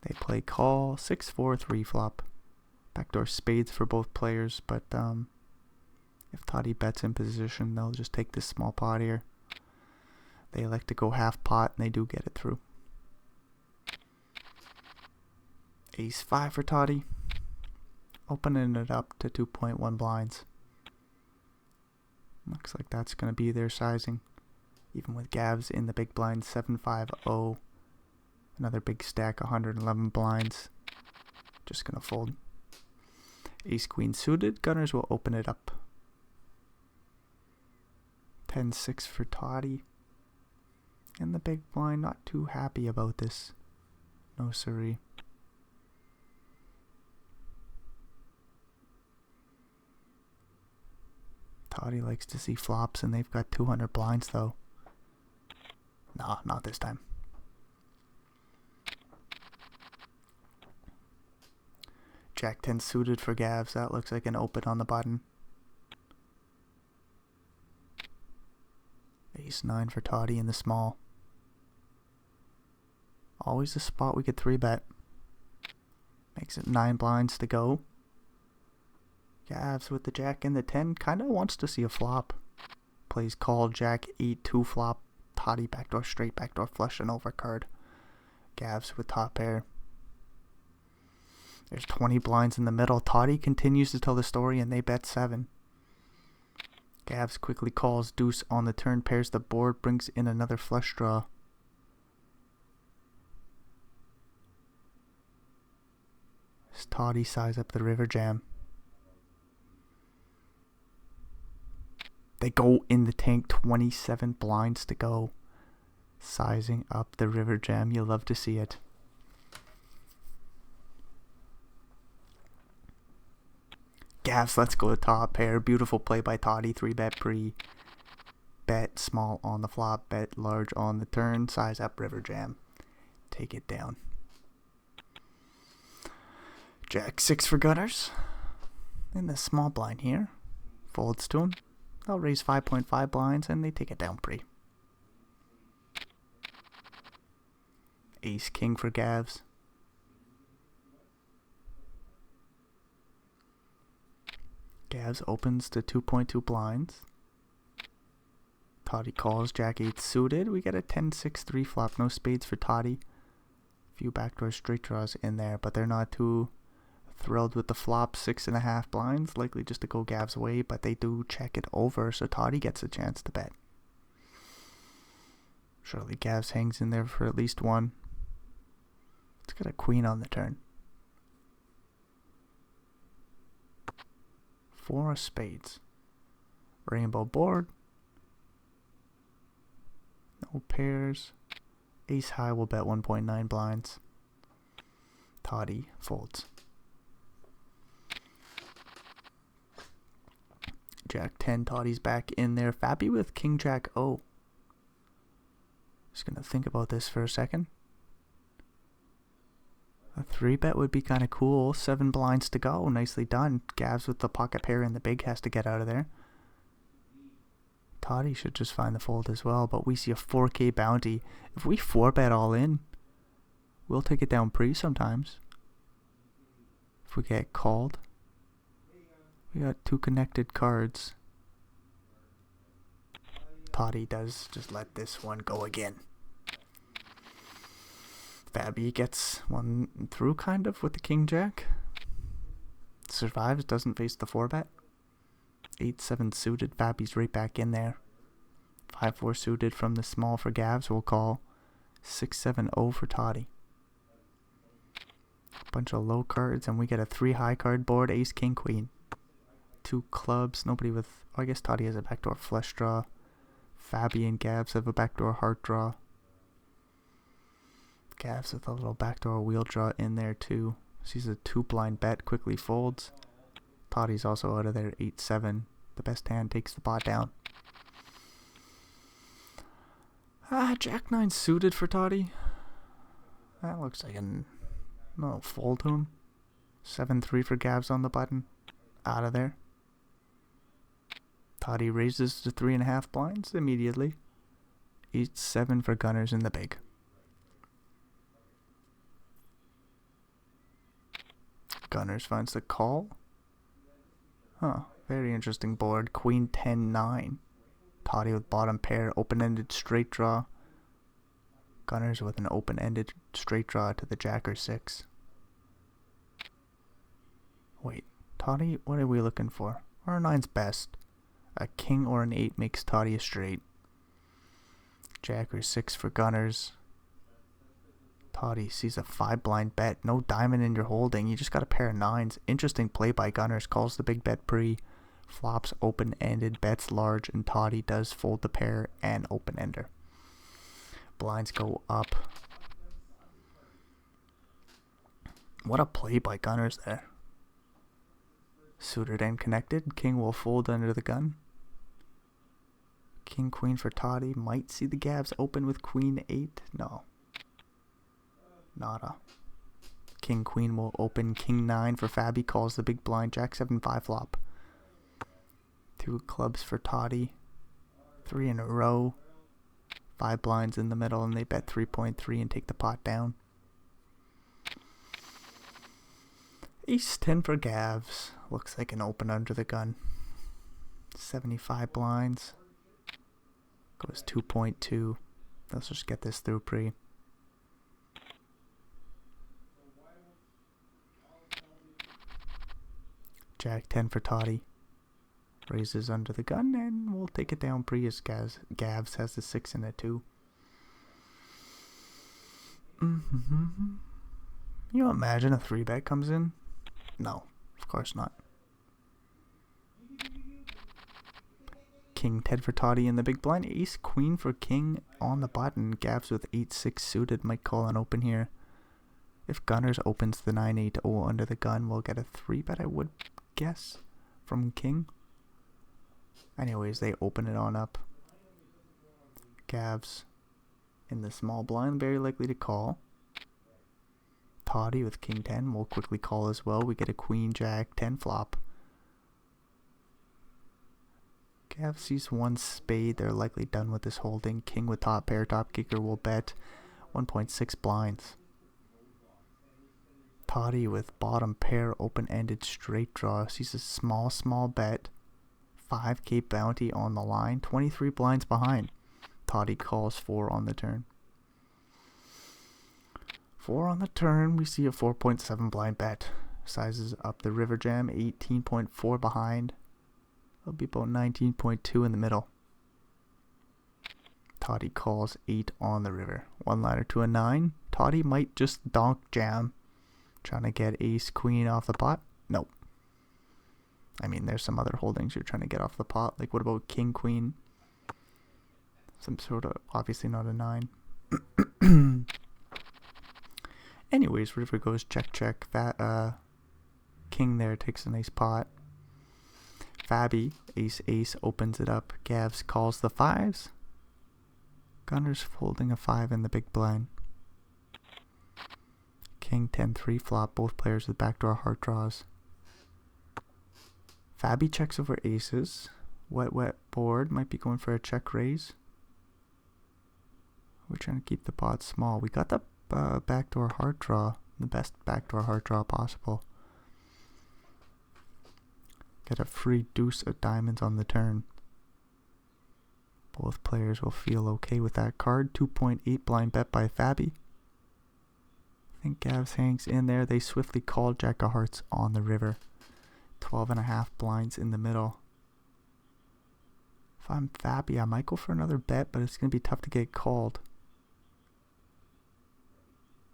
They play call 6-4-3 flop. Backdoor spades for both players, but if Toddy bets in position, they'll just take this small pot here. They elect to go half pot, and they do get it through. Ace 5 for Toddy. Opening it up to 2.1 blinds. Looks like that's going to be their sizing. Even with Gavs in the big blind, 7-5-0. Another big stack, 111 blinds. Just going to fold. Ace Queen suited. Gunners will open it up. 10-6 for Toddy. And the big blind, not too happy about this. No siree. Toddy likes to see flops, and they've got 200 blinds though. Nah, not this time. Jack 10 suited for Gavs. That looks like an open on the button. Ace 9 for Toddy in the small. Always a spot we could 3-bet. Makes it 9 blinds to go. Gavs with the Jack and the 10. Kind of wants to see a flop. Plays call, Jack 8 2 flop. Toddy backdoor straight, backdoor flush, and overcard. Gavs with top pair. There's 20 blinds in the middle. Toddy continues to tell the story and they bet 7. Gavs quickly calls deuce on the turn, pairs the board, brings in another flush draw. As Toddy size up the river jam. They go in the tank, 27 blinds to go. Sizing up the river jam, you'll love to see it. Gavs, let's go to top pair. Beautiful play by Toddy. 3-bet pre. Bet small on the flop. Bet large on the turn. Size up river jam. Take it down. Jack 6 for gutters. In the small blind here. Folds to him. They'll raise 5.5 blinds and they take it down pre. Ace king for Gavs. Gavs opens to 2.2 blinds. Toddy calls, Jack 8 suited. We get a 10-6-3 flop. No spades for Toddy. Few backdoor straight draws in there, but they're not too thrilled with the flop. 6.5 blinds. Likely just to go Gavs' way, but they do check it over, so Toddy gets a chance to bet. Surely Gavs hangs in there for at least one. It's got a queen on the turn. 4 of spades. Rainbow board. No pairs. Ace high will bet 1.9 blinds. Toddy folds. Jack 10. Toddy's back in there. Fabi with King Jack O. Just gonna think about this for a second. A 3-bet would be kind of cool. 7 blinds to go. Nicely done. Gavs with the pocket pair and the big has to get out of there. Toddy should just find the fold as well, but we see a 4K bounty. If we 4-bet all in, we'll take it down pre sometimes. If we get called. We got 2 connected cards. Toddy does just let this one go again. Fabi gets one through kind of with the King Jack. Survives, doesn't face the 4-bet. 8-7 suited, Fabi's right back in there. 5-4 suited from the small for Gavs, we'll call. 6-7-0 for Toddy. Bunch of low cards, and we get a 3 high card board. Ace, King, Queen. 2 clubs, nobody with... Oh, I guess Toddy has a backdoor flush draw. Fabi and Gavs have a backdoor heart draw. Gavs with a little backdoor wheel draw in there too. Sees a 2 blind bet, quickly folds. Toddy's also out of there, 8-7. The best hand takes the pot down. Jack 9 suited for Toddy. That looks like no fold to him. 7-3 for Gavs on the button. Out of there. Toddy raises to 3.5 blinds immediately. 8-7 for gunners in the big. Gunners finds the call. Huh, very interesting board. Queen 10-9. Toddy with bottom pair, open-ended straight draw. Gunners with an open-ended straight draw to the Jack or 6. Wait, Toddy, what are we looking for? Our 9's best. A king or an 8 makes Toddy a straight. Jack or 6 for gunners. Toddy sees a 5 blind bet. No diamond in your holding. You just got a pair of 9s. Interesting play by gunners. Calls the big bet pre. Flops open-ended. Bets large. And Toddy does fold the pair and open-ender. Blinds go up. What a play by gunners there. Suited and connected. King will fold under the gun. King, Queen for Toddy. Might see the Gavs open with Queen 8. No. Nada. King queen will open. King 9 for Fabi calls the big blind. Jack 7 5 flop. 2 clubs for Toddy. 3 in a row. 5 blinds in the middle, and they bet 3.3 and take the pot down. Ace 10 for Gavs. Looks like an open under the gun. 75 blinds. Goes 2.2. Let's just get this through pre. Jack 10 for Toddy. Raises under the gun, and we'll take it down pre as Gavs has the 6 and a 2. You imagine a 3-bet comes in? No, of course not. King 10 for Toddy in the big blind. Ace queen for King on the button. Gavs with 8-6 suited might call an open here. If Gunners opens the 9-8-0 under the gun, we'll get a 3-bet, I would guess, from King. Anyways, they open it on up. Gavs in the small blind, very likely to call. Toddy with King 10 will quickly call as well. We get a Queen Jack 10 flop. Gavs sees 1 spade. They're likely done with this holding. King with top pair. Top kicker will bet 1.6 blinds. Toddy with bottom pair. Open-ended straight draw. Sees a small bet. 5k bounty on the line. 23 blinds behind. Toddy calls 4 on the turn. 4 on the turn, we see a 4.7 blind bet. Sizes up the river jam, 18.4 behind. It'll be about 19.2 in the middle. Toddy calls 8 on the river. 1-liner to a 9. Toddy might just donk jam. Trying to get ace queen off the pot? Nope. I mean, there's some other holdings you're trying to get off the pot. Like, what about king queen? Some sort of, obviously not a 9. Anyways, river goes check. King there takes a nice pot. Fabi, ace opens it up. Gavs calls the 5s. Gunners folding a 5 in the big blind. King 10-3 flop. Both players with backdoor heart draws. Fabi checks over aces. Wet board. Might be going for a check raise. We're trying to keep the pot small. We got the backdoor heart draw. The best backdoor heart draw possible. Get a free deuce of diamonds on the turn. Both players will feel okay with that card. 2.8 blind bet by Fabi. I think Gavs hangs in there. They swiftly call Jack of Hearts on the river. 12.5 blinds in the middle. If I'm Fabi, I might go for another bet, but it's going to be tough to get called.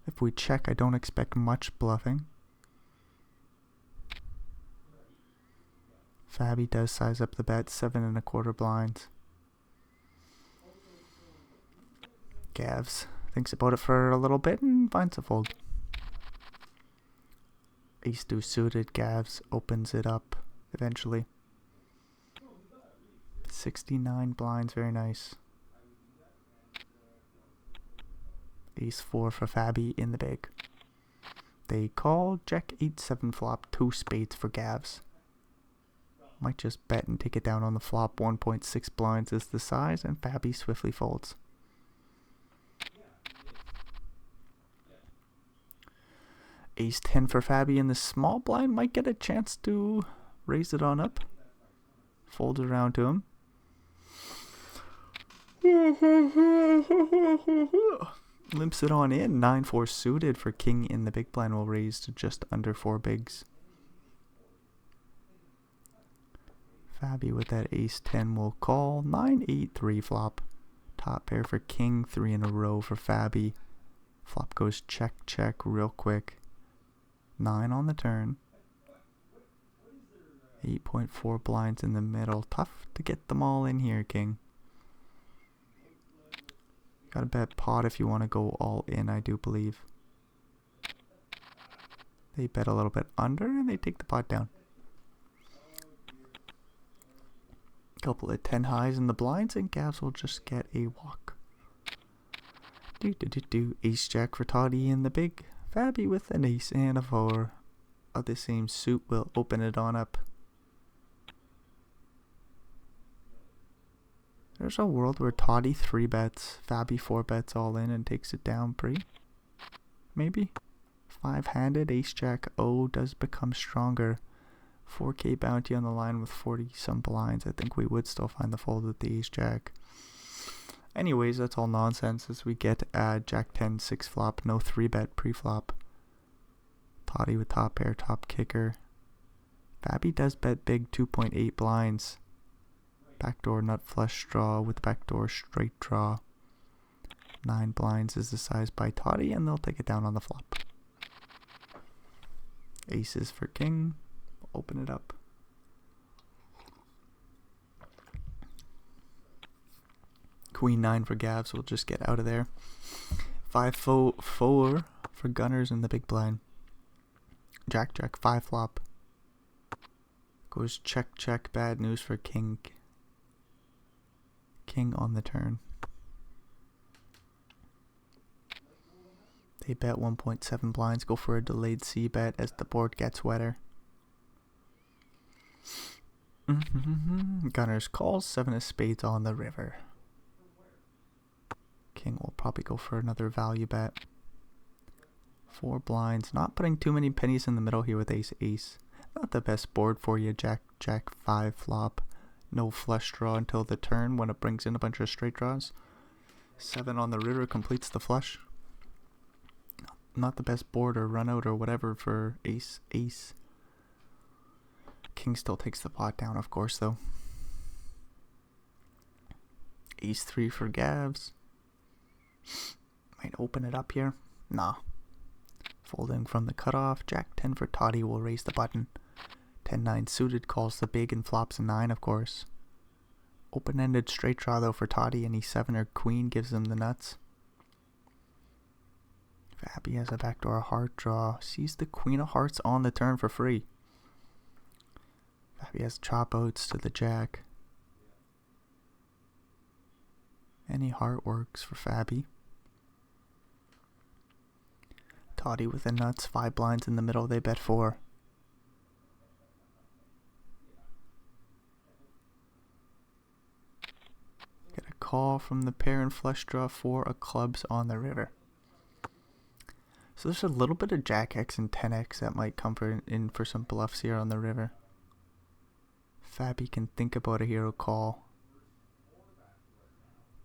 If we check, I don't expect much bluffing. Fabi does size up the bet, 7.25 blinds. Gavs thinks about it for a little bit and finds a fold. Ace deuce suited. Gavs opens it up eventually. 69 blinds, very nice. Ace 4 for Fabi in the big. They call Jack 8-7 flop. 2 spades for Gavs. Might just bet and take it down on the flop. 1.6 blinds is the size, and Fabi swiftly folds. Ace 10 for Fabi in the small blind. Might get a chance to raise it on up. Fold it around to him. Limps it on in. 9-4 suited for King in the big blind will raise to just under 4 bigs. Fabi with that ace 10 will call. 9-8-3 flop. Top pair for King. 3 in a row for Fabi. Flop goes check real quick. 9 on the turn. 8.4 blinds in the middle. Tough to get them all in here, King. Gotta bet pot if you want to go all in, I do believe. They bet a little bit under and they take the pot down. Couple of 10 highs in the blinds and Gavs will just get a walk. Ace jack for Toddy in the big. Fabby with an ace and a 4 of the same suit will open it on up. There's a world where Toddy 3 bets, Fabby 4 bets all in and takes it down pre. Maybe. 5-handed ace jack O does become stronger. 4k bounty on the line with 40 some blinds. I think we would still find the fold with the ace jack. Anyways, that's all nonsense as we get jack 10 6 flop, no 3 bet pre-flop. Toddy with top pair, top kicker. Fabby does bet big 2.8 blinds. Backdoor nut flush draw with backdoor straight draw. 9 blinds is the size by Toddy, and they'll take it down on the flop. Aces for king. Open it up. Queen 9 for Gavs. We'll just get out of there. 5-4 for Gunners in the big blind. Jack 5 flop. Goes check. Bad news for king. King on the turn. They bet 1.7 blinds. Go for a delayed C bet as the board gets wetter. Gunners calls 7 of spades on the river. King will probably go for another value bet. 4 blinds. Not putting too many pennies in the middle here with ace. Not the best board for you. Jack 5 flop. No flush draw until the turn when it brings in a bunch of straight draws. 7 on the river completes the flush. Not the best board or run out or whatever for ace. King still takes the pot down, of course, though. Ace 3 for Gavs. Might open it up here. Nah. Folding from the cutoff. Jack 10 for Toddy will raise the button. 10-9 suited calls the big and flops a 9, of course. Open-ended straight draw, though, for Toddy, and E7 or queen gives him the nuts. Fabby has a backdoor heart draw. Sees the queen of hearts on the turn for free. Fabby has chop outs to the jack. Any heart works for Fabby. Toddy with the nuts. 5 blinds in the middle. They bet 4. Get a call from the pair and flush draw. 4 of clubs on the river. So there's a little bit of Jack X and 10X that might come in for some bluffs here on the river. Fabby can think about a hero call.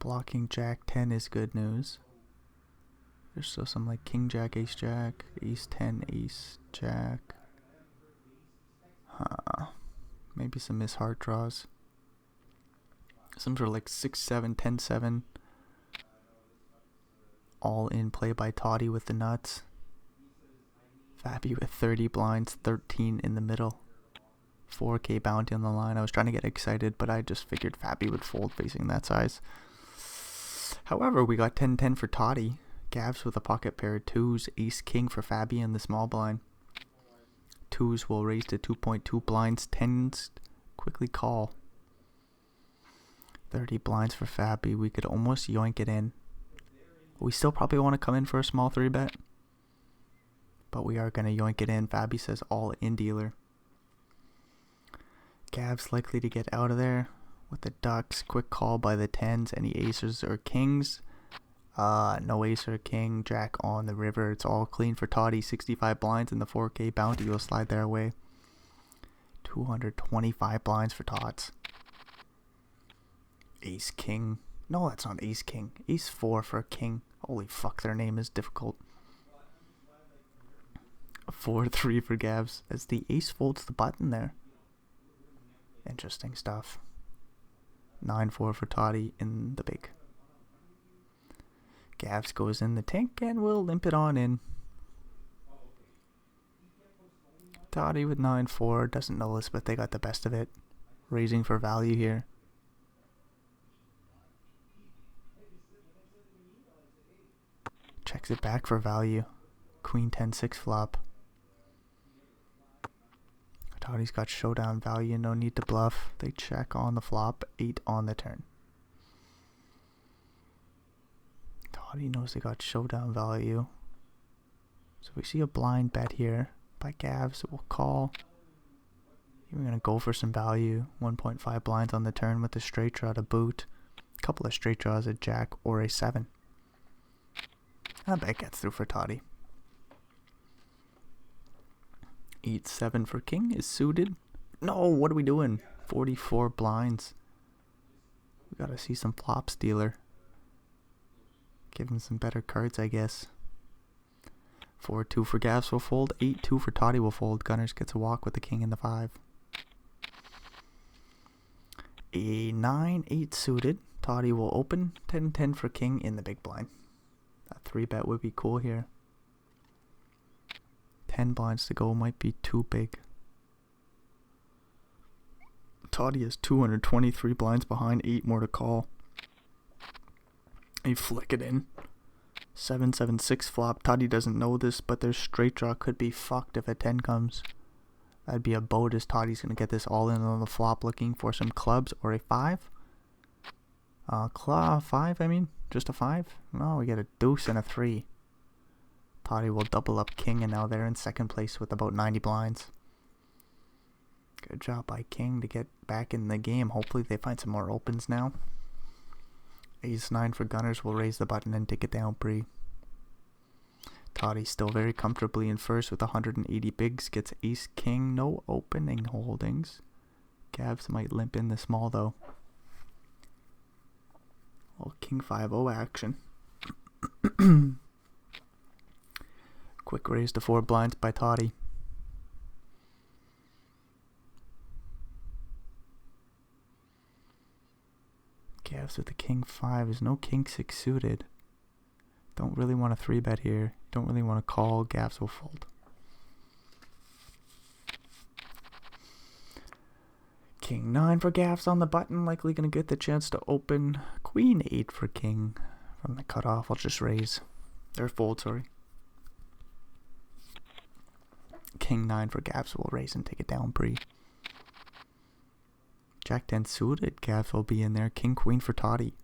Blocking Jack 10 is good news. There's still some like King Jack, Ace Jack, Ace 10, Ace Jack. Maybe some miss heart draws. Some sort of like 6-7, 10-7. All in play by Toddy with the nuts. Fabby with 30 blinds, 13 in the middle. 4k bounty on the line. I was trying to get excited, but I just figured Fabby would fold facing that size. However, we got 10-10 for Toddy. Gavs with a pocket pair of 2s. Ace King for Fabby in the small blind. 2s will raise to 2.2 blinds. 10s quickly call. 30 blinds for Fabby. We could almost yoink it in. We still probably want to come in for a small 3 bet. But we are going to yoink it in. Fabby says all in dealer. Gav's likely to get out of there with the ducks. Quick call by the 10s. Any aces or kings? No ace or king. Jack on the river. It's all clean for Toddy. 65 blinds and the 4k bounty will slide their way. 225 blinds for Tots. Ace king. No, that's not ace king. Ace 4 for king. Holy fuck, their name is difficult. 4-3 for Gavs as the ace folds the button there. Interesting stuff. 9-4 for Toddy in the big. Gavs goes in the tank and we'll limp it on in. Toddy with 9-4 doesn't know this, but they got the best of it. Raising for value here. Checks it back for value. Queen 10-6 flop. Toddy's got showdown value, no need to bluff. They check on the flop, 8 on the turn. Toddy knows they got showdown value. So we see a blind bet here by Gav, so we'll call. We're going to go for some value. 1.5 blinds on the turn with a straight draw to boot. A couple of straight draws, a jack or a 7. I bet gets through for Toddy. 8-7 for king is suited. No, what are we doing? 44 blinds. We gotta see some flops, dealer. Give him some better cards, I guess. 4-2 for Gavs will fold. 8-2 for Toddy will fold. Gunners gets a walk with the king and the 5. A 9-8 suited. Toddy will open. 10-10 for king in the big blind. That 3-bet would be cool here. 10 blinds to go might be too big. Toddy is 223 blinds behind, 8 more to call. You flick it in. 7-7-6 flop. Toddy doesn't know this, but their straight draw could be fucked if a 10 comes. That'd be a boat as Toddy's going to get this all in on the flop looking for some clubs or a 5. 5, I mean. Just a 5? No, we get a deuce and a 3. Toddy will double up king, and now they're in second place with about 90 blinds. Good job by king to get back in the game. Hopefully they find some more opens now. Ace-9 for Gunners will raise the button and take it down pre. Toddy still very comfortably in first with 180 bigs. Gets ace-king. No opening holdings. Gavs might limp in the small though. Little king 5-0 action. Quick raise to 4 blinds by Toddy. Gavs with the king 5. There's no king 6 suited. Don't really want a 3-bet here. Don't really want to call. Gavs will fold. King 9 for Gavs on the button. Likely going to get the chance to open. Queen 8 for king. From the cutoff, I'll just raise. Or fold, sorry. King 9 for Gavs will raise and take it down pre. Jack 10 suited. Gavs will be in there. King Queen for Toddy.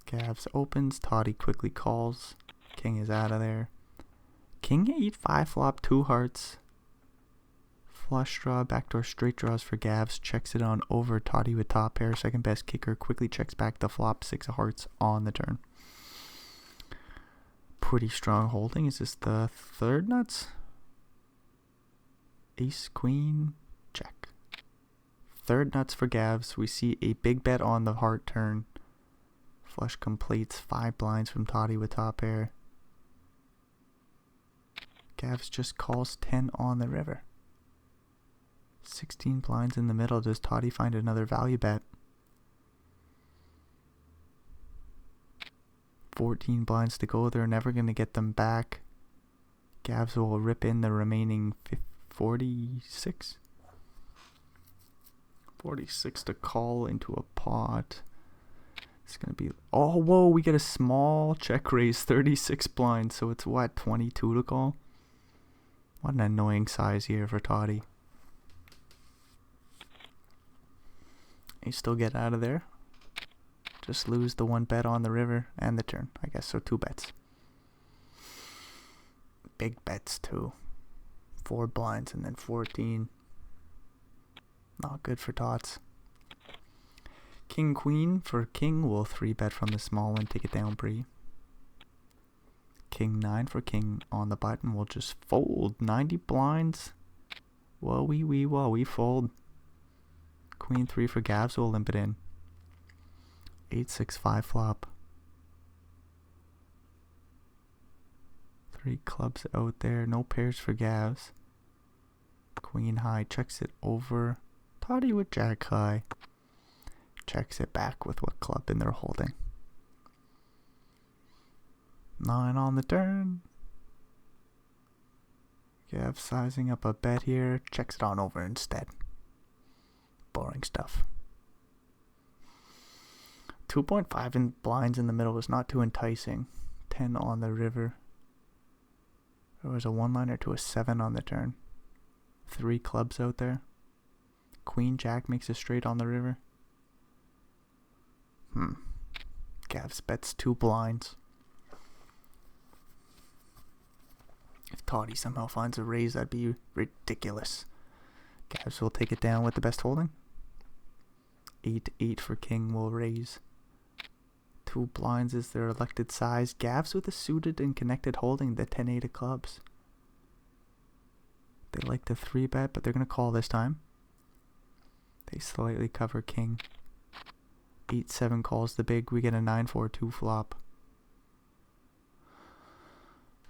Gavs opens. Toddy quickly calls. King is out of there. King 8 5 flop 2 hearts. Flush draw. Backdoor straight draws for Gavs. Checks it on over. Toddy with top pair. Second best kicker. Quickly checks back the flop. 6 of hearts on the turn. Pretty strong holding. Is this the third nuts? Ace, queen, check. Third nuts for Gavs. We see a big bet on the heart turn. Flush completes. 5 blinds from Toddy with top pair. Gavs just calls 10 on the river. 16 blinds in the middle. Does Toddy find another value bet? 14 blinds to go. They're never going to get them back. Gavs will rip in the remaining 46. 46 to call into a pot. It's going to be... Oh, whoa, we get a small check raise. 36 blinds. So it's what, 22 to call? What an annoying size here for Toddy. You still get out of there. Just lose the 1 bet on the river and the turn. I guess so 2 bets. Big bets too. 4 blinds and then 14. Not good for tots. King Queen for king will 3-bet from the small and take it down pre. King 9 for king on the button will just fold. 90 blinds. Whoa we fold. Queen 3 for Gavs will limp it in. 8-6-5 flop. 3 clubs out there. No pairs for Gavs. Queen high checks it over. Toddy with jack high. Checks it back with what club in they're holding. 9 on the turn. Gav sizing up a bet here. Checks it on over instead. Boring stuff. 2.5 in blinds in the middle was not too enticing. 10 on the river. There was a 1-liner to a 7 on the turn. 3 clubs out there. Queen Jack makes a straight on the river. Gavs bets 2 blinds. Toddy somehow finds a raise, that'd be ridiculous. Gavs will take it down with the best holding. 8-8 for king will raise. 2 blinds is their elected size. Gavs with a suited and connected holding, the 10-8 of clubs. They like to 3-bet, but they're going to call this time. They slightly cover king. 8-7 calls the big. We get a 9-4-2 flop.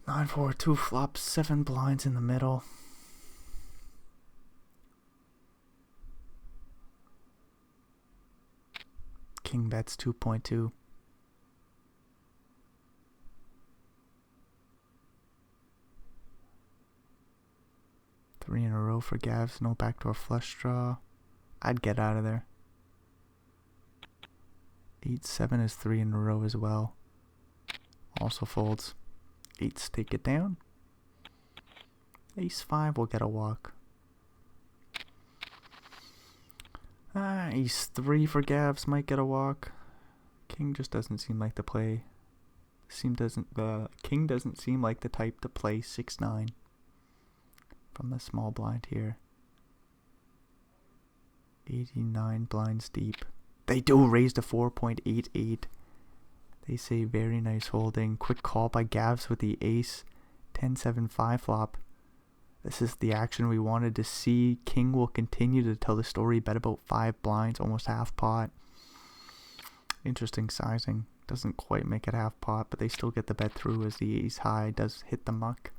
9-4-2 flop, 7 blinds in the middle. King bets 2.2. Three in a row for Gavs. No backdoor flush draw. I'd get out of there. 8-7 is 3 in a row as well. Also folds. 8s take it down. Ace-5 will get a walk. Ace-3 for Gavs might get a walk. King just doesn't seem like the play. King doesn't seem like the type to play 6-9 from the small blind here. 89 blinds deep. They do raise to 4.88. They say very nice holding. Quick call by Gavs with the ace. 10-7-5 flop. This is the action we wanted to see. King will continue to tell the story. Bet about 5 blinds, almost half pot. Interesting sizing. Doesn't quite make it half pot, but they still get the bet through as the ace high does hit the muck.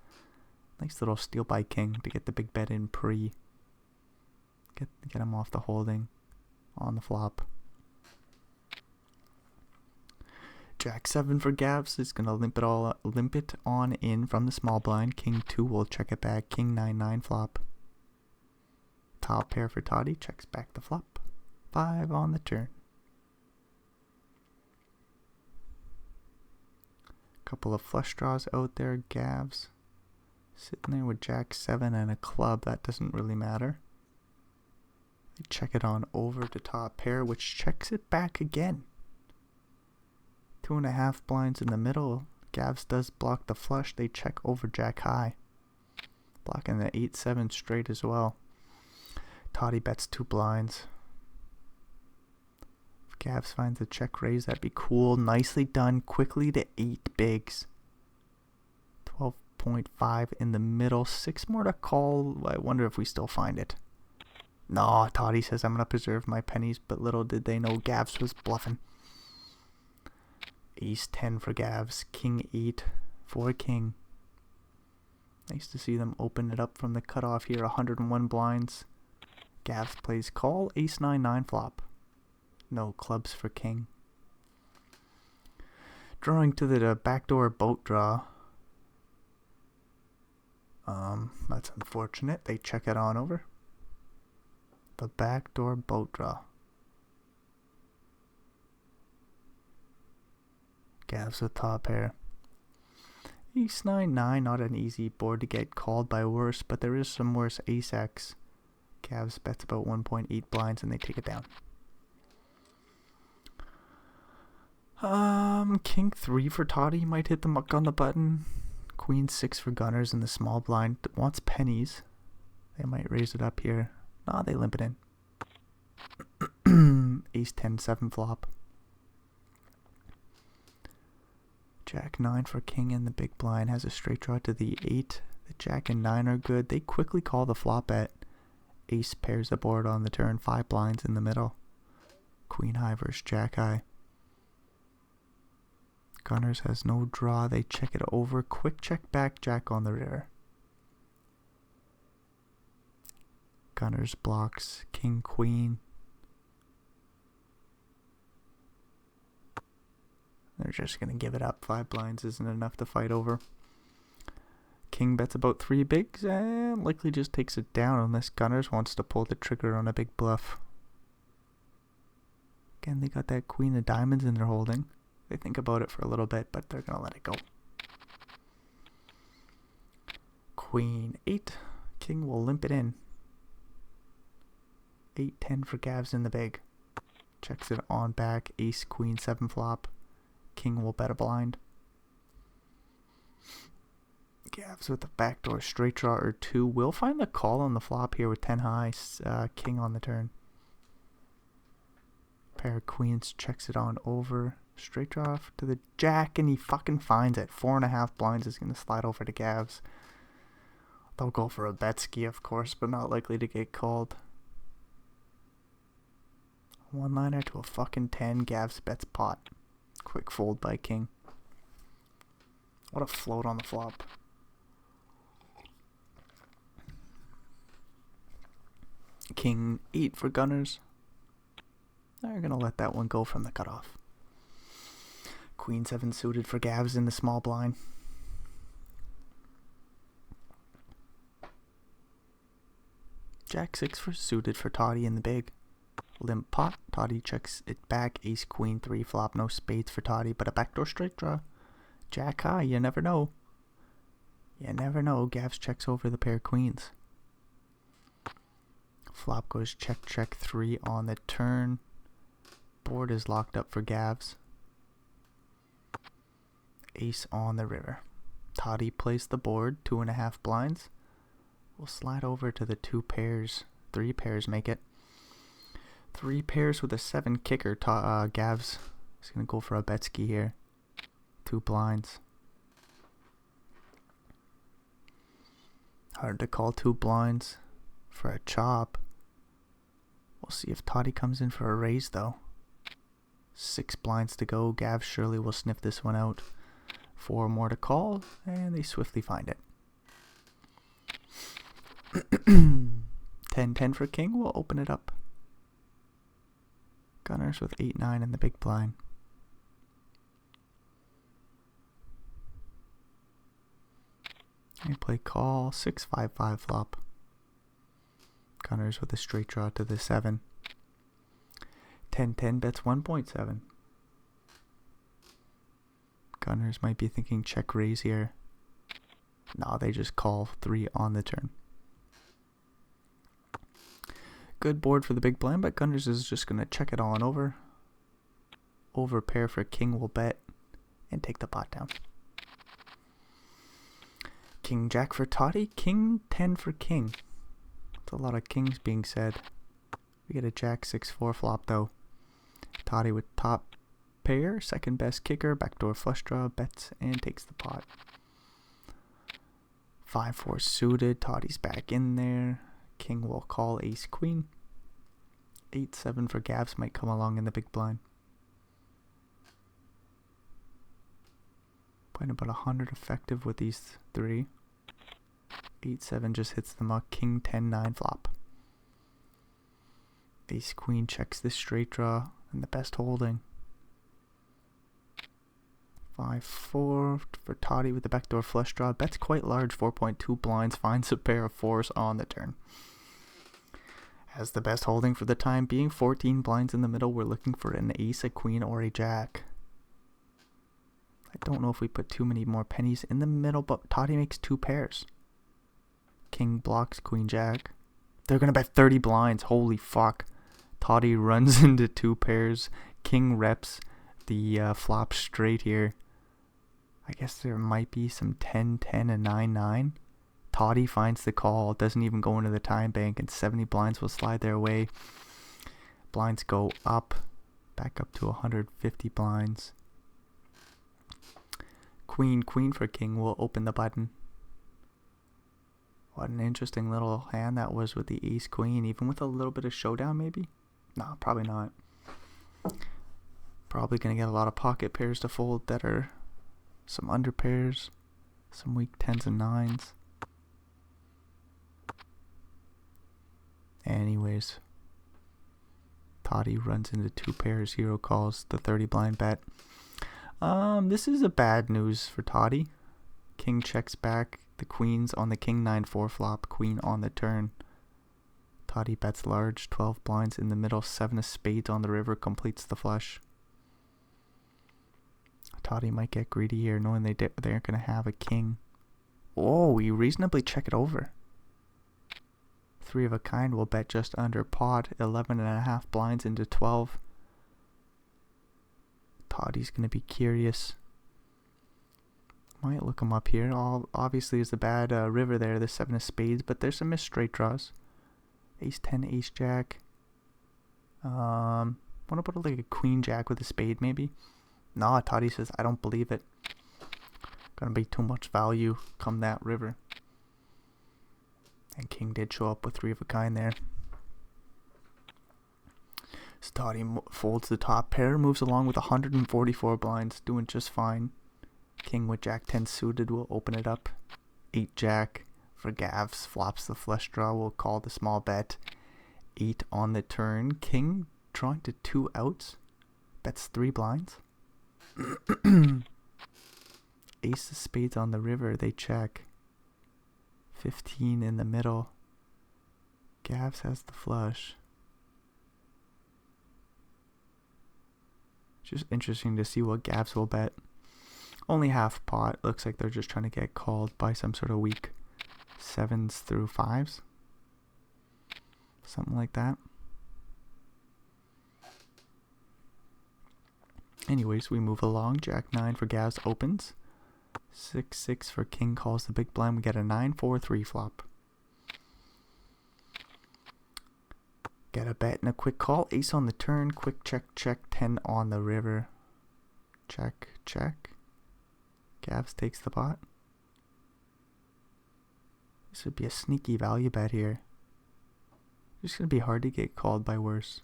Nice little steal by king to get the big bet in pre. Get him off the holding on the flop. Jack-7 for Gavs is going to limp it on in from the small blind. King-2 will check it back. King-9-9 flop. Top pair for Toddy. Checks back the flop. 5 on the turn. Couple of flush draws out there. Gavs sitting there with Jack-7 and a club. That doesn't really matter. They check it on over to top pair, which checks it back again. 2.5 blinds in the middle. Gavs does block the flush. They check over Jack high. Blocking the 8-7 straight as well. Toddy bets 2 blinds. If Gavs finds a check raise, that'd be cool. Nicely done. Quickly to 8 bigs. 12.5 in the middle. 6 more to call. I wonder if we still find it. No, Toddy says I'm going to preserve my pennies, but little did they know Gavs was bluffing. Ace-10 for Gavs. King-8 for king. Nice to see them open it up from the cutoff here. 101 blinds. Gavs plays call. Ace-9-9 flop. No clubs for king. Drawing to the backdoor boat draw. That's unfortunate. They check it on over. The backdoor boat draw. Gavs with top pair. Ace-9-9, not an easy board to get called by worse, but there is some worse. Ace-X. Gavs bets about 1.8 blinds and they take it down. King-3 for Toddy might hit the muck on the button. Queen-6 for Gunners in the small blind. Wants pennies. They might raise it up here. Nah, they limp it in. Ace-10-7 flop. Jack-9 for king in the big blind. Has a straight draw to the 8. The Jack and 9 are good. They quickly call the flop bet. Ace pairs the board on the turn. 5 blinds in the middle. Queen high versus Jack high. Gunners has no draw. They check it over. Quick check back. Jack on the river. Gunners blocks. King, queen. They're just going to give it up. 5 blinds isn't enough to fight over. King bets about 3 bigs and likely just takes it down unless Gunners wants to pull the trigger on a big bluff. Again, they got that queen of diamonds in their holding. They think about it for a little bit, but they're going to let it go. Queen 8. King will limp it in. 8-10 for Gavs in the big. Checks it on back. Ace, queen, 7 flop. King will bet a blind. Gavs with a backdoor straight draw or two. We'll find the call on the flop here with 10 high. King on the turn. Pair of queens, checks it on over. Straight draw to the jack, and he fucking finds it. 4.5 blinds is going to slide over to Gavs. They'll go for a bet ski, of course, but not likely to get called. One liner to a fucking 10. Gavs bets pot. Quick fold by king. What a float on the flop. King 8 for gunners. They're going to let that one go from the cutoff. Queen 7 suited for Gavs in the small blind. Jack 6 for suited for Toddy in the big. Limp pot. Toddy checks it back. Ace queen 3 flop. No spades for Toddy, but a backdoor straight draw. Jack high. You never know. You never know. Gavs checks over the pair of queens. Flop goes check, check 3 on the turn. Board is locked up for Gavs. Ace on the river. Toddy plays the board. 2.5 blinds. We'll slide over to the 2 pairs. 3 pairs make it. 3 pairs with a 7 kicker. Gavs is going to go for a bet ski here. 2 blinds. Hard to call 2 blinds for a chop. We'll see if Toddy comes in for a raise though. 6 blinds to go. Gavs surely will sniff this one out. 4 more to call, and they swiftly find it. 10-10 for king. We'll open it up. Gunners with 8-9 in the big blind. They play call. 6-5-5 flop. Gunners with a straight draw to the 7. 10-10 bets 1.7. Gunners might be thinking check raise here. No, they just call 3 on the turn. Good board for the big blind, but Gunners is just going to check it on over. Over pair for king will bet and take the pot down. King jack for Toddy. King 10 for king. That's a lot of kings being said. We get a jack 6-4 flop though. Toddy with top pair. Second best kicker. Backdoor flush draw. Bets and takes the pot. 5-4 suited. Toddy's back in there. King will call ace queen. 8-7 for Gavs might come along in the big blind. Playing about 100 effective with these 3. 8-7 just hits the muck. King 10-9 flop. Ace queen checks this straight draw and the best holding. 5-4 for Toddy with the backdoor flush draw. Bets quite large. 4.2 blinds. Finds a pair of 4s on the turn. Has the best holding for the time being. 14 blinds in the middle. We're looking for an ace, a queen, or a jack. I don't know if we put too many more pennies in the middle, but Toddy makes 2 pairs. King blocks queen jack. They're going to bet 30 blinds. Holy fuck. Toddy runs into 2 pairs. King reps the flop straight here. I guess there might be some 10-10 and 9-9. Toddy finds the call. Doesn't even go into the time bank, and 70 blinds will slide their way. Blinds go up. Back up to 150 blinds. Queen for king will open the button. What an interesting little hand that was with the ace queen. Even with a little bit of showdown maybe? No, probably not. Probably going to get a lot of pocket pairs to fold that are some under pairs. Some weak 10s and 9s. Anyways. Toddy runs into 2 pairs. Hero calls the 30 blind bet. This is a bad news for Toddy. King checks back. The queen's on the king 9-4 flop. Queen on the turn. Toddy bets large. 12 blinds in the middle. 7 of spades on the river completes the flush. Toddy might get greedy here, knowing they aren't going to have a king. Oh, we reasonably check it over. 3 of a kind will bet just under pot. 11.5 blinds into 12. Toddy's going to be curious. Might look them up here. Obviously, there's a bad river there. The 7 of spades, but there's some missed straight draws. Ace 10, ace jack. What about like a queen jack with a spade maybe? Nah, Toddy says, I don't believe it. Gonna be too much value come that river. And king did show up with 3 of a kind there. So Toddy folds the top pair, moves along with 144 blinds, doing just fine. King with jack 10 suited will open it up. 8 jack for Gavs, flops the flush draw, will call the small bet. 8 on the turn. King drawing to 2 outs, bets 3 blinds. Ace of spades on the river, they check. 15 in the middle. Gavs has the flush. Just interesting to see what Gavs will bet. Only half pot. Looks like they're just trying to get called by some sort of weak 7s through 5s. Something like that. Anyways, we move along. Jack 9 for Gavs opens. 6-6 for king calls the big blind. We get a 9-4-3 flop. Get a bet and a quick call. Ace on the turn. Quick check, check. 10 on the river. Check, check. Gavs takes the pot. This would be a sneaky value bet here. It's going to be hard to get called by worse.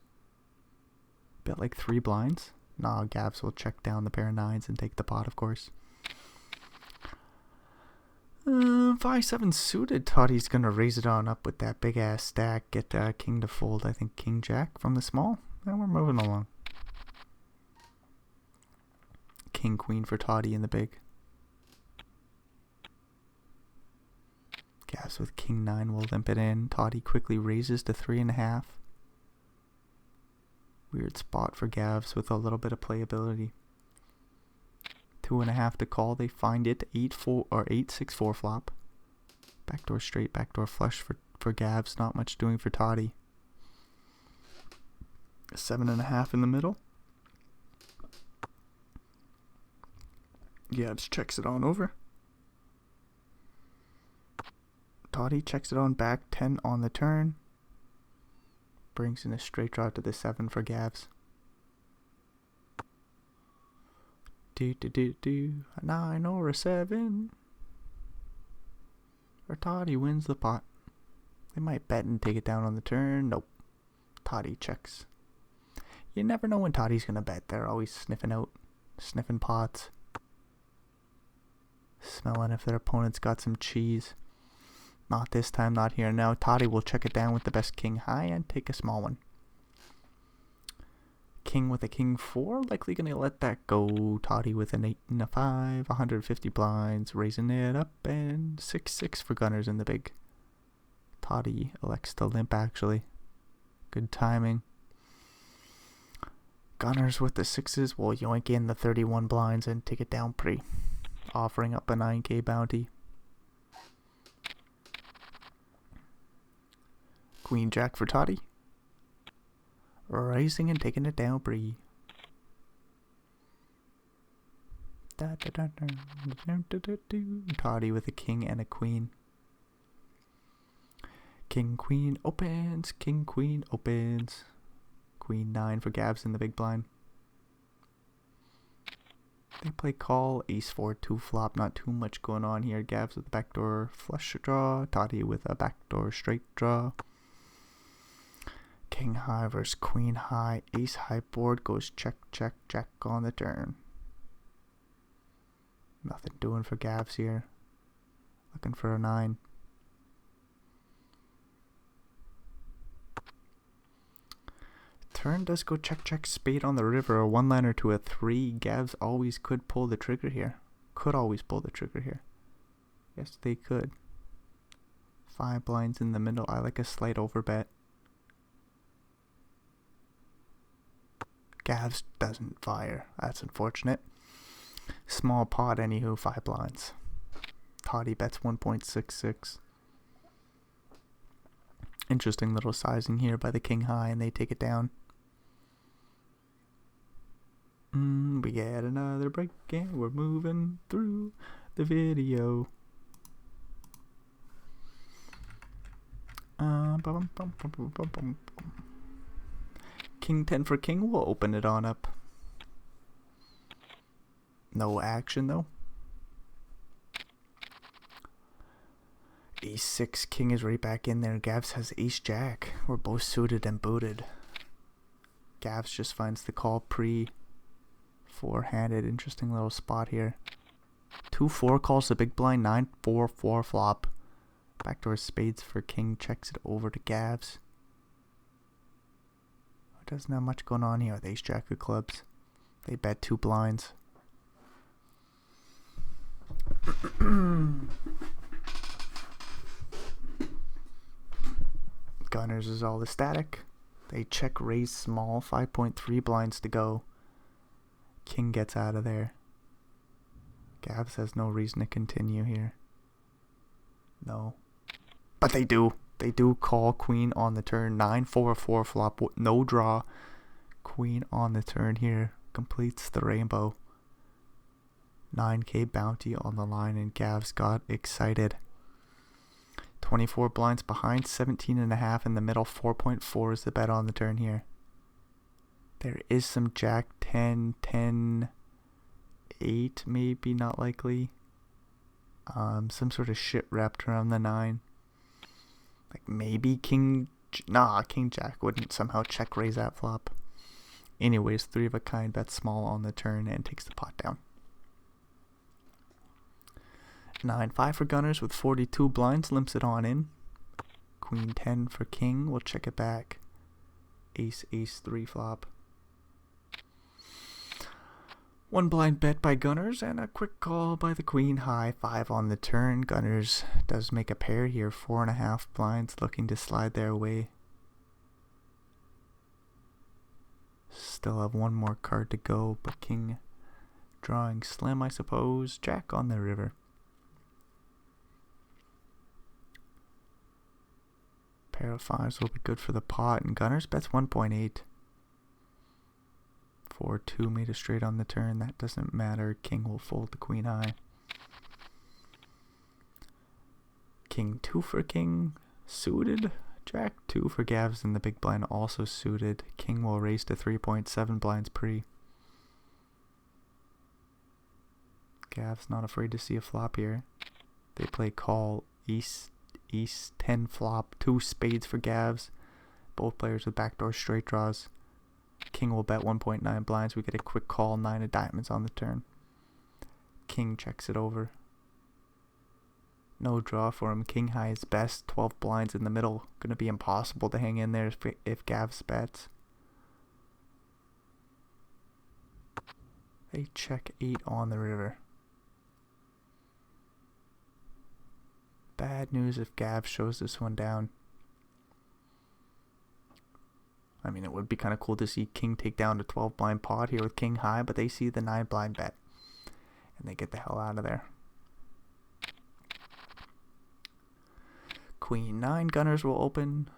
Bet like 3 blinds. Nah, Gavs will check down the pair of 9s and take the pot, of course. 5-7 suited. Toddy's going to raise it on up with that big ass stack. Get king to fold. I think king jack from the small. And we're moving along. King queen for Toddy in the big. Gavs with king 9 will limp it in. Toddy quickly raises to 3.5. Weird spot for Gavs with a little bit of playability. 2.5 to call. They find it. 8-4 or 8-6-4 flop. Backdoor straight, backdoor flush for Gavs. Not much doing for Toddy. 7.5 in the middle. Gavs checks it on over. Toddy checks it on back. 10 on the turn. Brings in a straight draw to the 7 for Gavs. A 9 or a 7. Or Toddy wins the pot. They might bet and take it down on the turn. Nope. Toddy checks. You never know when Toddy's gonna bet. They're always sniffing pots. Smelling if their opponent's got some cheese. Not this time, not here. Now Toddy will check it down with the best king high and take a small one. King with a king 4, likely going to let that go. Toddy with an 8 and a 5, 150 blinds, raising it up, and 6-6 for gunners in the big. Toddy elects to limp actually. Good timing. Gunners with the 6s will yoink in the 31 blinds and take it down pretty. Offering up a 9k bounty. Queen jack for Toddy. Raising and taking it down pretty. Toddy with a king and a queen. King queen opens. King queen opens. Queen 9 for Gavs in the big blind. They play call. Ace 4 2 flop. Not too much going on here. Gavs with a backdoor flush draw. Toddy with a backdoor straight draw. King high versus queen high. Ace high board goes check, check, check on the turn. Nothing doing for Gavs here. Looking for a 9. Turn does go check, check, spade on the river. A 1-liner to a 3. Gavs always could pull the trigger here. Could always pull the trigger here. Yes, they could. 5 blinds in the middle. I like a slight overbet. Gavs doesn't fire. That's unfortunate. Small pot, anywho, 5 blinds. Toddy bets 1.66. Interesting little sizing here by the king high, and they take it down. We get another break, and we're moving through the video. King 10 for king. We'll open it on up. No action though. Ace 6 king is right back in there. Gavs has ace jack. We're both suited and booted. Gavs just finds the call pre four-handed. Interesting little spot here. 2-4 calls the big blind. 9-4 flop. Backdoor spades for king. Checks it over to Gavs. Doesn't have much going on here with ace jack of clubs. They bet 2 blinds. Gunners is all the static. They check raise small. 5.3 blinds to go. King gets out of there. Gavs has no reason to continue here. No. But they do. They do call queen on the turn. 9-4 flop. No draw. Queen on the turn here. Completes the rainbow. 9k bounty on the line, and Gavs got excited. 24 blinds behind. 17.5 in the middle. 4.4 is the bet on the turn here. There is some jack 10, 10, 8 maybe, not likely. Some sort of shit wrapped around the 9. Like maybe king jack wouldn't somehow check raise that flop. Anyways, 3 of a kind bets small on the turn and takes the pot down. 9-5 for gunners with 42 blinds, limps it on in. Queen 10 for king, we'll check it back. Ace 3 flop. 1 blind bet by gunners and a quick call by the queen high. 5 on the turn. Gunners does make a pair here. 4.5 blinds looking to slide their way. Still have 1 more card to go, but king drawing slim, I suppose. Jack on the river. Pair of 5s will be good for the pot, and gunners bets 1.8. 4-2 made a straight on the turn. That doesn't matter. King will fold the queen high. King 2 for king. Suited. Jack 2 for Gavs in the big blind, also suited. King will raise to 3.7 blinds pre. Gavs not afraid to see a flop here. They play call. East 10 flop. 2 spades for Gavs. Both players with backdoor straight draws. King will bet 1.9 blinds. We get a quick call. 9 of diamonds on the turn. King checks it over. No draw for him. King high is best. 12 blinds in the middle. Gonna be impossible to hang in there if Gavs bets. They check 8 on the river. Bad news if Gavs shows this one down. I mean, it would be kind of cool to see king take down the 12 blind pot here with king high, but they see the 9 blind bet. And they get the hell out of there. Queen 9 gunners will open.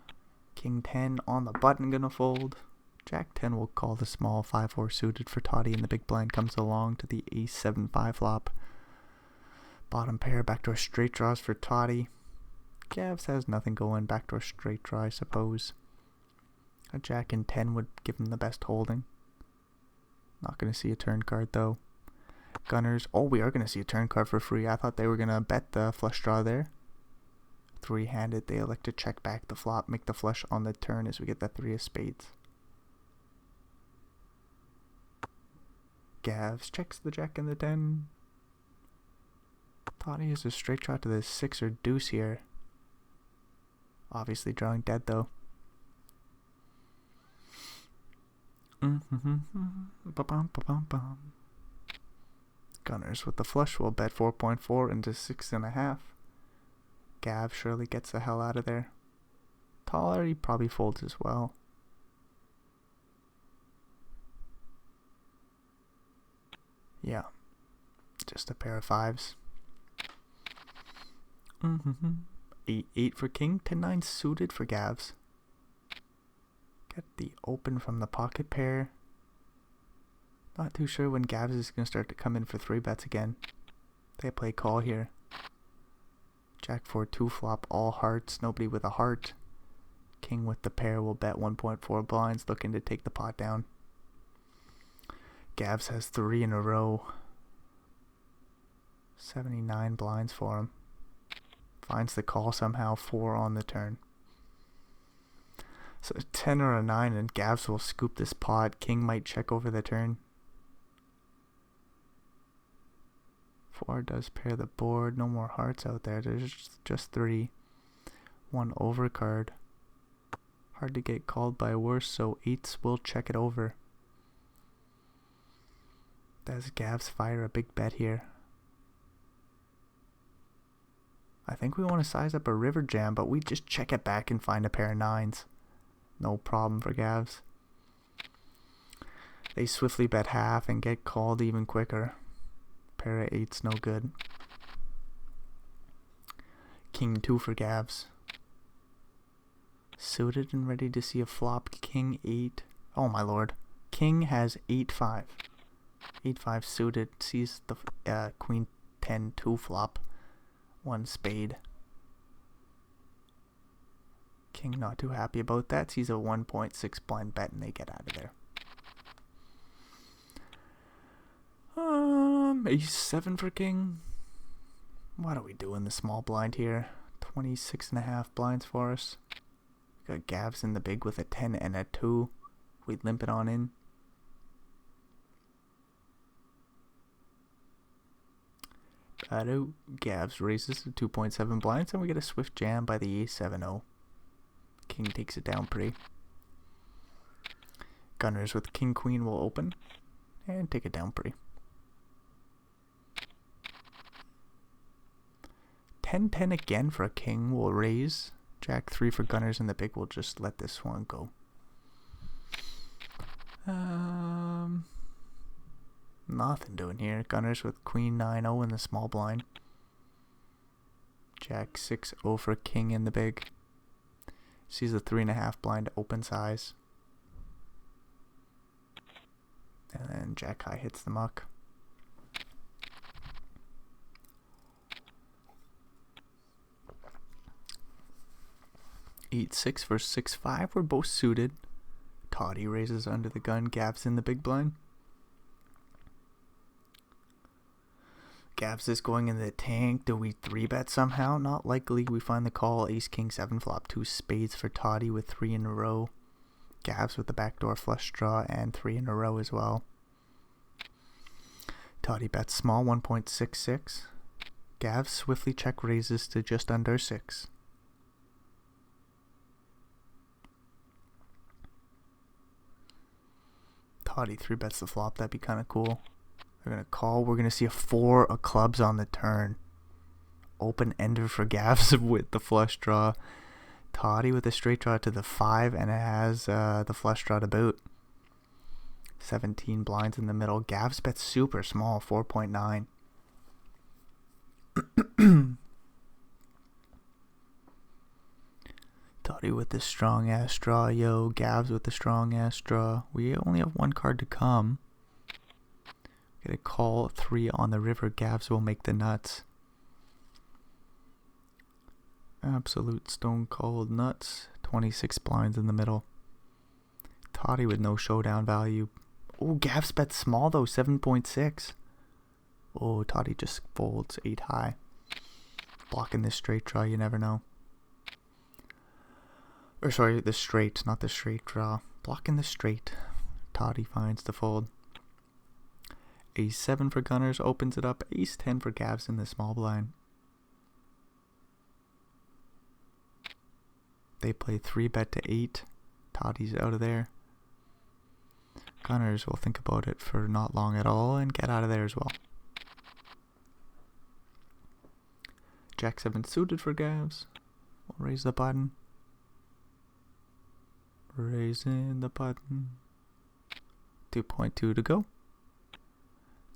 King 10 on the button gonna fold. Jack 10 will call the small. 5-4 suited for Toddy, and the big blind comes along to the ace 7-5 flop. Bottom pair, backdoor straight draws for Toddy. Gavs has nothing going. Backdoor straight draw, I suppose. A jack and 10 would give him the best holding. Not going to see a turn card though. Gunners. Oh, we are going to see a turn card for free. I thought they were going to bet the flush draw there. 3-handed. They elect to check back the flop. Make the flush on the turn as we get the 3 of spades. Gavs checks the jack and the 10. Thought he has a straight draw to the 6 or deuce here. Obviously drawing dead though. Gunners with the flush will bet 4.4 into 6.5. Gav surely gets the hell out of there. Taller, he probably folds as well. Yeah, just a pair of 5s. 8 for king, 10-9 suited for Gavs. Get the open from the pocket pair. Not too sure when Gavs is going to start to come in for 3 bets again. They play call here. Jack 4 2 flop, all hearts, nobody with a heart. King with the pair will bet 1.4 blinds, looking to take the pot down. Gavs has 3 in a row. 79 blinds for him. Finds the call somehow, 4 on the turn. So 10 or a 9 and Gavs will scoop this pot. King might check over the turn. 4 does pair the board. No more hearts out there. There's just 3. 1 overcard. Hard to get called by worse, so 8s will check it over. Does Gavs fire a big bet here? I think we want to size up a river jam, but we just check it back and find a pair of 9s. No problem for Gavs. They swiftly bet half and get called even quicker. Pair of 8s, no good. King 2 for Gavs. Suited and ready to see a flop. King 8. Oh my lord. King has 8-5. 8-5 suited. Sees the Queen 10 2 flop. 1 spade. King not too happy about that. Sees a 1.6 blind bet and they get out of there. Ace 7 for King. What are we doing the small blind here? 26.5 blinds for us. Got Gavs in the big with a 10 and a 2. We limp it on in. Gavs raises to 2.7 blinds and we get a swift jam by the ace 7-0. King takes it down pre. Gunners with King Queen will open and take it down pre. 10-10 again for a king will raise. Jack 3 for gunners and the big will just let this one go. Nothing doing here. Gunners with Queen 9-0 in the small blind. Jack 6-0 for king in the big. Sees a 3.5 blind open size. And then Jack high hits the muck. Eight 6 for 6-5. We're both suited. Toddy raises under the gun. Gavs in the big blind. Gavs is going in the tank. Do we 3-bet somehow? Not likely. We find the call. Ace King 7 flop. 2 spades for Toddy with 3 in a row. Gavs with the backdoor flush draw and 3 in a row as well. Toddy bets small 1.66. Gavs swiftly check raises to just under 6. Toddy 3-bets the flop. That'd be kind of cool. They're going to call. We're going to see a 4 of clubs on the turn. Open ender for Gavs with the flush draw. Toddy with a straight draw to the 5 and it has the flush draw to boot. 17 blinds in the middle. Gavs bets super small, 4.9. Toddy with the strong ass draw, yo. Gavs with the strong ass draw. We only have 1 card to come. Get a call 3 on the river. Gavs will make the nuts. Absolute stone cold nuts. 26 blinds in the middle. Toddy with no showdown value. Oh, Gavs bet small though, 7.6. Oh, Toddy just folds 8 high. Blocking this straight draw, you never know. Or sorry, the straight, not the straight draw. Blocking the straight. Toddy finds the fold. Ace 7 for gunners opens it up. Ace 10 for Gavs in the small blind. They play 3-bet to 8. Toddy's out of there. Gunners will think about it for not long at all and get out of there as well. Jack 7 suited for Gavs. We'll raise the button. Raising the button. 2.2 to go.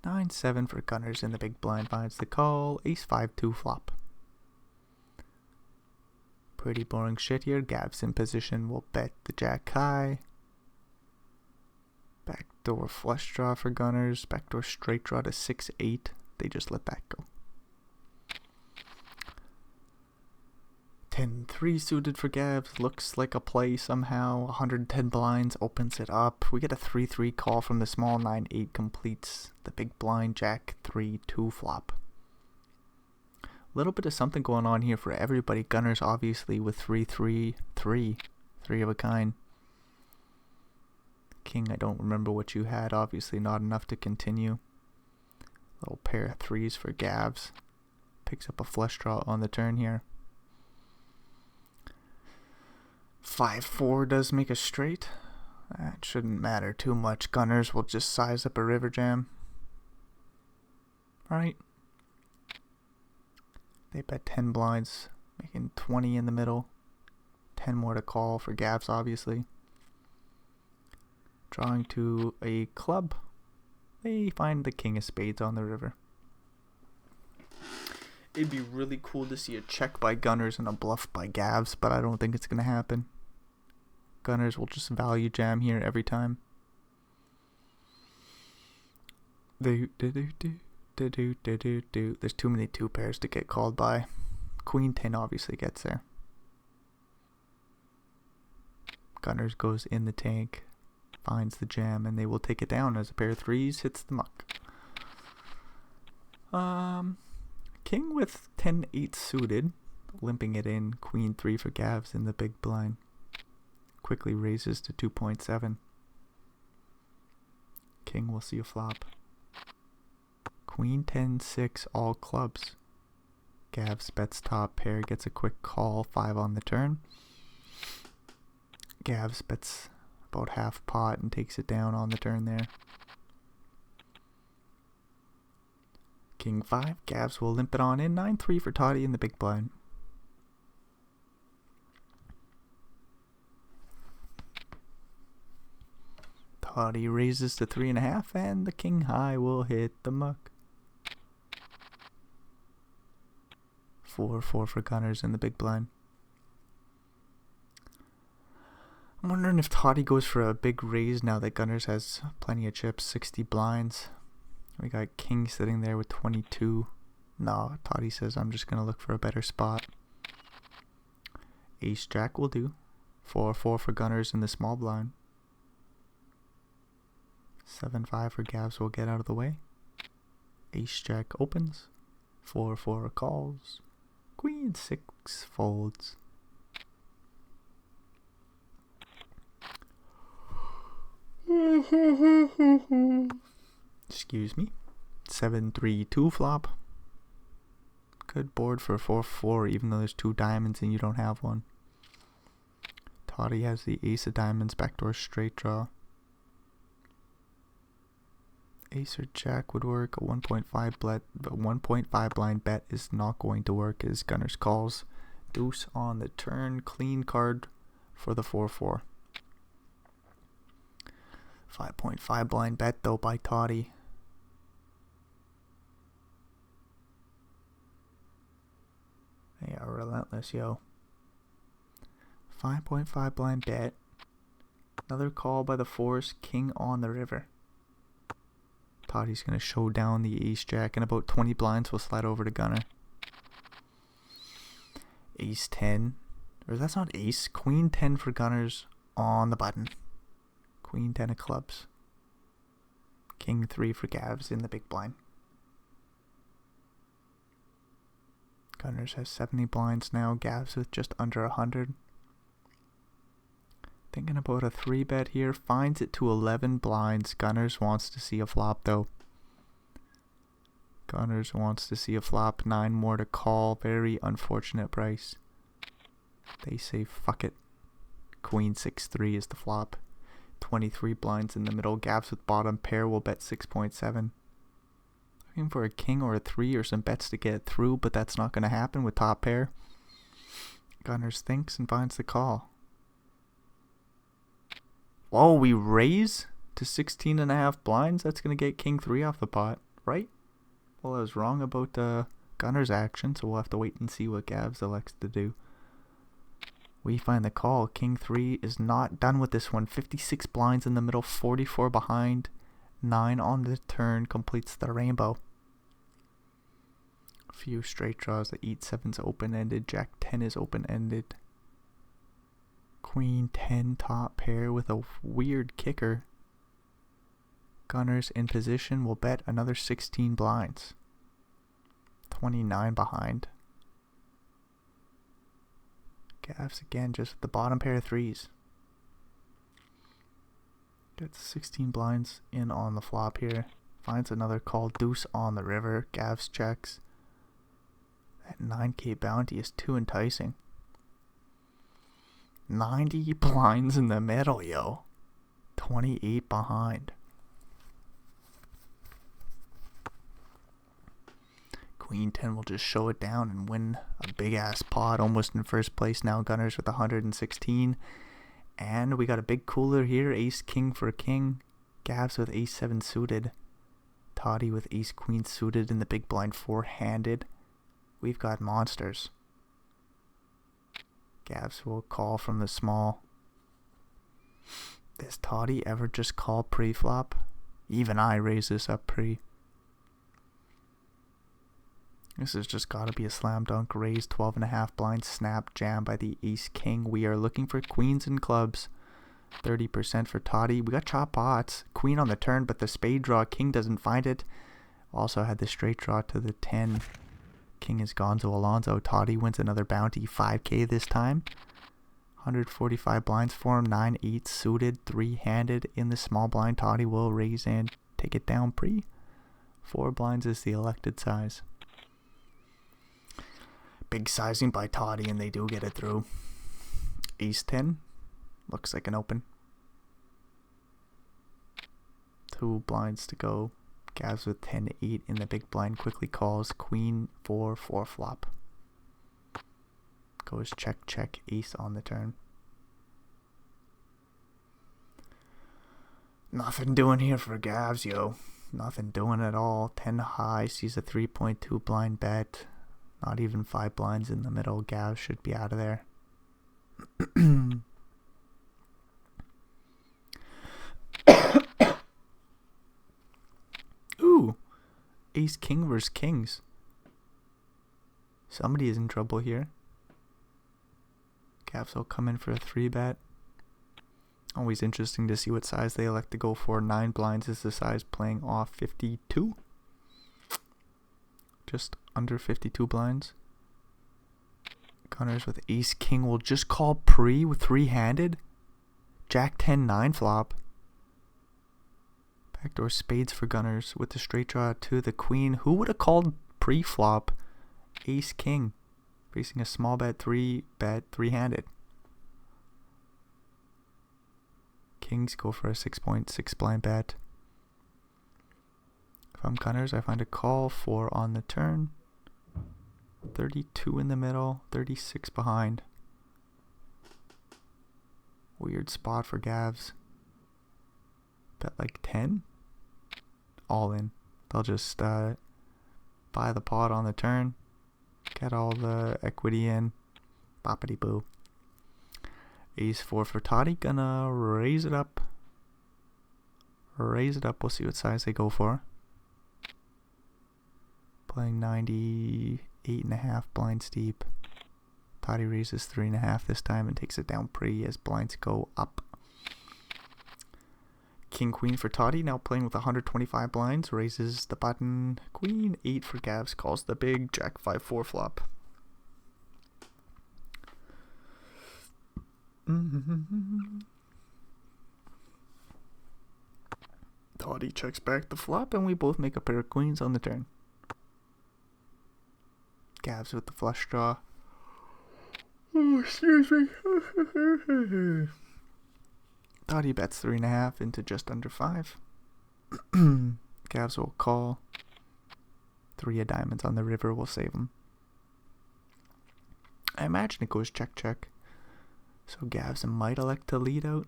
9-7 for gunners in the big blind finds the call. Ace 5-2 flop. Pretty boring shit here. Gavs in position will bet the jack high. Backdoor flush draw for gunners. Backdoor straight draw to 6-8. They just let that go. 10-3 suited for Gavs. Looks like a play somehow. 110 blinds opens it up. We get a 3-3 call from the small. 9-8 completes the big blind. Jack 3-2 flop. A little bit of something going on here for everybody. Gunners obviously with 3-3-3. 3 of a kind. King, I don't remember what you had. Obviously not enough to continue. Little pair of 3s for Gavs. Picks up a flush draw on the turn here. 5-4 does make a straight. That shouldn't matter too much. Gunners will just size up a river jam. Alright. They bet 10 blinds, making 20 in the middle. 10 more to call for Gavs, obviously. Drawing to a club. They find the king of spades on the river. It'd be really cool to see a check by Gunners and a bluff by Gavs, but I don't think it's going to happen. Gunners will just value jam here every time. There's too many 2 pairs to get called by. Queen 10 obviously gets there. Gunners goes in the tank, finds the jam, and they will take it down as a pair of 3s hits the muck. King with 10-8 suited, limping it in. Queen 3 for Gavs in the big blind. Quickly raises to 2.7. King will see a flop. Queen 10-6 all clubs. Gavs bets top pair, gets a quick call. 5 on the turn. Gavs bets about half pot and takes it down on the turn there. King 5. Gavs will limp it on in. 9-3 for Toddy in the big blind. Toddy raises to 3.5 and the king high will hit the muck. 4-4 for Gunners in the big blind. I'm wondering if Toddy goes for a big raise now that Gunners has plenty of chips. 60 blinds. We got king sitting there with 22. No, Toddy says I'm just going to look for a better spot. Ace Jack will do. 4-4 for Gunners in the small blind. 7-5 for Gavs will get out of the way. Ace Jack opens. 4-4 calls. Queen 6 folds. Excuse me. 7-3-2 flop. Good board for 4-4 even though there's 2 diamonds and you don't have one. Toddy has the ace of diamonds, backdoor straight draw. Ace or jack would work. A 1.5 blind bet is not going to work as Gunners calls. Deuce on the turn. Clean card for the 4-4. 5.5 blind bet though by Toddy. They are relentless, yo. 5.5 blind bet. Another call by the 4s. King on the river. Toddy's going to show down the ace jack, and about 20 blinds will slide over to Gunner. Ace 10. Or that's not ace. Queen 10 for Gunners on the button. Queen 10 of clubs. King 3 for Gavs in the big blind. Gunners has 70 blinds now. Gavs with just under 100. Thinking about a 3-bet here. Finds it to 11 blinds. Gunners wants to see a flop though. Gunners wants to see a flop. 9 more to call. Very unfortunate price. They say fuck it. Queen 6-3 is the flop. 23 blinds in the middle. Gavs with bottom pair will bet 6.7. Looking for a king or a 3 or some bets to get through, but that's not going to happen with top pair. Gunners thinks and finds the call. Whoa, we raise to 16.5 blinds? That's going to get king 3 off the pot, right? Well, I was wrong about Gunner's action, so we'll have to wait and see what Gavs elects to do. We find the call. King 3 is not done with this one. 56 blinds in the middle, 44 behind. 9 on the turn completes the rainbow. Few straight draws. The 8-7's open-ended. Jack 10 is open-ended. Queen 10 top pair with a weird kicker. Gunners in position will bet another 16 blinds. 29 behind. Gaffs again, just the bottom pair of threes. Gets 16 blinds in on the flop here. Finds another call. Deuce on the river. Gaffs checks. That 9k bounty is too enticing. 90 blinds in the middle, yo. 28 behind. Queen 10 will just show it down and win a big ass pot. Almost in first place now. Gunners with 116. And we got a big cooler here. Ace king for king. Gavs with ace 7 suited. Toddy with ace queen suited in the big blind 4-handed. We've got monsters. Gavs will call from the small. Does Toddy ever just call pre-flop? Even I raise this up pre. This has just got to be a slam dunk. Raise 12.5 blinds. Snap jam by the ace king. We are looking for queens and clubs. 30% for Toddy. We got chop pots. Queen on the turn, but the spade draw. King doesn't find it. Also had the straight draw to the 10. King is Gonzo Alonzo. Toddy wins another bounty. 5k this time. 145 blinds for him. 9-8 suited. 3-handed in the small blind. Toddy will raise and take it down pre. 4 blinds is the elected size. Big sizing by Toddy, and they do get it through. Ace 10. Looks like an open. 2 blinds to go. Gavs with 10-8 in the big blind. Quickly calls. Queen 4 flop. Goes check, check. Ace on the turn. Nothing doing here for Gavs, yo. Nothing doing at all. 10 high. Sees a 3.2 blind bet. Not even 5 blinds in the middle. Gavs should be out of there. Ooh. Ace king versus kings. Somebody is in trouble here. Gavs will come in for a 3-bet. Always interesting to see what size they elect to go for. 9 blinds is the size playing off 52. Just under 52 blinds. Gunners with ace king will just call pre with 3-handed. Jack 10-9 flop. Backdoor spades for Gunners with the straight draw to the queen. Who would have called pre-flop ace king? Facing a small bet, 3-bet, 3-handed. Kings go for a 6.6 blind bet. If I'm Gunners, I find a call. 4 on the turn. 32 in the middle. 36 behind. Weird spot for Gavs. Bet like 10. All in. They'll just buy the pot on the turn. Get all the equity in. Boppity boo. Ace 4 for Toddy. Gonna raise it up. Raise it up. We'll see what size they go for. Playing 98.5 blinds deep. Toddy raises 3.5 this time and takes it down pre as blinds go up. King queen for Toddy, now playing with 125 blinds. Raises the button. Queen 8 for Gavs. Calls the big. Jack 5-4 flop. Toddy checks back the flop, and we both make a pair of queens on the turn. Gavs with the flush draw. Oh, excuse me. Toddy bets 3.5 into just under 5. Gavs will call. 3 of diamonds on the river will save him. I imagine it goes check, check. So Gavs might elect to lead out.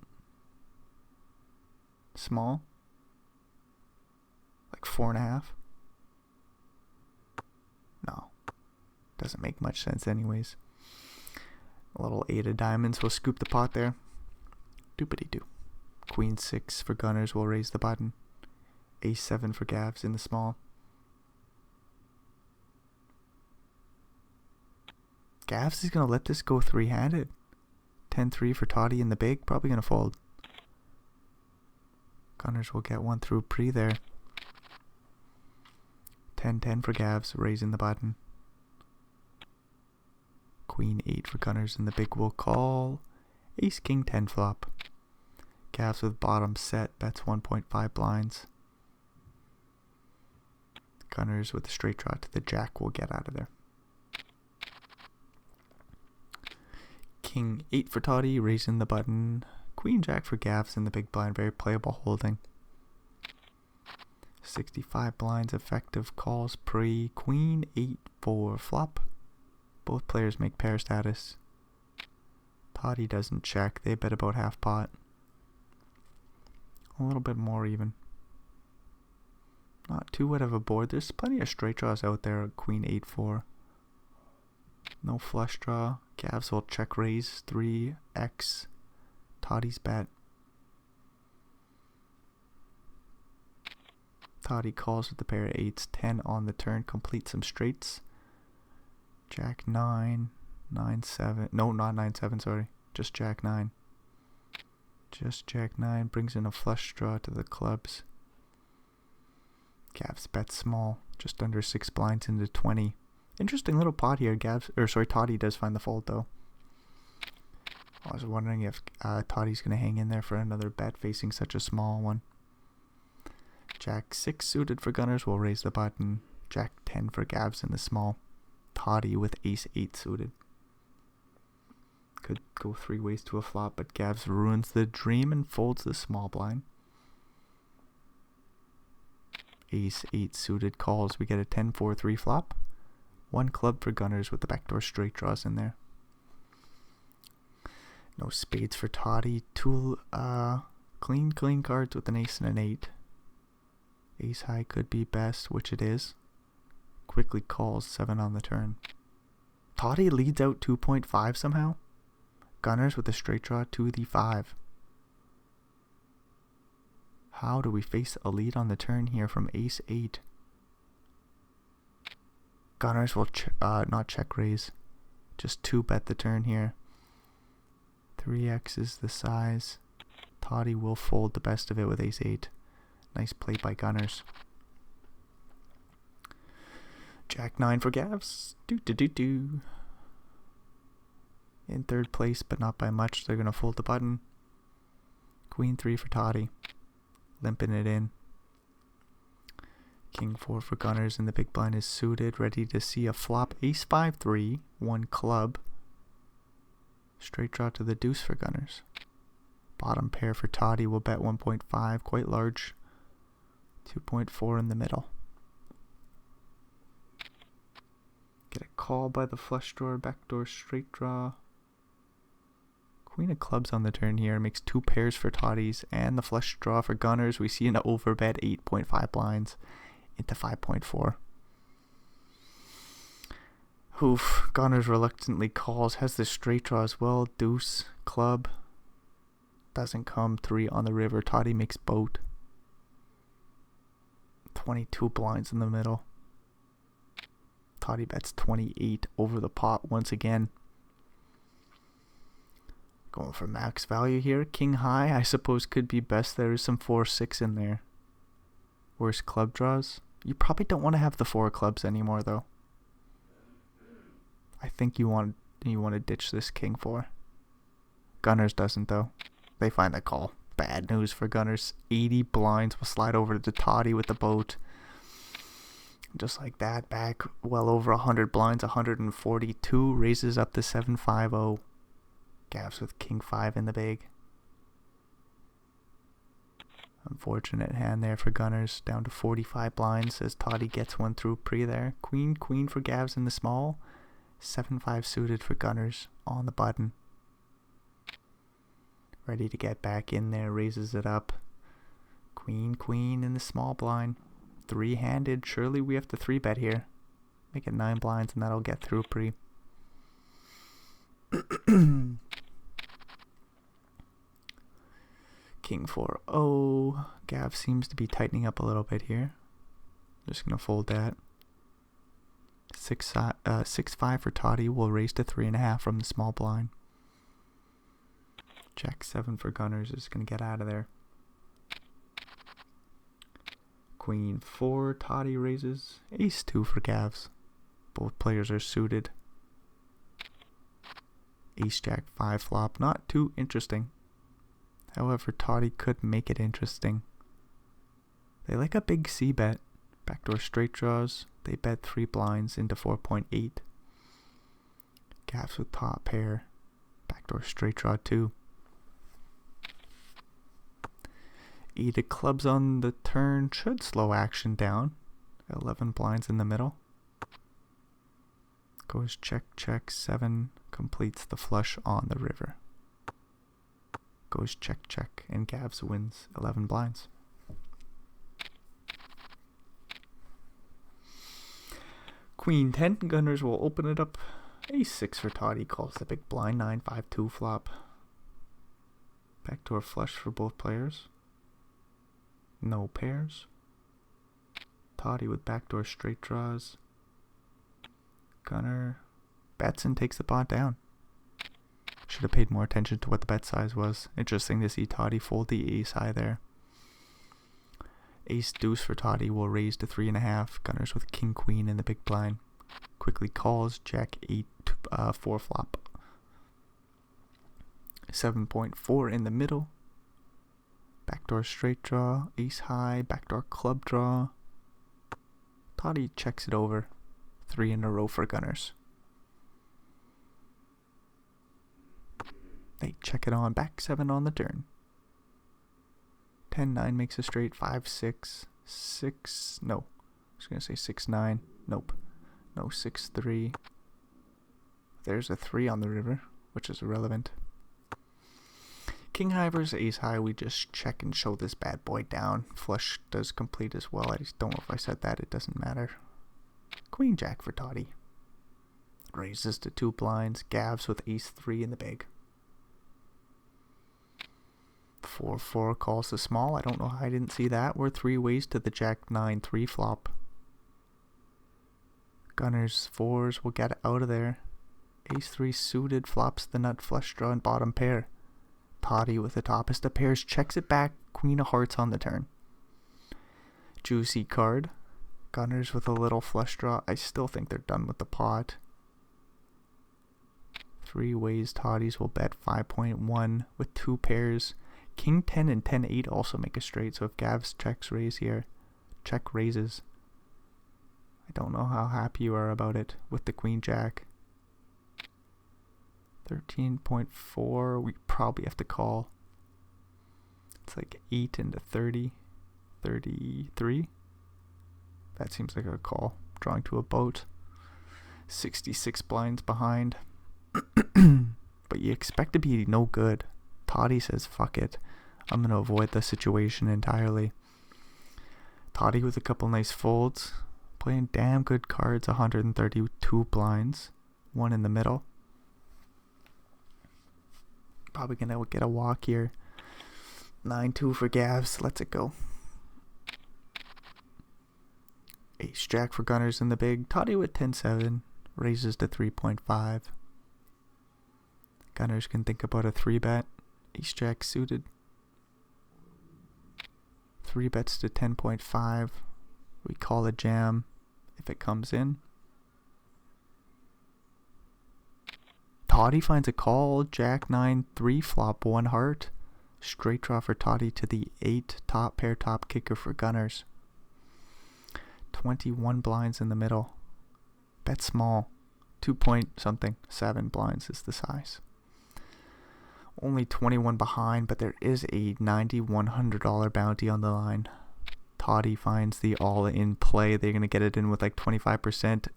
Small. Like 4.5. No. Doesn't make much sense anyways. A little 8 of diamonds will scoop the pot there. Doopity doo. Queen 6 for Gunners will raise the button. Ace 7 for Gavs in the small. Gavs is going to let this go three-handed. 10-3 for Toddy in the big. Probably going to fold. Gunners will get one through pre there. 10-10 for Gavs, raising the button. Queen 8 for Gunners in the big will call. Ace King 10 flop. Gavs with bottom set, bets 1.5 blinds. Gunners with the straight draw to the jack will get out of there. King 8 for Toddy, raising the button. Queen Jack for Gavs in the big blind, very playable holding. 65 blinds, effective calls pre. Queen 8 for flop. Both players make pair status. Toddy doesn't check, they bet about half pot. A little bit more even. Not too wet of a board. There's plenty of straight draws out there. Queen 8-4. No flush draw. Gavs will check raise 3x. Toddy's bet. Toddy calls with the pair of 8s. 10 on the turn. Complete some straights. Jack 9. 9-7. No, not 9-7, sorry. Just Jack 9. Just Jack 9 brings in a flush draw to the clubs. Gavs bet small, just under 6 blinds into 20. Interesting little pot here. Toddy does find the fold though. I was wondering if Toddy's going to hang in there for another bet facing such a small one. Jack 6 suited for Gunners will raise the button. Jack 10 for Gavs in the small. Toddy with Ace 8 suited. Could go 3 ways to a flop, but Gavs ruins the dream and folds the small blind. Ace 8 suited calls. We get a 10-4-3 flop. 1 club for Gunners with the backdoor straight draws in there. No spades for Toddy. 2 clean cards with an ace and an 8. Ace high could be best, which it is. Quickly calls 7 on the turn. Toddy leads out 2.5 somehow. Gunners with a straight draw to the 5. How do we face a lead on the turn here from Ace 8? Gunners will not check raise. Just 2 bet the turn here. 3x is the size. Toddy will fold the best of it with Ace 8. Nice play by Gunners. Jack 9 for Gavs. In third place, but not by much. They're going to fold the button. Queen 3 for Toddy. Limping it in. King 4 for Gunners, and the big blind is suited. Ready to see a flop. Ace 5-3. 1 club. Straight draw to the deuce for Gunners. Bottom pair for Toddy will bet 1.5. Quite large. 2.4 in the middle. Get a call by the flush drawer. Backdoor straight draw. Queen of clubs on the turn here. Makes 2 pairs for Toddy's and the flush draw for Gunners. We see an overbet 8.5 blinds into 5.4. Oof. Gunners reluctantly calls. Has the straight draw as well. Deuce. Club. Doesn't come. 3 on the river. Toddy makes boat. 22 blinds in the middle. Toddy bets 28 over the pot once again. Going for max value here. King high, I suppose, could be best. There is some 4-6 in there. Worst club draws. You probably don't want to have the 4 clubs anymore, though. I think you want to ditch this King 4. Gunners doesn't, though. They find the call. Bad news for Gunners. 80 blinds will slide over to Toddy with the boat. Just like that, back well over 100 blinds. 142 raises up to 750. Gavs with King 5 in the big. Unfortunate hand there for Gunners. Down to 45 blinds as Toddy gets one through pre there. Queen for Gavs in the small. 7-5 suited for Gunners on the button. Ready to get back in there. Raises it up. Queen in the small blind. 3-handed. Surely we have to 3-bet here. Make it 9 blinds and that'll get through pre. King 4-0. Gav seems to be tightening up a little bit here. Just going to fold that. 6-5 for Toddy will raise to 3.5 from the small blind. Jack 7 for Gunners is going to get out of there. Queen 4, Toddy raises. Ace 2 for Gavs. Both players are suited. Ace Jack 5 flop, not too interesting. However, Toddy could make it interesting. They like a big C bet. Backdoor straight draws. They bet 3 blinds into 4.8. Gavs with top pair. Backdoor straight draw 2. E to clubs on the turn should slow action down. 11 blinds in the middle. Goes check, check, 7. Completes the flush on the river. Goes check, check, and Gavs wins 11 blinds. Queen 10, Gunners will open it up. Ace 6 for Toddy, calls the big blind. 9-5-2 flop. Backdoor flush for both players. No pairs. Toddy with backdoor straight draws. Gunner bets and takes the pot down. Should have paid more attention to what the bet size was. Interesting to see Toddy fold the ace high there. Ace deuce for Toddy will raise to 3.5. Gunners with king queen in the big blind. Quickly calls Jack 8 4 flop. 7.4 in the middle. Backdoor straight draw. Ace high. Backdoor club draw. Toddy checks it over. 3 in a row for Gunners. They check it on. Back 7 on the turn. 10-9 makes a straight. 5-6. 6. No. I was going to say 6-9. Nope. No, 6-3. There's a 3 on the river, which is irrelevant. King high versus ace high. We just check and show this bad boy down. Flush does complete as well. I just don't know if I said that. It doesn't matter. Queen jack for Toddy. Raises to 2 blinds. Gavs with ace 3 in the big. 4-4 calls the small. I don't know how I didn't see that. We're 3 ways to the jack 9-3 flop. Gunners 4s will get out of there. Ace 3 suited flops the nut flush draw and bottom pair. Toddy with the toppest of pairs checks it back. Queen of hearts on the turn. Juicy card. Gunners with a little flush draw. I still think they're done with the pot. 3 ways Toddies will bet 5.1 with 2 pairs. King 10 and 10-8 also make a straight, so if Gavs checks raise here, check raises. I don't know how happy you are about it with the queen jack. 13.4, we probably have to call. It's like 8 into 30, 33. That seems like a call. Drawing to a boat. 66 blinds behind. But you expect to be no good. Toddy says, fuck it. I'm going to avoid the situation entirely. Toddy with a couple nice folds. Playing damn good cards. 132 blinds. 1 in the middle. Probably going to get a walk here. 9-2 for Gavs. Let's it go. Ace jack for Gunners in the big. Toddy with 10-7. Raises to 3.5. Gunners can think about a 3 bet. Ace jack suited. 3 bets to 10.5. We call a jam if it comes in. Toddy finds a call. Jack 9-3 flop 1 heart. Straight draw for Toddy to the 8 top pair top kicker for Gunners. 21 blinds in the middle. Bet small. 2 point something. 7 blinds is the size. Only 21 behind, but there is a $9,100 bounty on the line. Toddy finds the all-in play. They're going to get it in with like 25%.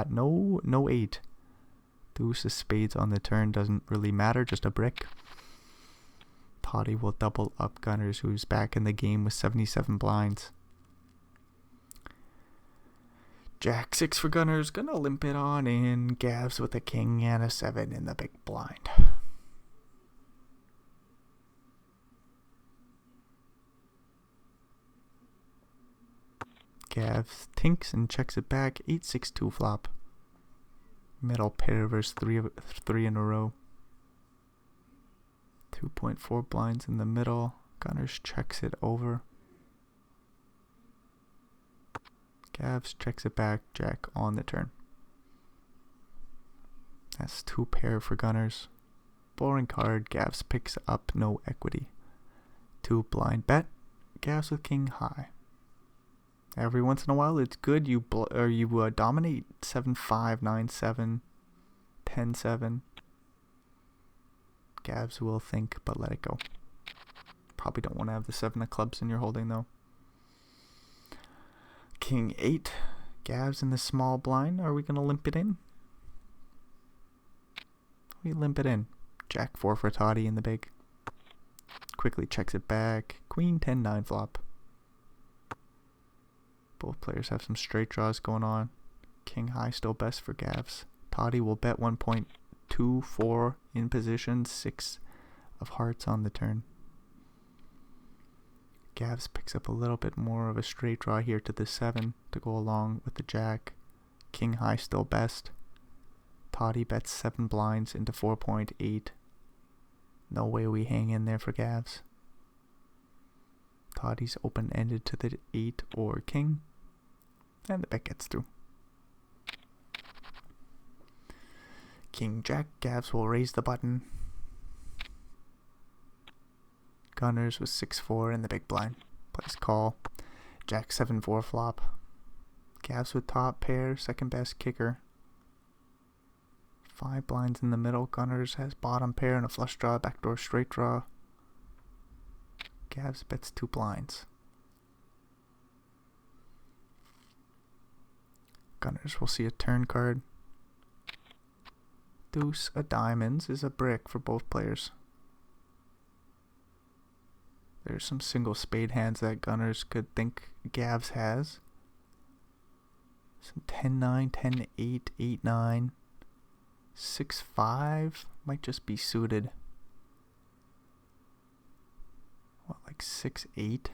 No 8. Deuce of spades on the turn doesn't really matter, just a brick. Toddy will double up Gunners, who's back in the game with 77 blinds. Jack 6 for Gunners, gonna limp it on in. Gavs with a king and a 7 in the big blind. Gav tinks and checks it back. 8-6-2 flop. Middle pair versus three in a row. 2.4 blinds in the middle. Gunners checks it over. Gavs checks it back. Jack on the turn. That's 2 pair for Gunners. Boring card. Gavs picks up no equity. 2 blind bet. Gavs with king high. Every once in a while, it's good. You dominate 7-5, 9-7, 10-7. Gavs will think, but let it go. Probably don't want to have the 7 of clubs in your holding though. King 8. Gavs in the small blind. Are we gonna limp it in? We limp it in. Jack 4 for Toddy in the big. Quickly checks it back. Queen 10-9 flop. Both players have some straight draws going on. King high still best for Gavs. Toddy will bet 1.24 in position. 6 of hearts on the turn. Gavs picks up a little bit more of a straight draw here to the 7 to go along with the Jack. King high still best. Toddy bets 7 blinds into 4.8. No way we hang in there for Gavs. Toddy's open-ended to the 8 or king. And the bet gets through. King Jack. Gavs will raise the button. Gunners with 6-4 in the big blind. Plays call. Jack 7-4 flop. Gavs with top pair. Second best kicker. 5 blinds in the middle. Gunners has bottom pair and a flush draw. Backdoor straight draw. Gavs bets 2 blinds. Gunners will see a turn card. Deuce of diamonds is a brick for both players. There's some single spade hands that Gunners could think Gavs has. Some 10-9, 10-8, 8-9, 6-5 might just be suited. What, like 6-8?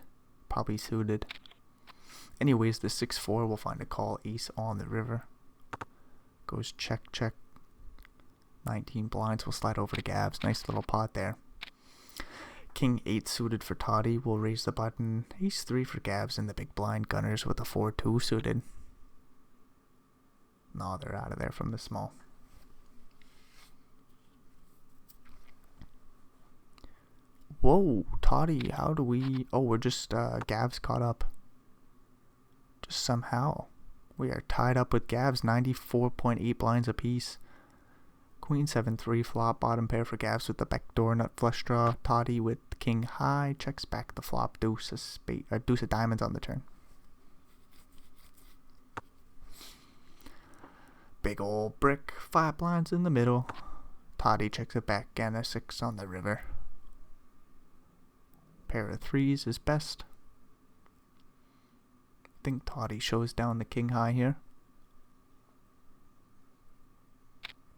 Probably suited. Anyways, the 6-4 will find a call. Ace on the river. Goes check, check. 19 blinds will slide over to Gavs. Nice little pot there. King 8 suited for Toddy will raise the button. Ace 3 for Gavs in the big blind. Gunners with a 4-2 suited. No, they're out of there from the small. Whoa, Toddy, how do we... Oh, we're just... Gavs caught up. Just somehow. We are tied up with Gavs. 94.8 blinds apiece. Queen 7-3 flop. Bottom pair for Gavs with the backdoor nut flush draw. Toddy with king high. Checks back the flop. Deuce of diamonds on the turn. Big old brick. 5 blinds in the middle. Toddy checks it back. And a 6 on the river. Pair of 3s is best. I think Toddy shows down the king high here.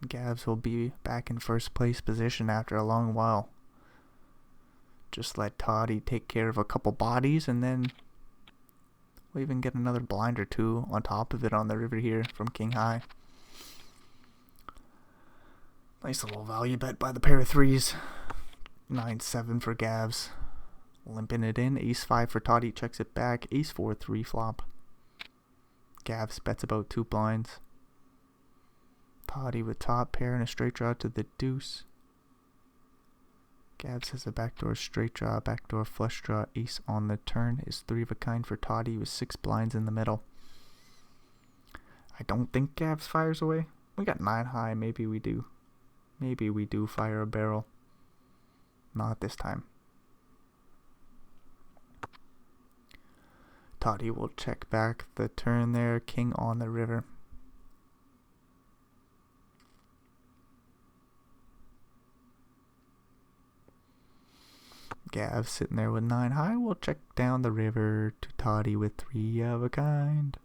Gavs will be back in first place position after a long while. Just let Toddy take care of a couple bodies and then we'll even get another blind or 2 on top of it on the river here from king high. Nice little value bet by the pair of 3s. 9-7 for Gavs. Limping it in. Ace 5 for Toddy. Checks it back. Ace 4-3 flop. Gavs bets about 2 blinds. Toddy with top pair and a straight draw to the deuce. Gavs has a backdoor straight draw, backdoor flush draw, ace on the turn. Is 3 of a kind for Toddy with 6 blinds in the middle. I don't think Gavs fires away. We got 9 high. Maybe we do. Maybe we do fire a barrel. Not this time. Toddy will check back the turn there. King on the river. Gavs sitting there with 9 high. We'll check down the river to Toddy with 3 of a kind.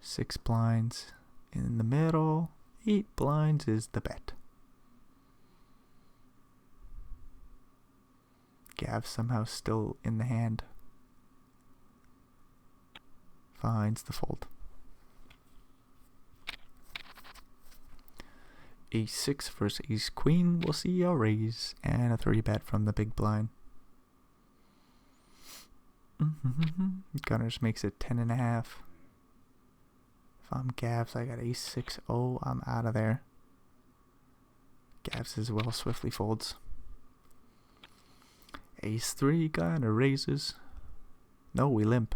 Six blinds in the middle. 8 blinds is the bet. Gav somehow still in the hand. Finds the fold. Ace 6 versus Ace Queen. We'll see a raise and a 3-bet from the big blind. Gunners makes it 10.5. If I'm Gavs, I got Ace 6. Oh, I'm out of there. Gavs as well swiftly folds. Ace 3, Gunner raises. No, we limp.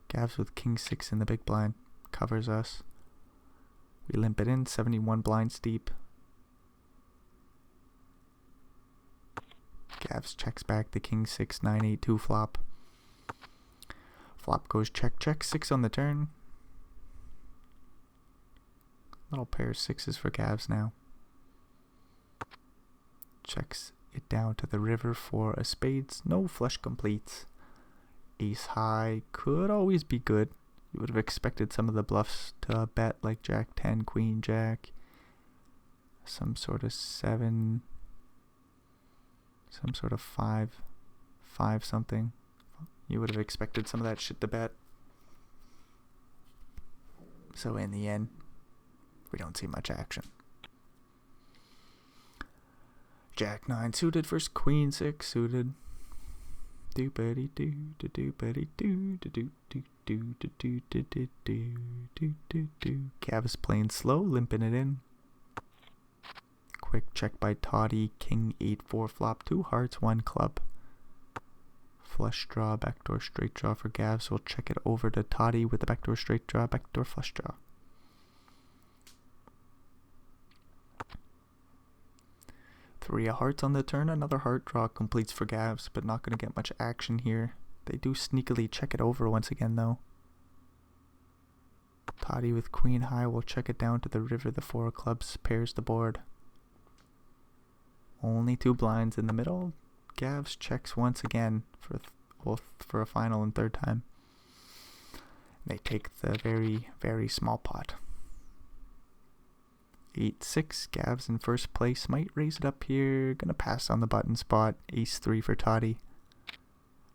Gavs with King 6 in the big blind. Covers us. We limp it in, 71 blinds deep. Gavs checks back the King 6, 9, 8, 2 flop. Flop goes check, check, 6 on the turn. Little pair of 6s for Gavs now. Checks it down to the river for a spades. No flush completes. Ace high could always be good. You would have expected some of the bluffs to bet, like Jack 10, Queen Jack, some sort of 7, some sort of 5 something. You would have expected some of that shit to bet. So in the end, we don't see much action. Jack 9 suited versus Queen 6 suited. Doopity doo doo doopity doo doo doo doo doo doo doo doo doo doo doo. Cav is playing slow, limping it in. Quick check by Toddy. King 8 4 flop. 2 hearts, 1 club. Flush draw, backdoor straight draw for Gavs. We'll check it over to Toddy with the backdoor straight draw, backdoor flush draw. Three of hearts on the turn, another heart draw completes for Gavs, but not going to get much action here. They do sneakily check it over once again though. Toddy with Queen high will check it down to the river. The 4 of clubs pairs the board. Only 2 blinds in the middle. Gavs checks once again for a final and third time. They take the very, very small pot. 8-6, Gavs in first place, might raise it up here, gonna pass on the button spot. Ace 3 for Toddy.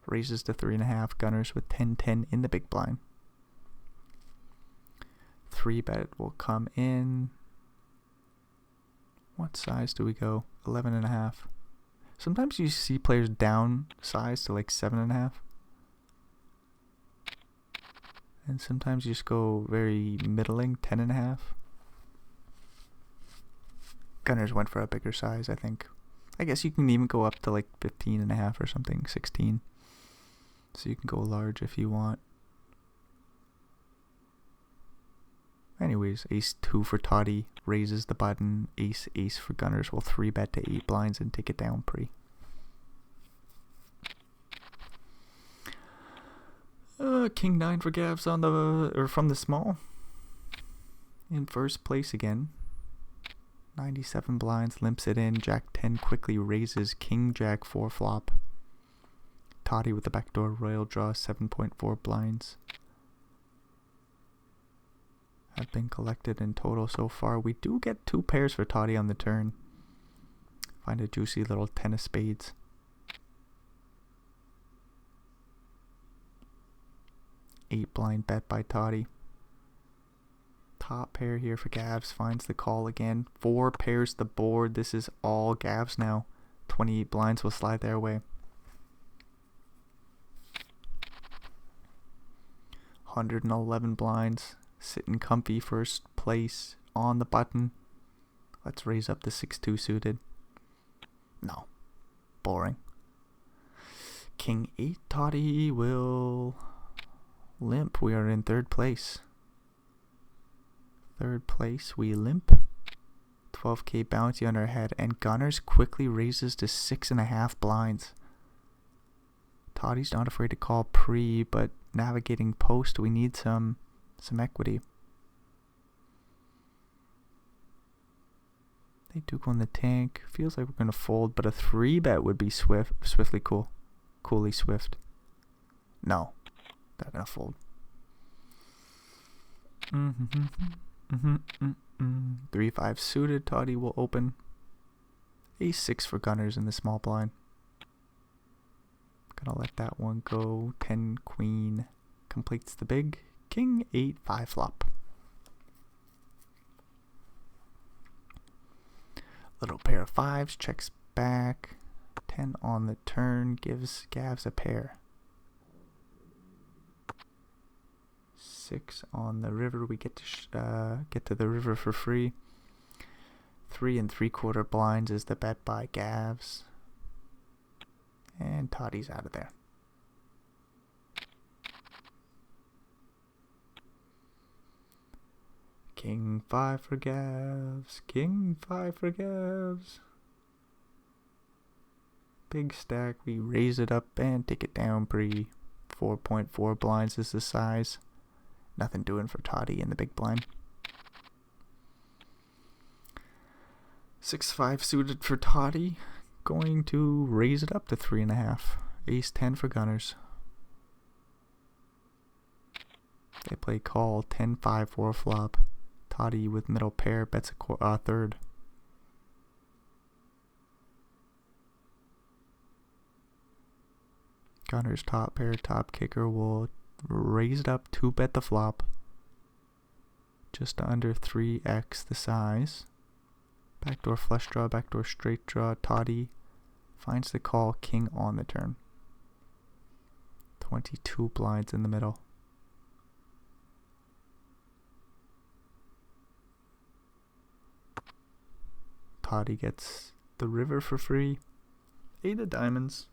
Raises to 3.5, Gunners with 10-10 in the big blind. 3-bet will come in. What size do we go? 11.5. Sometimes you see players down size to like 7.5. And sometimes you just go very middling, 10.5. Gunners went for a bigger size, I think. I guess you can even go up to like 15.5 or something, 16. So you can go large if you want. Anyways, Ace 2 for Toddy raises the button. Ace Ace for Gunners will 3-bet to 8 blinds and take it down pre. King 9 for Gavs on the from the small. In first place again. 97 blinds, limps it in. Jack 10 quickly raises. King Jack 4 flop. Toddy with the backdoor royal draw, 7.4 blinds have been collected in total so far. We do get 2 pairs for Toddy on the turn. Find a juicy little 10 of spades. Eight blind bet by Toddy. Top pair here for Gavs, finds the call again. 4 pairs the board. This is all Gavs now. 28 blinds will slide their way. 111 blinds, sitting comfy, first place on the button. Let's raise up the 6-2 suited. No, boring. King 8, Toddy will limp. We are in third place. Third place, we limp. 12k bounty on our head, and Gunners quickly raises to 6.5 blinds. Toddy's not afraid to call pre, but navigating post, we need some equity. They do go in the tank. Feels like we're gonna fold, but a 3-bet would be swiftly cool. Coolly swift. No, they're gonna fold. 3-5 suited. Toddy will open. Ace 6 for Gunners in the small blind. Gonna let that one go. 10 queen completes the big. King 8 5 flop. Little pair of fives, checks back. 10 on the turn, gives Gavs a pair. 6 on the river, we get to the river for free. 3 3/4 blinds is the bet by Gavs. And Toddy's out of there. King 5 for Gavs. King 5 for Gavs. Big stack. We raise it up and take it down pre. 4.4 blinds is the size. Nothing doing for Toddy in the big blind. 6-5 suited for Toddy. Going to raise it up to 3.5. Ace 10 for Gunners. They play call 10-5 for a flop. Toddy with middle pair bets a third. Gunners top pair, top kicker will raise it up to bet the flop. Just under 3x the size. Backdoor flush draw, backdoor straight draw. Toddy finds the call, king on the turn. 22 blinds in the middle. Toddy gets the river for free. 8 of diamonds.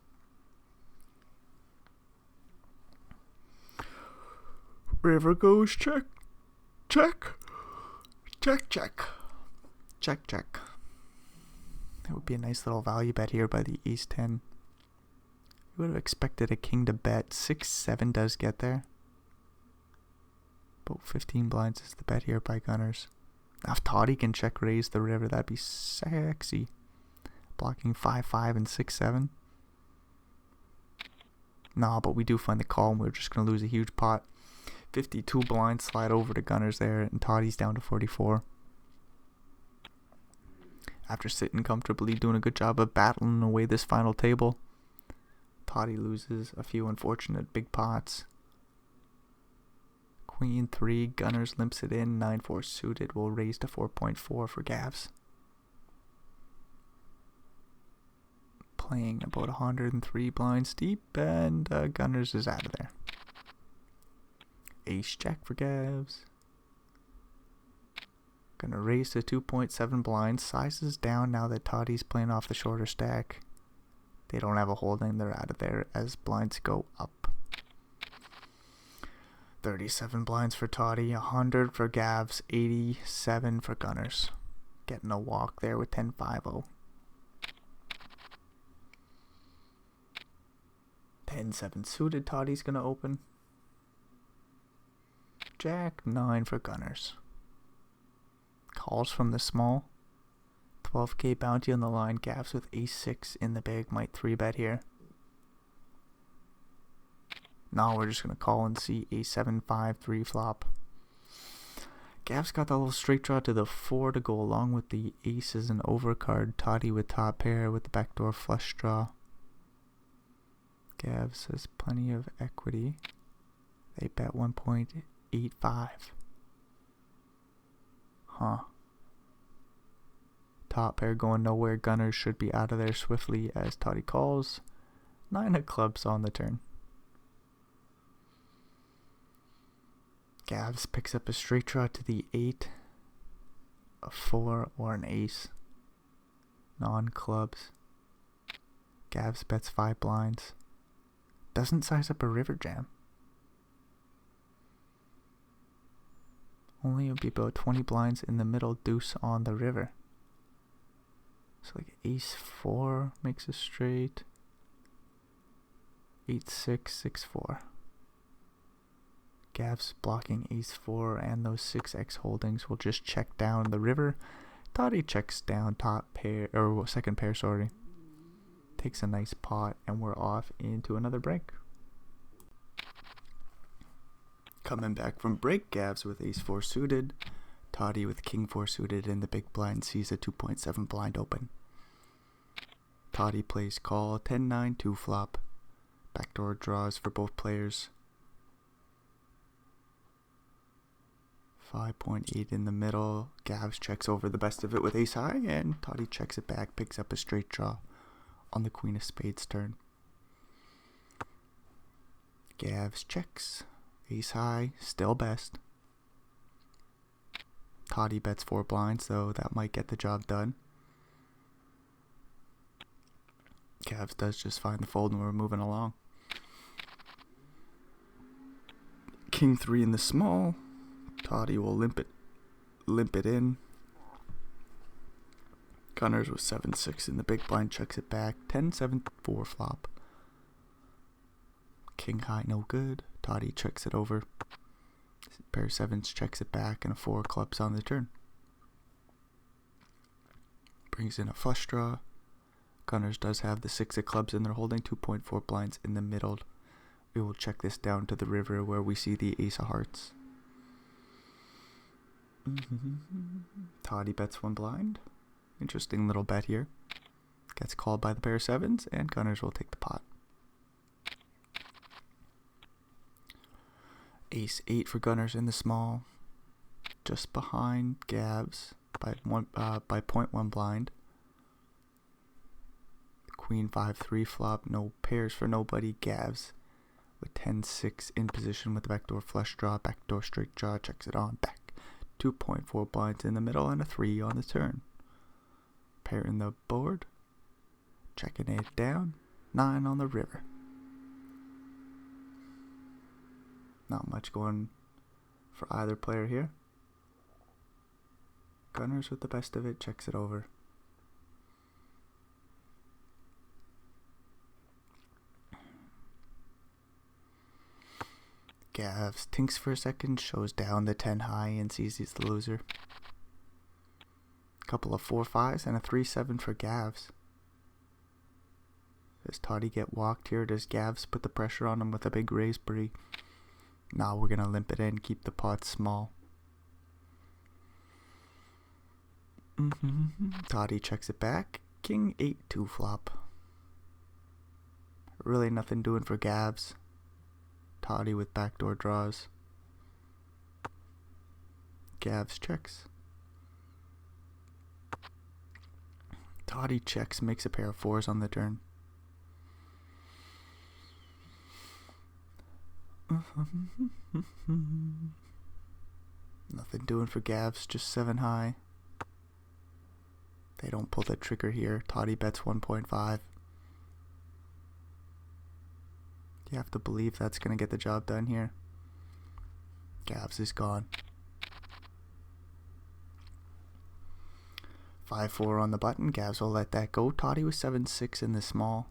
River goes check, check, check, check, check, check. That would be a nice little value bet here by the ace 10. You would have expected a king to bet. 6-7 does get there. About 15 blinds is the bet here by Gunners. Now if Toddy can check raise the river, that'd be sexy. Blocking 5-5 and 6-7. Nah, but we do find the call and we're just going to lose a huge pot. 52 blinds slide over to Gunners there, and Toddy's down to 44. After sitting comfortably, doing a good job of battling away this final table, Toddy loses a few unfortunate big pots. Queen 3, Gunners limps it in, 9-4 suited will raise to 4.4 for Gavs. Playing about 103 blinds deep, and Gunners is out of there. Ace jack for Gavs. Gonna raise to 2.7 blinds. Sizes down now that Toddy's playing off the shorter stack. They don't have a holding, they're out of there as blinds go up. 37 blinds for Toddy, 100 for Gavs, 87 for Gunners. Getting a walk there with 10-5-0. 10-7 suited, Toddy's gonna open. Jack 9 for Gunners. Calls from the small. 12k bounty on the line. Gavs with ace 6 in the big. Might 3-bet here. No, we're just going to call and see ace 7-5 3 flop. Gavs got that little straight draw to the 4 to go along with the aces and overcard. Toddy with top pair with the backdoor flush draw. Gavs has plenty of equity. They bet 1.85. Huh. Top pair going nowhere. Gunners should be out of there swiftly as Toddy calls. 9 of clubs on the turn. Gavs picks up a straight draw to the 8, a 4, or an ace. Non-clubs. Gavs bets 5 blinds. Doesn't size up a river jam. Only would be about 20 blinds in the middle, deuce on the river. So like ace 4 makes a straight. 8-6, 6-4. Gavs blocking ace 4 and those 6x holdings will just check down the river. Toddy checks down top pair, or second pair, sorry. Takes a nice pot and we're off into another break. Coming back from break, Gavs with ace 4 suited. Toddy with king 4 suited in the big blind sees a 2.7 blind open. Toddy plays call 10-9 2 flop. Backdoor draws for both players. 5.8 in the middle. Gavs checks over the best of it with ace high, and Toddy checks it back, picks up a straight draw on the queen of spades turn. Gavs checks. Ace high, still best. Toddy bets 4 blinds, so that might get the job done. Gavs does just find the fold, and we're moving along. King 3 in the small. Toddy will limp it in. Gunners with 7-6 in the big blind, checks it back. 10-7-4 flop. King high, no good. Toddy checks it over. Pair of sevens, checks it back, and a 4 clubs on the turn. Brings in a flush draw. Gunners does have the 6 of clubs, and they're holding 2.4 blinds in the middle. We will check this down to the river where we see the ace of hearts. Toddy bets 1 blind. Interesting little bet here. Gets called by the pair of sevens, and Gunners will take the pot. Ace 8 for Gunners in the small. Just behind Gavs by 0.1 blind. Queen 5-3 flop. No pairs for nobody. Gavs with 10-6 in position with the backdoor flush draw. Backdoor straight draw. Checks it on back. 2.4 blinds in the middle and a 3 on the turn. Pair in the board. Checking it down. 9 on the river. Not much going for either player here. Gunners with the best of it, checks it over. Gavs tinks for a second, shows down the 10 high and sees he's the loser. Couple of 4-5s and a 3-7 for Gavs. Does Toddy get walked here? Does Gavs put the pressure on him with a big raise spree? Now we're going to limp it in, keep the pot small. Toddy checks it back. King 8-2 flop. Really nothing doing for Gavs. Toddy with backdoor draws. Gavs checks. Toddy checks, makes a pair of 4s on the turn. Nothing doing for Gavs, just 7 high. They don't pull the trigger here. Toddy bets 1.5. You have to believe that's going to get the job done here. Gavs is gone. 5-4 on the button. Gavs will let that go. Toddy was 7-6 in the small.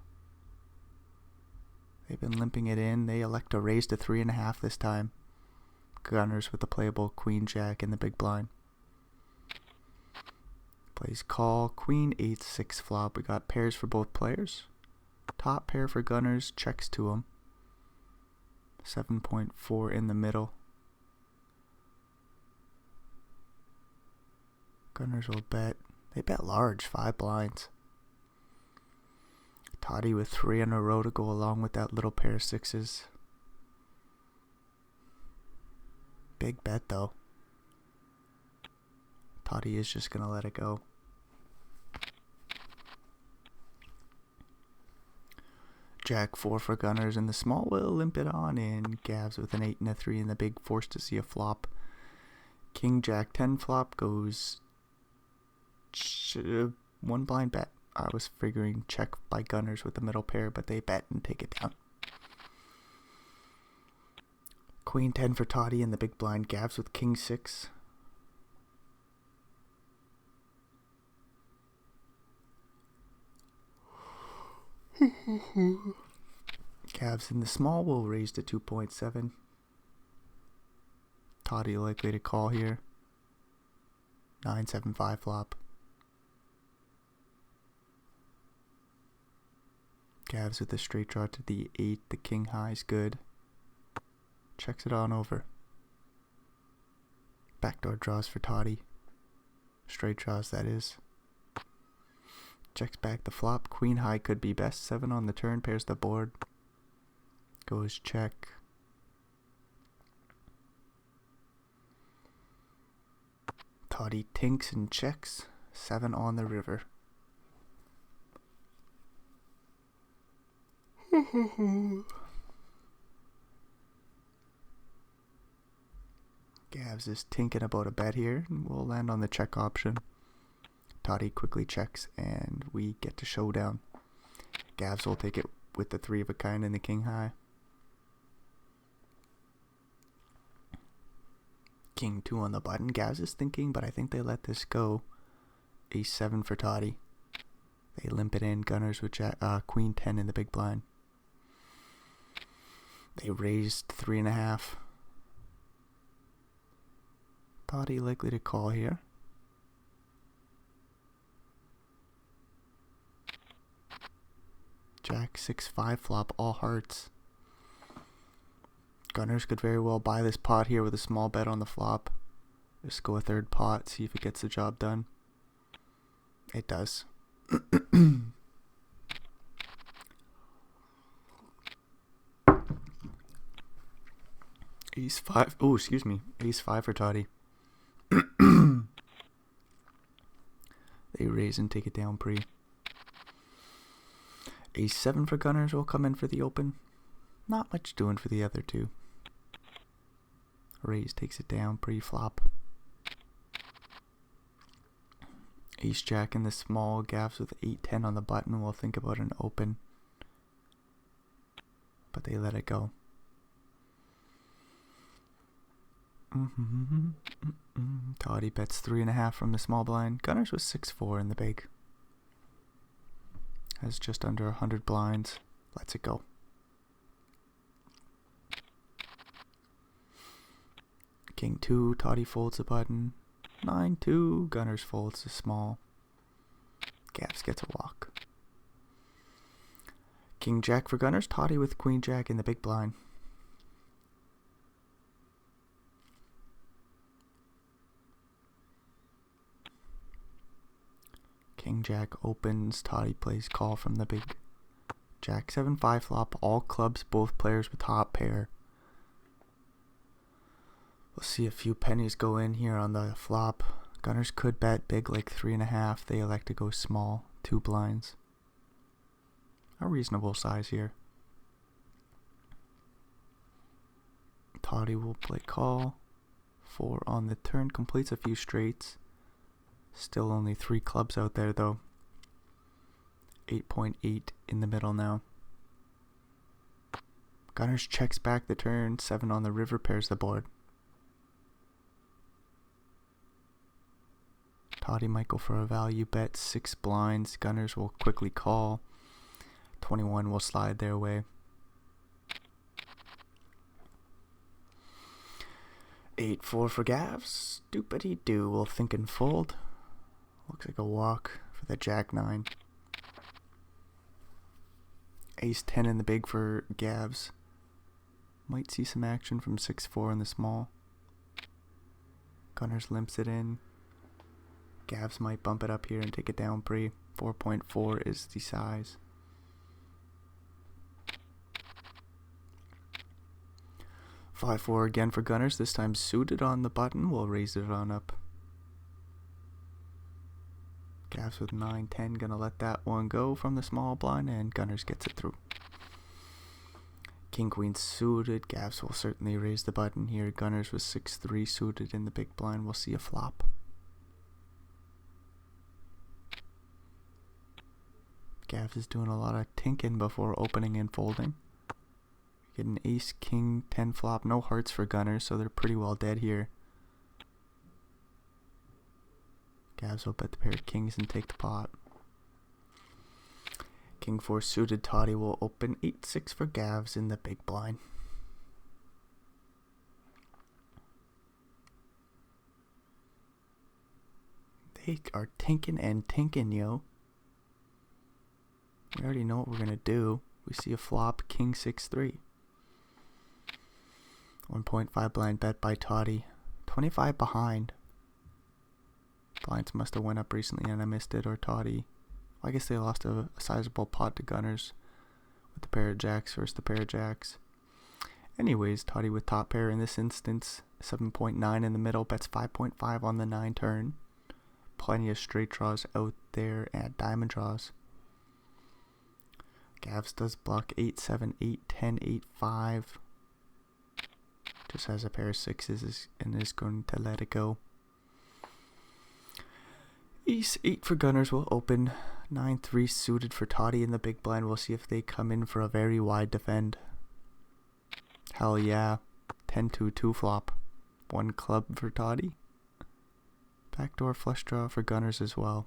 They've been limping it in. They elect to raise to 3.5 this time. Gunners with the playable queen jack in the big blind. Plays call. Queen 8-6 flop. We got pairs for both players. Top pair for Gunners. Checks to him. 7.4 in the middle. Gunners will bet. They bet large. 5 blinds. Toddy with 3 in a row to go along with that little pair of 6s. Big bet though. Toddy is just going to let it go. Jack 4 for Gunners in the small will limp it on in. Gavs with an 8 and a 3 in the big, forced to see a flop. King Jack 10 flop goes 1 blind bet. I was figuring check by Gunners with the middle pair, but they bet and take it down. Queen 10 for Toddy in the big blind. Gavs with King 6. Gavs in the small will raise to 2.7. Toddy likely to call here. 9-7-5 flop. Gavs with the straight draw to the 8. The king high is good. Checks it on over. Backdoor draws for Toddy. Straight draws, that is. Checks back the flop. Queen high could be best. 7 on the turn. Pairs the board. Goes check. Toddy tinks and checks. 7 on the river. Gavs is tinking about a bet here, and we'll land on the check option. Toddy quickly checks, and we get to showdown. Gavs will take it with the 3 of a kind and the king high. King 2 on the button. Gavs is thinking, but I think they let this go. Ace 7 for Toddy. They limp it in. Gunners with queen 10 in the big blind. They raised 3.5. Toddy likely to call here. Jack 6-5 flop, all hearts. Gunners could very well buy this pot here with a small bet on the flop. Just go a third pot, see if it gets the job done. It does. Ace 5. Oh, excuse me. Ace 5 for Toddy. They raise and take it down pre. Ace 7 for Gunners will come in for the open. Not much doing for the other 2. Raise takes it down pre-flop. Ace Jack in the small. Gavs with 8-10 on the button. We'll think about an open. But they let it go. Toddy bets 3.5 from the small blind. Gunners was 6-4 in the big. Has just under 100 blinds. Lets it go. King 2. Toddy folds the button. 9-2. Gunners folds the small. Gavs gets a walk. King Jack for Gunners. Toddy with Queen Jack in the big blind. King Jack opens. Toddy plays call from the big. Jack 7-5 flop. All clubs, both players with top pair. We'll see a few pennies go in here on the flop. Gunners could bet big like 3.5. They elect to go small. 2 blinds. A reasonable size here. Toddy will play call. 4 on the turn. Completes a few straights. Still only 3 clubs out there though. 8.8 in the middle now. Gunners checks back the turn. 7 on the river pairs the board. Toddy might go for a value bet. 6 blinds. Gunners will quickly call. 21 will slide their way. 8-4 for Gavs. Doopity doo will think and fold. Looks like a walk for the Jack 9. Ace 10 in the big for Gavs. Might see some action from 6-4 in the small. Gunners limps it in. Gavs might bump it up here and take it down pre. 4.4 is the size. Five 4 again for Gunners. This time suited on the button. We'll raise it on up. Gavs with 9-10. Gonna let that one go from the small blind, and Gunners gets it through. King Queen suited. Gavs will certainly raise the button here. Gunners with 6-3 suited in the big blind. We'll see a flop. Gavs is doing a lot of tinking before opening and folding. Get an ace, king, 10 flop. No hearts for Gunners, so they're pretty well dead here. Gavs will bet the pair of kings and take the pot. King 4 suited. Toddy will open. 8-6 for Gavs in the big blind. They are tinking and tinking, yo. We already know what we're going to do. We see a flop, king 6-3. 1.5 blind bet by Toddy. 25 behind. Blinds must have went up recently and I missed it, or Toddy. I guess they lost a sizable pot to Gunners with the pair of jacks versus the pair of jacks. Anyways, Toddy with top pair in this instance, 7.9 in the middle, bets 5.5 on the 9 turn. Plenty of straight draws out there and diamond draws. Gavs does block 8, 7, 8, 10, 8, 5. Just has a pair of 6s and is going to let it go. Ace 8 for gunners will open. 9-3 suited for Toddy in the big blind. We'll see if they come in for a very wide defend. Hell yeah. 10-2 2 flop. 1 club for Toddy. Backdoor flush draw for gunners as well.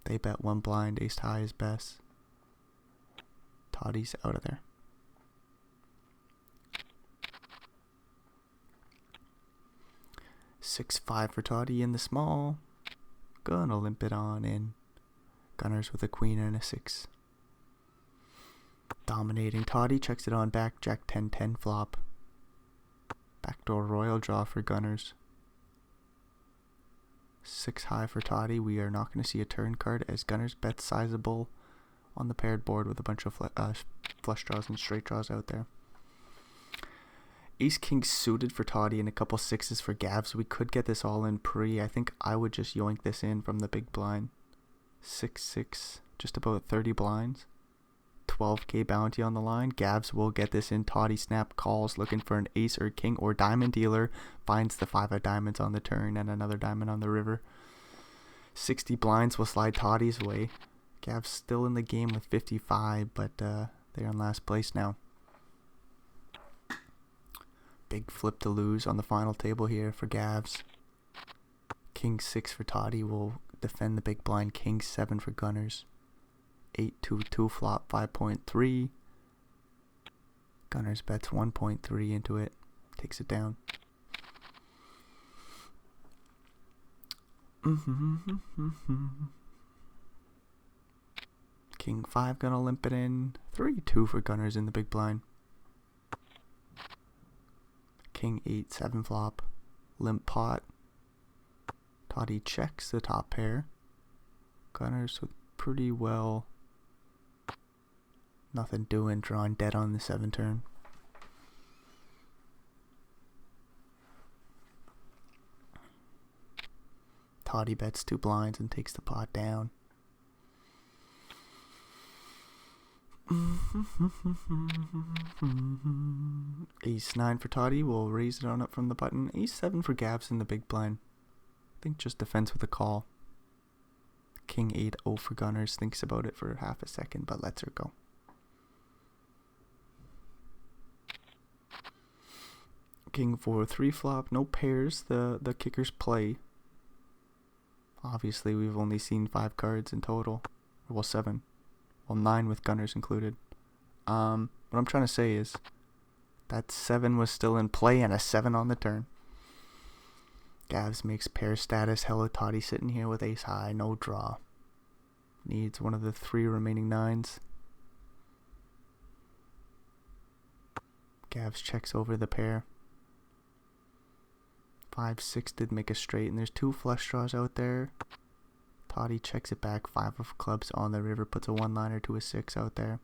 They bet 1 blind. Ace high is best. Toddy's out of there. Six five for Toddy in the small. Gonna limp it on in. Gunners with a queen and a 6. Dominating Toddy checks it on back. Jack 10-10 flop. Backdoor royal draw for gunners. 6 high for Toddy. We are not going to see a turn card as gunners bet sizable on the paired board with a bunch of flush draws and straight draws out there. Ace king suited for Toddy and a couple 6s for Gavs. We could get this all in pre. I think I would just yoink this in from the big blind. 6-6, just about 30 blinds. 12k bounty on the line. Gavs will get this in. Toddy snap calls, looking for an ace or king or diamond dealer. Finds the 5 of diamonds on the turn and another diamond on the river. 60 blinds will slide Toddy's way. Gavs still in the game with 55, but they're in last place now. Big flip to lose on the final table here for Gavs. King 6 for Toddy will defend the big blind. King 7 for gunners. 8-2 2 flop 5.3. Gunners bets 1.3 into it. Takes it down. King 5 gonna limp it in. 3-2 for gunners in the big blind. King 8 7 flop. Limp pot. Toddy checks the top pair. Gunners with pretty well nothing doing, drawing dead on the 7 turn. Toddy bets 2 blinds and takes the pot down. Ace 9 for Toddy will raise it on up from the button. Ace 7 for Gavs in the big blind. I think just defends with a call. King 8-0 for gunners. Thinks about it for half a second but lets her go. King 4-3 flop. No pairs. The kickers play. Obviously we've only seen 5 cards in total. Well, 7. Well, 9 with gunners included. What I'm trying to say is that 7 was still in play and a 7 on the turn. Gavs makes pair status. Hello Toddy sitting here with ace high. No draw. Needs one of the 3 remaining 9s. Gavs checks over the pair. 5-6 did make a straight, and there's 2 flush draws out there. Toddy checks it back. 5 of clubs on the river, puts a 1-liner to a 6 out there.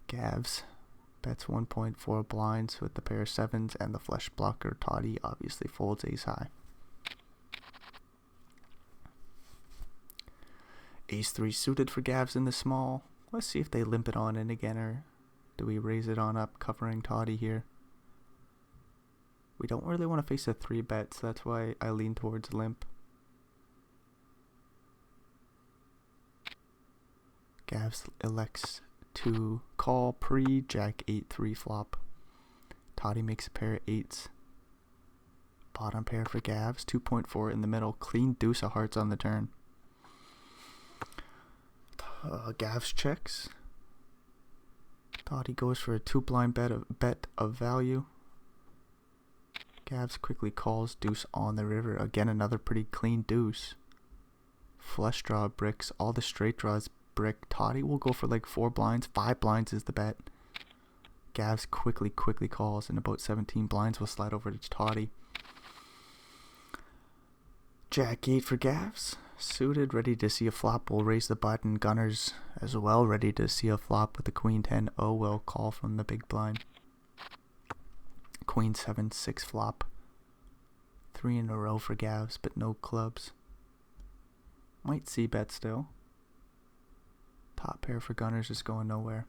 Gavs bets 1.4 blinds with the pair of 7s and the flush blocker. Toddy obviously folds ace high. Ace 3 suited for Gavs in the small. Let's see if they limp it on in again, or do we raise it on up, covering Toddy here. We don't really want to face a 3 bet, so that's why I lean towards limp. Gavs elects to call pre. Jack 8-3 flop. Toddy makes a pair of 8s. Bottom pair for Gavs. 2.4 in the middle. Clean deuce of hearts on the turn. Gavs checks. Toddy goes for a 2 blind bet of value. Gavs quickly calls deuce on the river. Again, another pretty clean deuce. Flush draw bricks. All the straight draws brick. Toddy will go for like 4 blinds. 5 blinds is the bet. Gavs quickly calls, and about 17 blinds will slide over to Toddy. Jack 8 for Gavs. Suited, ready to see a flop, will raise the button. Gunners as well, ready to see a flop with the queen 10. Oh, will call from the big blind. Queen 7-6 flop. 3 in a row for Gavs, but no clubs. Might see bet still. Top pair for Gunners is going nowhere.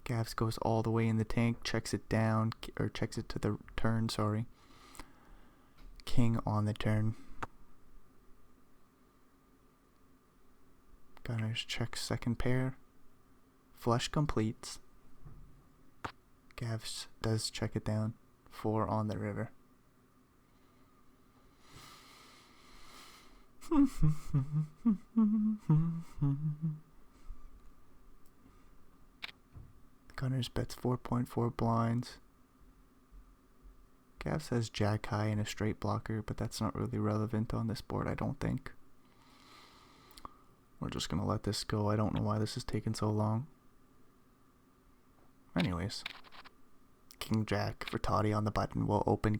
Gavs goes all the way in the tank, checks it down, or checks it to the turn, sorry. King on the turn. Gunners checks second pair. Flush completes. Gavs does check it down. 4 on the river. Gunners bets 4.4 blinds. Gavs has jack high and a straight blocker, but that's not really relevant on this board, I don't think. We're just going to let this go. I don't know why this is taking so long. Anyways. King Jack for Toddy on the button. We'll open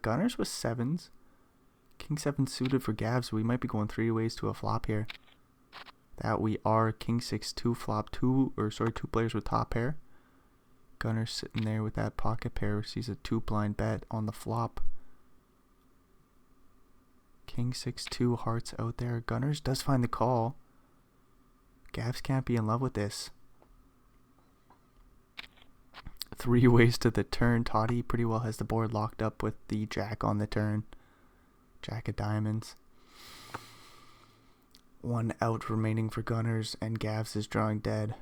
Gunners with 7s. King 7 suited for Gavs. We might be going 3 ways to a flop here. That we are. King 6 2 flop. 2 players with top pair. Gunners sitting there with that pocket pair. Sees a 2 blind bet on the flop. King 6 2 hearts out there. Gunners does find the call. Gavs can't be in love with this. 3 ways to the turn. Toddy pretty well has the board locked up with the jack on the turn. Jack of diamonds. 1 out remaining for Gunners, and Gavs is drawing dead.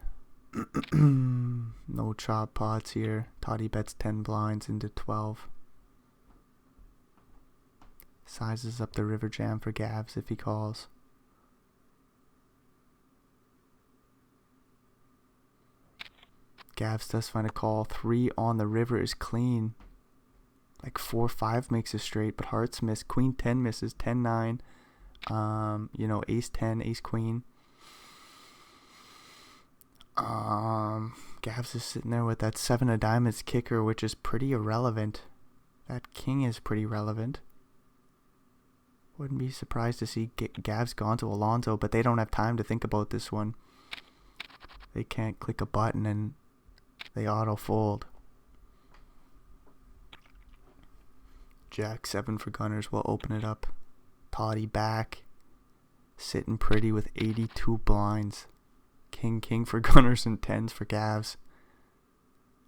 No chop pots here. Toddy bets 10 blinds into 12. Sizes up the river jam for Gavs if he calls. Gavs does find a call. 3 on the river is clean. Like 4-5 makes a straight, but hearts miss. Queen 10 misses. 10-9. Ace 10, ace queen. Gavs is sitting there with that 7 of diamonds kicker, which is pretty irrelevant. That king is pretty relevant. Wouldn't be surprised to see Gavs gone to Alonso, but they don't have time to think about this one. They can't click a button and they auto fold. Jack 7 for Gunners. We'll open it up. Toddy back. Sitting pretty with 82 blinds. King for Gunners and 10s for Gavs.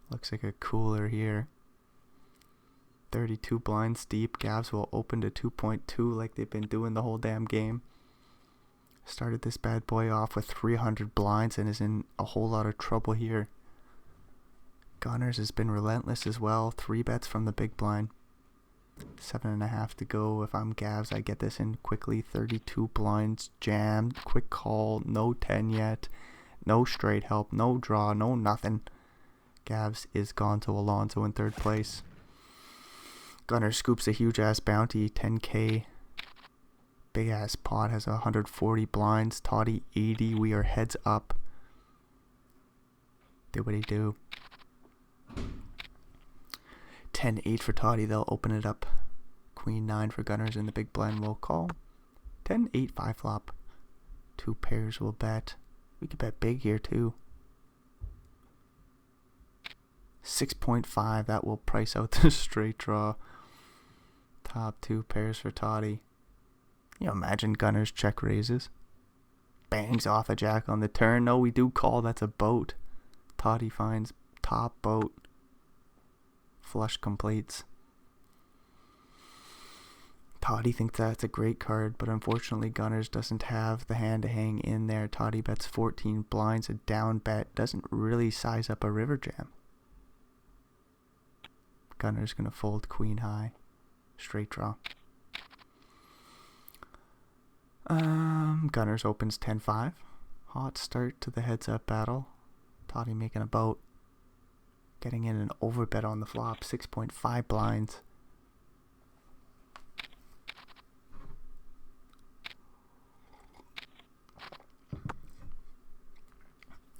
Looks like a cooler here. 32 blinds deep. Gavs will open to 2.2 like they've been doing the whole damn game. Started this bad boy off with 300 blinds and is in a whole lot of trouble here. Gunners has been relentless as well. 3 bets from the big blind. 7.5 to go. If I'm Gavs, I get this in quickly. 32 blinds jammed. Quick call. No 10 yet. No straight help. No draw. No nothing. Gavs is gone to Alonso in 3rd place. Gunner scoops a huge ass bounty. 10k. Big ass pot has 140 blinds. Toddy 80. We are heads up. Do what he do. 10-8 for Toddy. They'll open it up. Queen 9 for Gunners in the big blind will call. 10-8 5 flop. 2 pairs will bet. We could bet big here too. 6.5. That will price out the straight draw. Top 2 pairs for Toddy. You know, imagine Gunners check raises. Bangs off a jack on the turn. No, we do call. That's a boat. Toddy finds top boat. Flush completes. Toddy thinks that's a great card, but unfortunately Gunners doesn't have the hand to hang in there. Toddy bets 14 blinds, a down bet. Doesn't really size up a river jam. Gunners gonna fold queen high. Straight draw. Gunners opens 10-5. Hot start to the heads up battle. Toddy making a boat. Getting in an overbet on the flop. 6.5 blinds.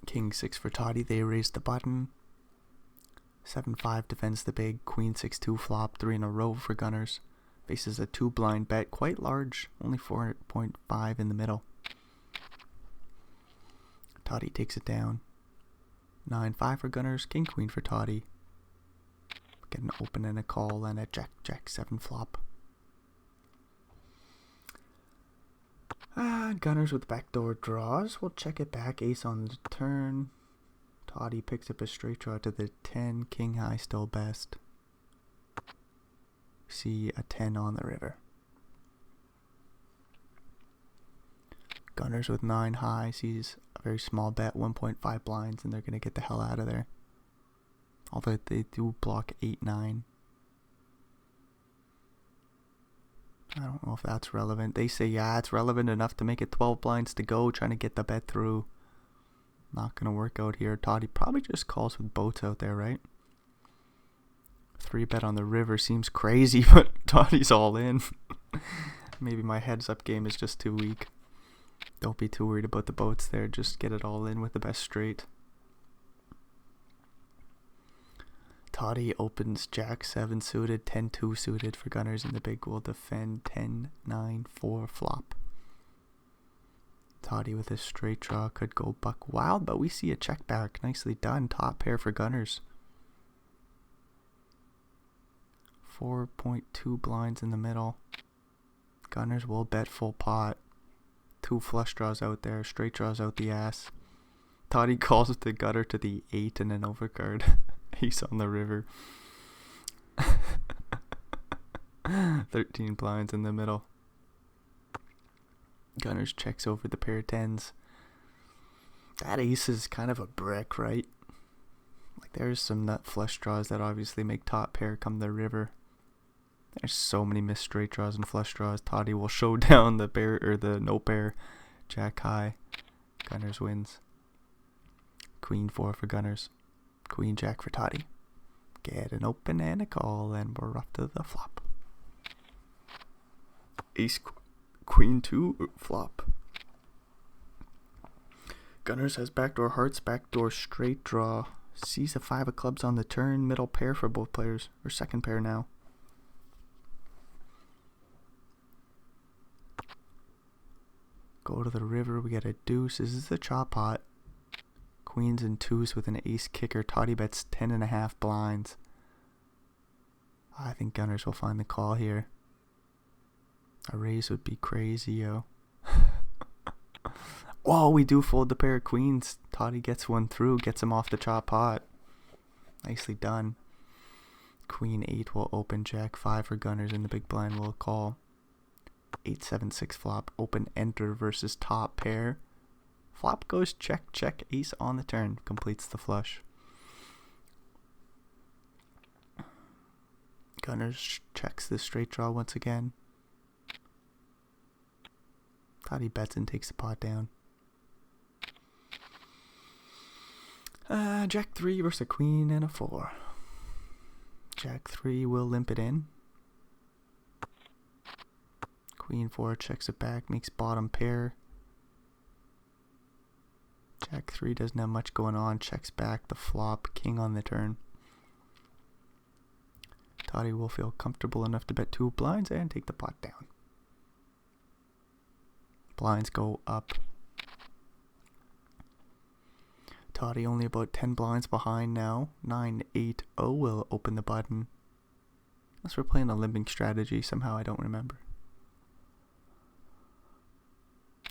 King 6 for Toddy. They raise the button. 7-5 defends the big. Queen 6-2 flop. 3 in a row for Gunners. Faces a 2 blind bet. Quite large. Only 4.5 in the middle. Toddy takes it down. 9-5 for gunners, king queen for Toddy. Get an open and a call and a jack 7 flop. Gunners with backdoor draws. We'll check it back. Ace on the turn. Toddy picks up a straight draw to the 10. King high still best. See a 10 on the river. Gunners with 9 high sees a very small bet, 1.5 blinds, and they're going to get the hell out of there. Although they do block 8-9. I don't know if that's relevant. They say, yeah, it's relevant enough to make it 12 blinds to go, trying to get the bet through. Not going to work out here. Toddy probably just calls with boats out there, right? 3 bet on the river seems crazy, but Toddy's all in. Maybe my heads up game is just too weak. Don't be too worried about the boats there. Just get it all in with the best straight. Toddy opens jack 7 suited, 10-2 suited for gunners, and the big will defend 10-9-4 flop. Toddy with a straight draw could go buck wild, but we see a check back. Nicely done. Top pair for gunners. 4.2 blinds in the middle. Gunners will bet full pot. 2 flush draws out there. Straight draws out the ass. Toddy calls with the gutter to the 8 and an overcard. Ace on the river. 13 blinds in the middle. Gunners checks over the pair of 10s. That ace is kind of a brick, right? Like, there's some nut flush draws that obviously make top pair come the river. There's so many missed straight draws and flush draws. Toddy will show down the pair or the no pair. Jack high. Gunners wins. Queen 4 for gunners. Queen jack for Toddy. Get an open and a call, and we're off to the flop. Ace queen 2 flop. Gunners has backdoor hearts, backdoor straight draw. Sees a 5 of clubs on the turn. Middle pair for both players, or second pair now. Go to the river. We get a deuce. This is the chop pot. Queens and 2s with an ace kicker. Toddy bets 10.5 blinds. I think gunners will find the call here. A raise would be crazy, yo. Whoa, we do fold the pair of queens. Toddy gets one through, gets him off the chop pot. Nicely done. Queen 8 will open, jack 5 for gunners, and the big blind will call. 8-7-6 flop, open enter versus top pair. Flop goes check, check, ace on the turn. Completes the flush. Gunners checks the straight draw once again. Toddy bets and takes the pot down. Jack 3 versus a queen and a 4. Jack 3 will limp it in. Queen 4 checks it back, makes bottom pair. Jack 3 doesn't have much going on, checks back the flop, king on the turn. Toddy will feel comfortable enough to bet 2 blinds and take the pot down. Blinds go up. Toddy only about 10 blinds behind now. 9-8-0 will open the button. Unless we're playing a limping strategy, somehow I don't remember.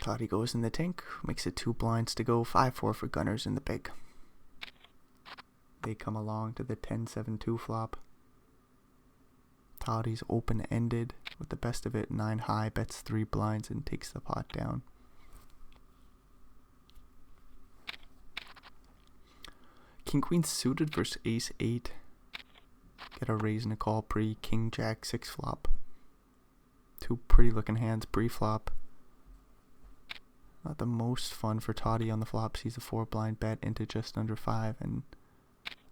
Toddy goes in the tank, makes it 2 blinds to go. 5-4 for gunners in the big. They come along to the 10-7-2 flop. Toddy's open-ended with the best of it. 9 high, bets 3 blinds and takes the pot down. King queen suited versus ace 8. Get a raise and a call pre. King jack 6 flop. 2 pretty looking hands pre-flop. Not the most fun for Toddy on the flop. Sees a 4 blind bet into just under 5, and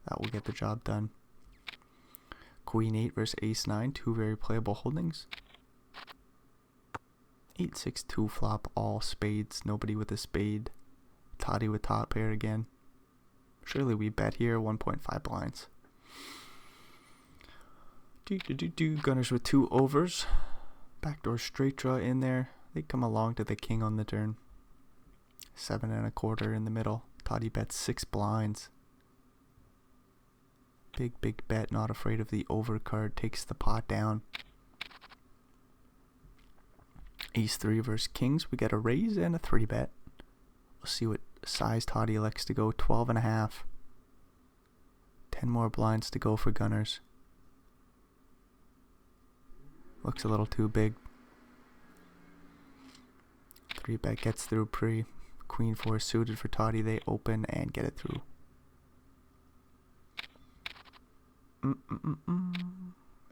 that will get the job done. Queen 8 versus ace 9. 2 very playable holdings. 8-6-2 flop, all spades. Nobody with a spade. Toddy with top pair again. Surely we bet here. 1.5 blinds. Gunners with 2 overs. Backdoor straight draw in there. They come along to the king on the turn. 7 1/4 in the middle. Toddy bets 6 blinds. Big bet, not afraid of the overcard, takes the pot down. Ace 3 versus kings, we get a raise and a 3 bet. We'll see what size Toddy elects to go, 12.5. 10 more blinds to go for gunners. Looks a little too big. 3 bet gets through pre. Queen 4 suited for Toddy, they open and get it through.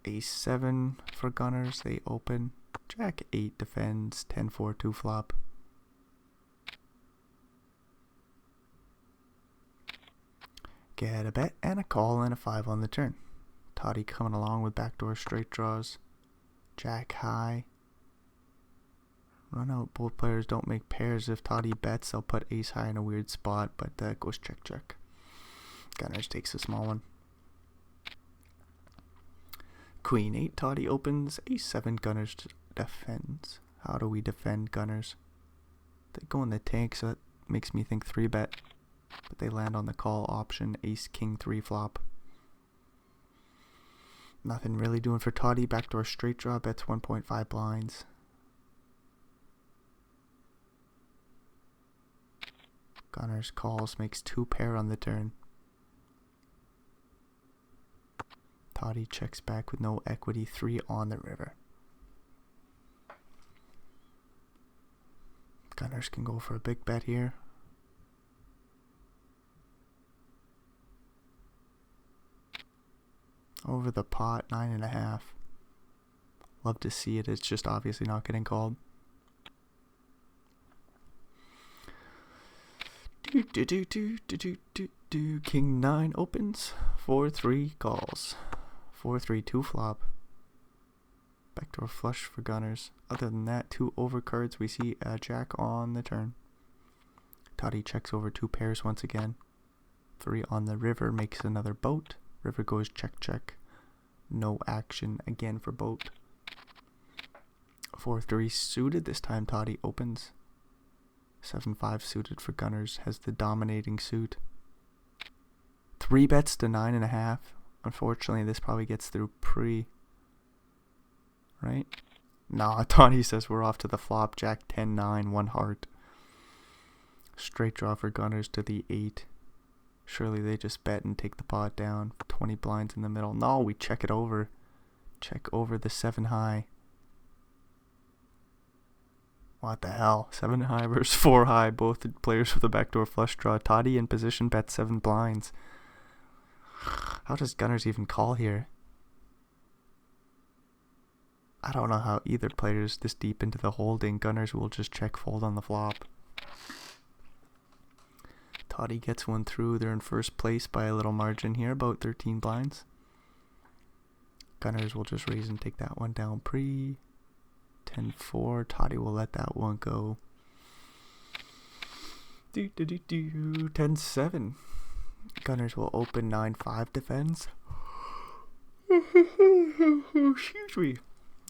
Ace 7 for gunners, they open. Jack 8 defends, 10-4 2 flop. Get a bet and a call and a 5 on the turn. Toddy coming along with backdoor straight draws. Jack high. Run out, both players don't make pairs. If Toddy bets, they'll put ace high in a weird spot, but that goes check. Gunners takes a small one. Queen 8, Toddy opens. Ace 7, gunners defends. How do we defend gunners? They go in the tank, so that makes me think 3 bet. But they land on the call option. Ace king 3 flop. Nothing really doing for Toddy. Backdoor straight draw, bets 1.5 blinds. Gunners calls, makes 2 pair on the turn. Toddy checks back with no equity, 3 on the river. Gunners can go for a big bet here. Over the pot, 9.5. Love to see it, it's just obviously not getting called. King 9 opens, 4-3 calls. 4-3 2 flop. Backdoor flush for gunners. Other than that, 2 overcards. We see a jack on the turn. Toddy checks over 2 pairs once again. 3 on the river makes another boat. River goes check. No action again for boat. 4-3 suited. This time Toddy opens. 7-5 suited for gunners. Has the dominating suit. 3 bets to 9.5. Unfortunately, this probably gets through pre. Right? Nah, Toddy says we're off to the flop. Jack 10-9, 1 heart. Straight draw for gunners to the 8. Surely they just bet and take the pot down. 20 blinds in the middle. No, we check it over. Check over the 7 high. What the hell? 7 high versus 4 high. Both players with a backdoor flush draw. Toddy in position bets 7 blinds. How does gunners even call here? I don't know how either player is this deep into the holding. Gunners will just check fold on the flop. Toddy gets one through. They're in first place by a little margin here, about 13 blinds. Gunners will just raise and take that one down pre. 10-4. Toddy will let that one go. 10-7. Gunners will open. 9-5 defends. Excuse me.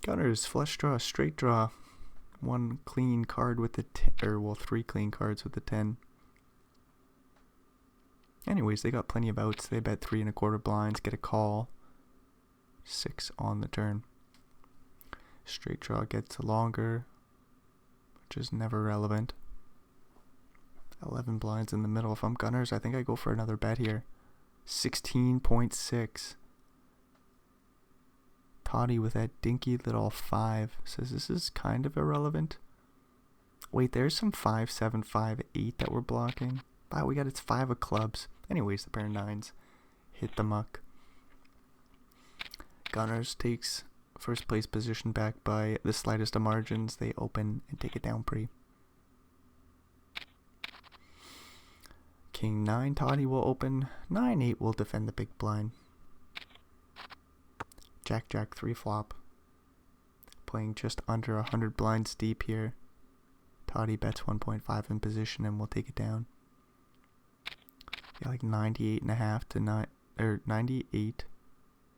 Gunners flush draw, straight draw. 1 clean card with the 3 clean cards with the 10. Anyways, they got plenty of outs. They bet 3.25 blinds, get a call. 6 on the turn. Straight draw gets longer, which is never relevant. 11 blinds in the middle. If I'm gunners, I think I go for another bet here. 16.6. Toddy with that dinky little 5 says this is kind of irrelevant. Wait, there's some 5, 7, 5, 8 that we're blocking. Wow, we got its 5 of clubs. Anyways, the pair of 9s hit the muck. Gunners takes first place position back by the slightest of margins. They open and take it down pre. King 9, Toddy will open. 9-8 will defend the big blind. Jack 3 flop. Playing just under 100 blinds deep here. Toddy bets 1.5 in position and will take it down. Yeah, like 98.5 to 98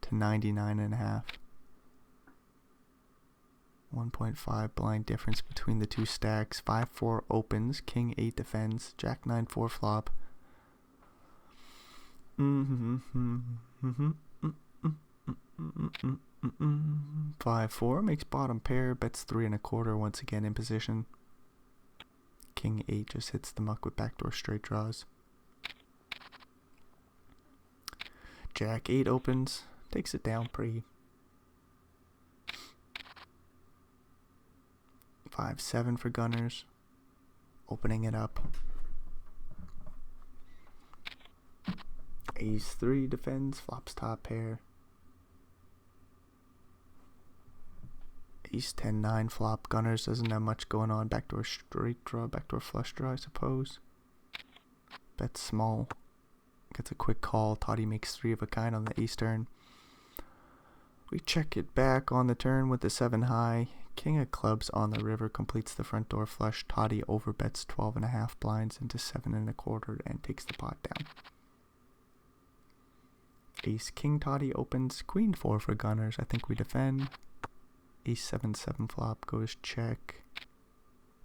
to 99.5. 1.5 blind difference between the two stacks. 5-4 opens. King 8 defends. Jack 9 4 flop. 5-4 makes bottom pair, bets 3.25 once again in position. King 8 just hits the muck with backdoor straight draws. Jack 8 opens, takes it down pre. 5-7 for gunners, opening it up. Ace 3 defends, flops top pair. Ace 10-9 flop, gunners doesn't have much going on. Backdoor straight draw, backdoor flush draw, I suppose. Bet small, gets a quick call. Toddy makes 3 of a kind on the ace turn. We check it back on the turn with the 7 high. King of clubs on the river completes the front door flush. Toddy overbets 12.5 blinds into 7.25 and takes the pot down. Ace King Toddy opens, Queen 4 for gunners. I think we defend. Ace 7-7 flop goes check.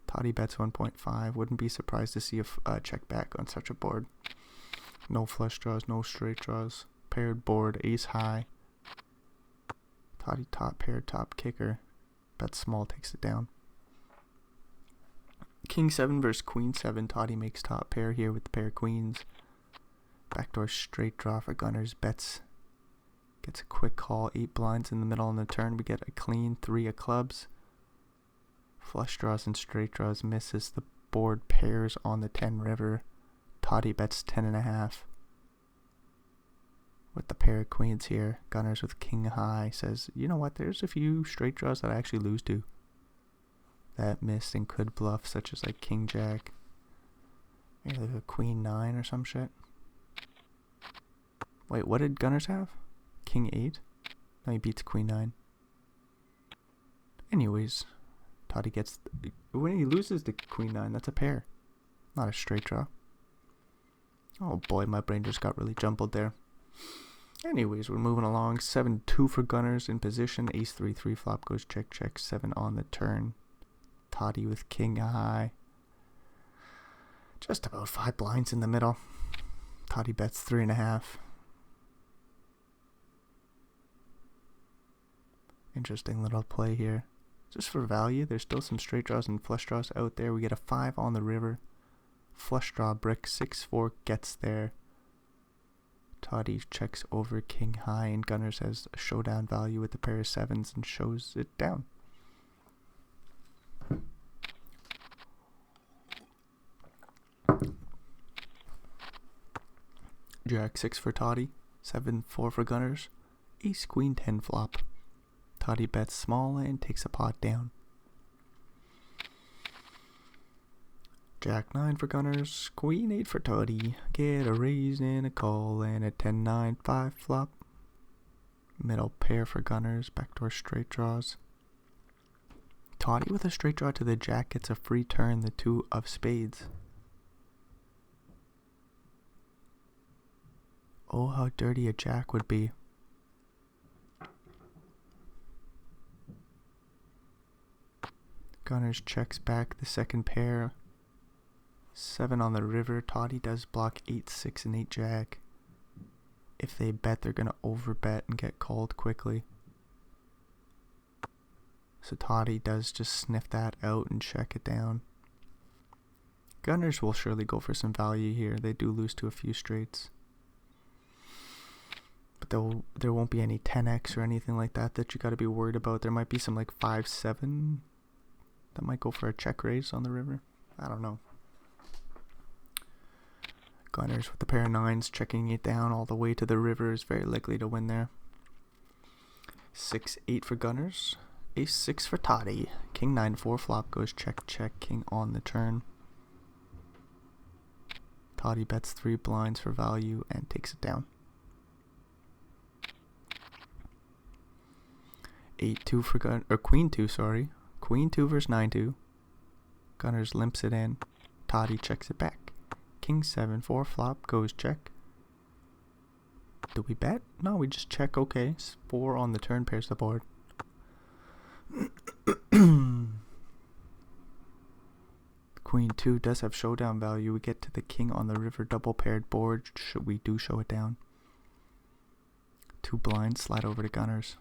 Toddy bets 1.5. Wouldn't be surprised to see a check back on such a board. No flush draws, no straight draws. Paired board, ace high. Toddy top pair, top kicker. Bet small, takes it down. King 7 versus Queen 7. Toddy makes top pair here with the pair queens. Backdoor straight draw for gunners. Bets. Gets a quick call. 8 blinds in the middle on the turn. We get a clean 3 of clubs. Flush draws and straight draws. Misses. The board pairs on the 10 river. Toddy bets 10.5. With the pair of queens here. Gunners with king high. Says, you know what? There's a few straight draws that I actually lose to. That missed and could bluff, such as like king jack. Maybe like a queen 9 or some shit. Wait, what did gunners have? King 8? No, he beats queen 9. Anyways, Toddy gets... when he loses to queen 9, that's a pair. Not a straight draw. Oh boy, my brain just got really jumbled there. Anyways, we're moving along. 7-2 for gunners in position. Ace 3-3 flop goes check check. 7 on the turn. Toddy with king high. Just about 5 blinds in the middle. Toddy bets 3.5. Interesting little play here. Just for value, there's still some straight draws and flush draws out there. We get a 5 on the river. Flush draw brick. 6-4 gets there. Toddy checks over king high, and gunners has a showdown value with the pair of 7s and shows it down. Jack 6 for Toddy. 7-4 for gunners. Ace queen 10 flop. Toddy bets small and takes a pot down. Jack 9 for gunners, queen 8 for Toddy. Get a raise and a call and a 10-9-5 flop. Middle pair for gunners, backdoor straight draws. Toddy with a straight draw to the jack gets a free turn, the 2 of spades. Oh, how dirty a jack would be. Gunners checks back the second pair. 7 on the river. Toddy does block 8, 6, and 8 jack. If they bet, they're going to overbet and get called quickly. So Toddy does just sniff that out and check it down. Gunners will surely go for some value here. They do lose to a few straights. But there won't be any 10x or anything like that you got to be worried about. There might be some like 5-7 that might go for a check raise on the river. I don't know. Gunners with the pair of 9s checking it down all the way to the river is very likely to win there. 6-8 for gunners. Ace 6 for Toddy. King 9-4 flop goes check check. King on the turn. Toddy bets 3 blinds for value and takes it down. 8-2 for queen 2, sorry. Queen 2 versus 9-2. Gunners limps it in. Toddy checks it back. King 7-4 flop goes check. Do we bet? No, we just check. Okay, 4 on the turn pairs the board. Queen 2 does have showdown value. We get to the king on the river double paired board. We do show it down. 2 blinds, slide over to gunners.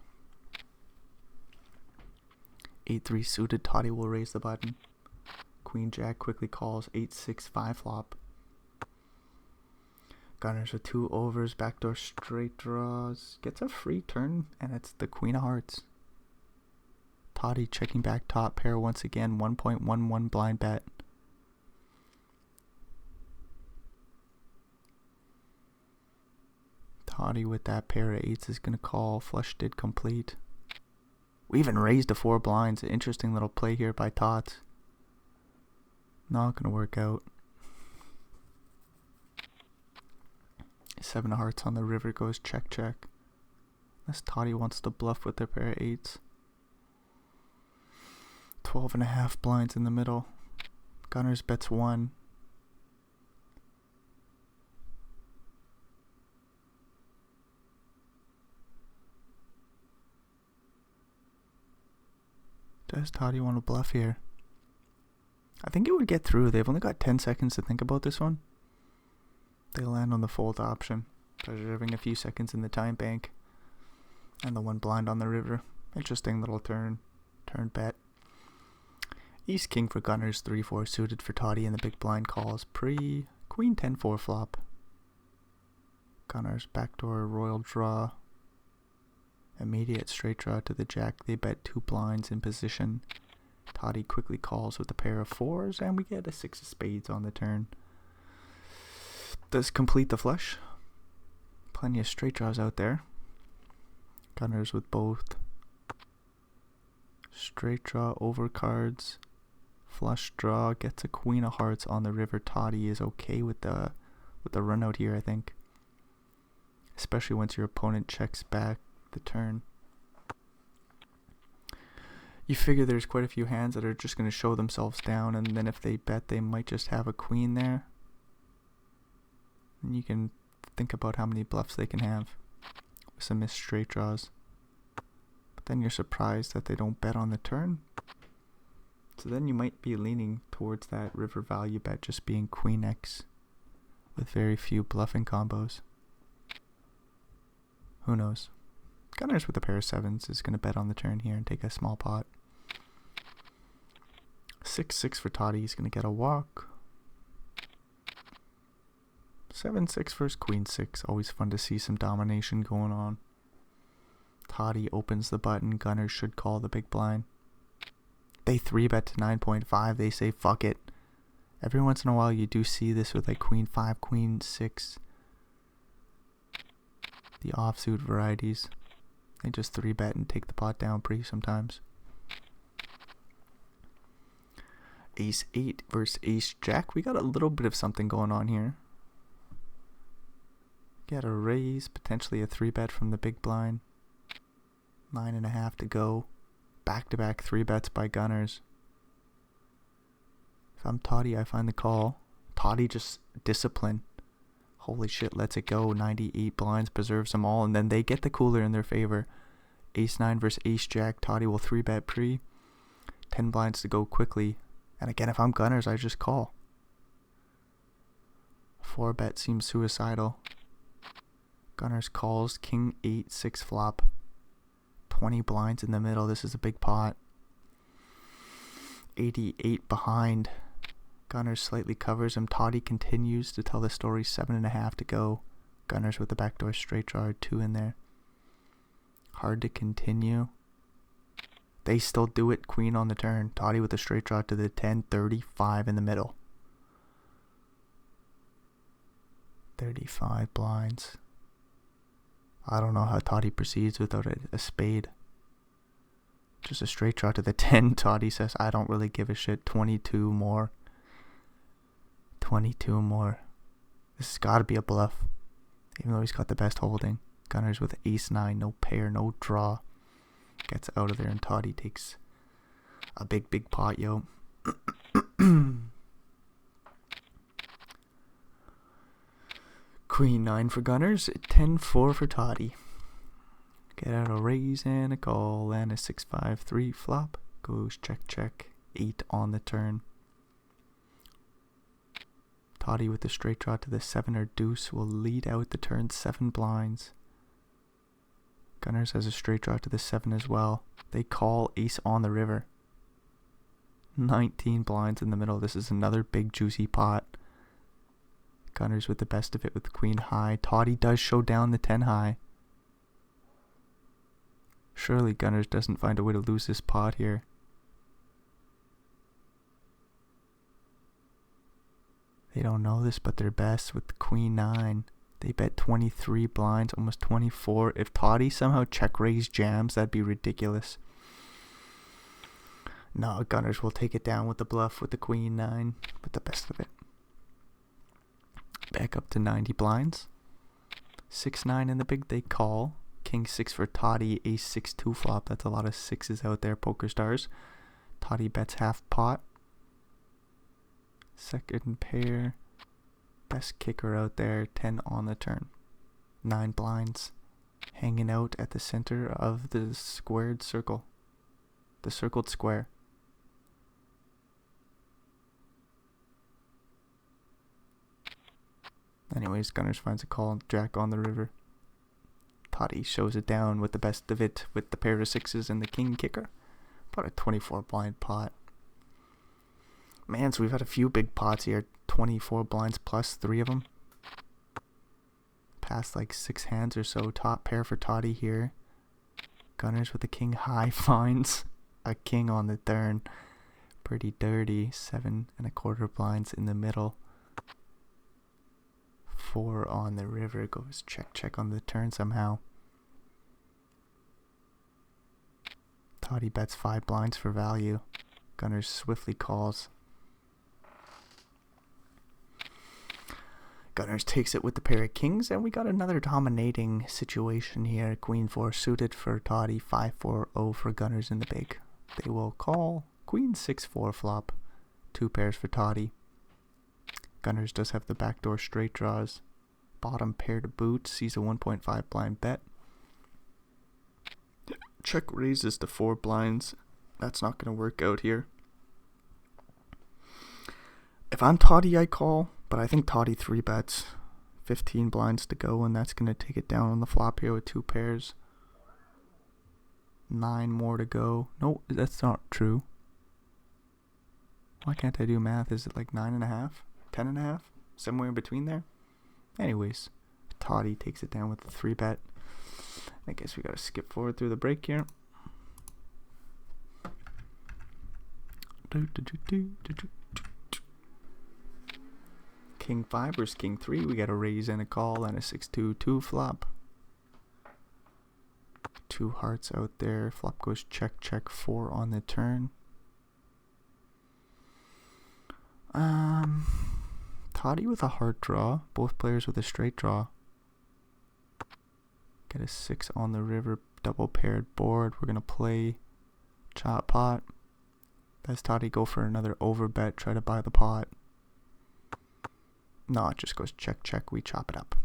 8-3 suited, Toddy will raise the button. Queen Jack quickly calls. 8-6-5 flop. Gunners with 2 overs, backdoor straight draws. Gets a free turn, and it's the Queen of Hearts. Toddy checking back top pair once again. 1.11 blind bet. Toddy with that pair of 8s is going to call. Flush did complete. We even raised to 4 blinds. Interesting little play here by Tots. Not going to work out. 7 of hearts on the river goes check check. Unless Toddy wants to bluff with their pair of 8s. 12.5 blinds in the middle. Gunners bets 1. Does Toddy want to bluff here? I think it would get through. They've only got 10 seconds to think about this one. They land on the fold option, preserving a few seconds in the time bank. And the 1 blind on the river. Interesting little turn bet. Ace King for gunners, 3-4 suited for Toddy, and the big blind calls pre Queen 10-4 flop. Gunners backdoor royal draw. Immediate straight draw to the jack. They bet 2 blinds in position. Toddy quickly calls with a pair of 4s, and we get a 6 of spades on the turn. Does complete the flush. Plenty of straight draws out there. Gunners with both. Straight draw over cards. Flush draw. Gets a Queen of Hearts on the river. Toddy is okay with the run out here, I think. Especially once your opponent checks back the turn. You figure there's quite a few hands that are just going to show themselves down, and then if they bet, they might just have a queen there. And you can think about how many bluffs they can have with some missed straight draws. But then you're surprised that they don't bet on the turn. So then you might be leaning towards that river value bet just being Queen X with very few bluffing combos. Who knows? Gunners with a pair of 7s is going to bet on the turn here and take a small pot. 6-6 for Toddy. He's going to get a walk. 7-6 versus Queen 6. Always fun to see some domination going on. Toddy opens the button. Gunners should call the big blind. They 3-bet to 9.5. They say fuck it. Every once in a while you do see this with like Queen 5, Queen 6. The offsuit varieties. They just 3-bet and take the pot down pre sometimes. Ace 8 versus Ace Jack. We got a little bit of something going on here. Get a raise, potentially a 3-bet from the big blind. 9.5 to go. Back-to-back 3-bets by gunners. If I'm Toddy, I find the call. Toddy just discipline. Holy shit, lets it go. 98 blinds, preserves them all, and then they get the cooler in their favor. Ace 9 versus Ace Jack. Toddy will 3-bet pre. 10 blinds to go quickly. And again, if I'm gunners, I just call. 4-bet seems suicidal. Gunners calls. King 8, 6 flop. 20 blinds in the middle. This is a big pot. 88 behind. Gunners slightly covers him. Toddy continues to tell the story. 7.5 to go. Gunners with the backdoor straight draw. 2 in there. Hard to continue. They still do it. Queen on the turn. Toddy with a straight draw to the 10. 35 in the middle. 35 blinds. I don't know how Toddy proceeds without a spade. Just a straight draw to the 10. Toddy says, I don't really give a shit. 22 more. 22 more. This has got to be a bluff. Even though he's got the best holding. Gunners with Ace 9. No pair, no draw. Gets out of there and Toddy takes a big, big pot, yo. Queen 9 for gunners. 10-4 for Toddy. Get out a raise and a call and a 6-5-3 flop. Goes check, check. 8 on the turn. Toddy with the straight draw to the 7 or deuce will lead out the turn. 7 blinds. Gunners has a straight draw to the 7 as well. They call ace on the river. 19 blinds in the middle. This is another big juicy pot. Gunners with the best of it with queen high. Toddy does show down the 10 high. Surely Gunners doesn't find a way to lose this pot here. They don't know this, but they're best with the queen 9. They bet 23 blinds, almost 24. If Toddy somehow check raise jams, that'd be ridiculous. No, Gunners will take it down with the bluff with the queen 9, with the best of it. Back up to 90 blinds. 6-9 in the big, they call. King 6 for Toddy, ace 6-2 flop. That's a lot of 6s out there, poker stars. Toddy bets half pot. Second pair. Best kicker out there, 10 on the turn. 9 blinds. Hanging out at the center of the squared circle. The circled square. Anyways, Gunners finds a call, jack on the river. Toddy shows it down with the best of it with the pair of 6s and the king kicker. About a 24 blind pot. Man, so we've had a few big pots here. 24 blinds plus 3 of them. Past like 6 hands or so. Top pair for Toddy here. Gunners with the king high finds a king on the turn. Pretty dirty. 7 1/4 blinds in the middle. 4 on the river. Goes check on the turn somehow. Toddy bets 5 blinds for value. Gunners swiftly calls. Gunners takes it with the pair of kings, and we got another dominating situation here. Queen 4 suited for Toddy, 5-4-0 for Gunners in the big. They will call. Queen 6-4 flop. 2 pairs for Toddy. Gunners does have the backdoor straight draws. Bottom pair to boot, sees a 1.5 blind bet. Check raises to 4 blinds. That's not going to work out here. If I'm Toddy, I call. But I think Toddy 3 bets. 15 blinds to go, and that's going to take it down on the flop here with 2 pairs. 9 more to go. No, that's not true. Why can't I do math? Is it like 9.5? 10.5? Somewhere in between there? Anyways, Toddy takes it down with a 3 bet. I guess we got to skip forward through the break here. King 5 versus King 3. We got a raise and a call and a 6-2-2 flop. 2 hearts out there. Flop goes check 4 on the turn. Toddy with a heart draw. Both players with a straight draw. Get a 6 on the river. Double paired board. We're gonna play chop pot. Does Toddy go for another overbet? Try to buy the pot. No, it just goes check. We chop it up.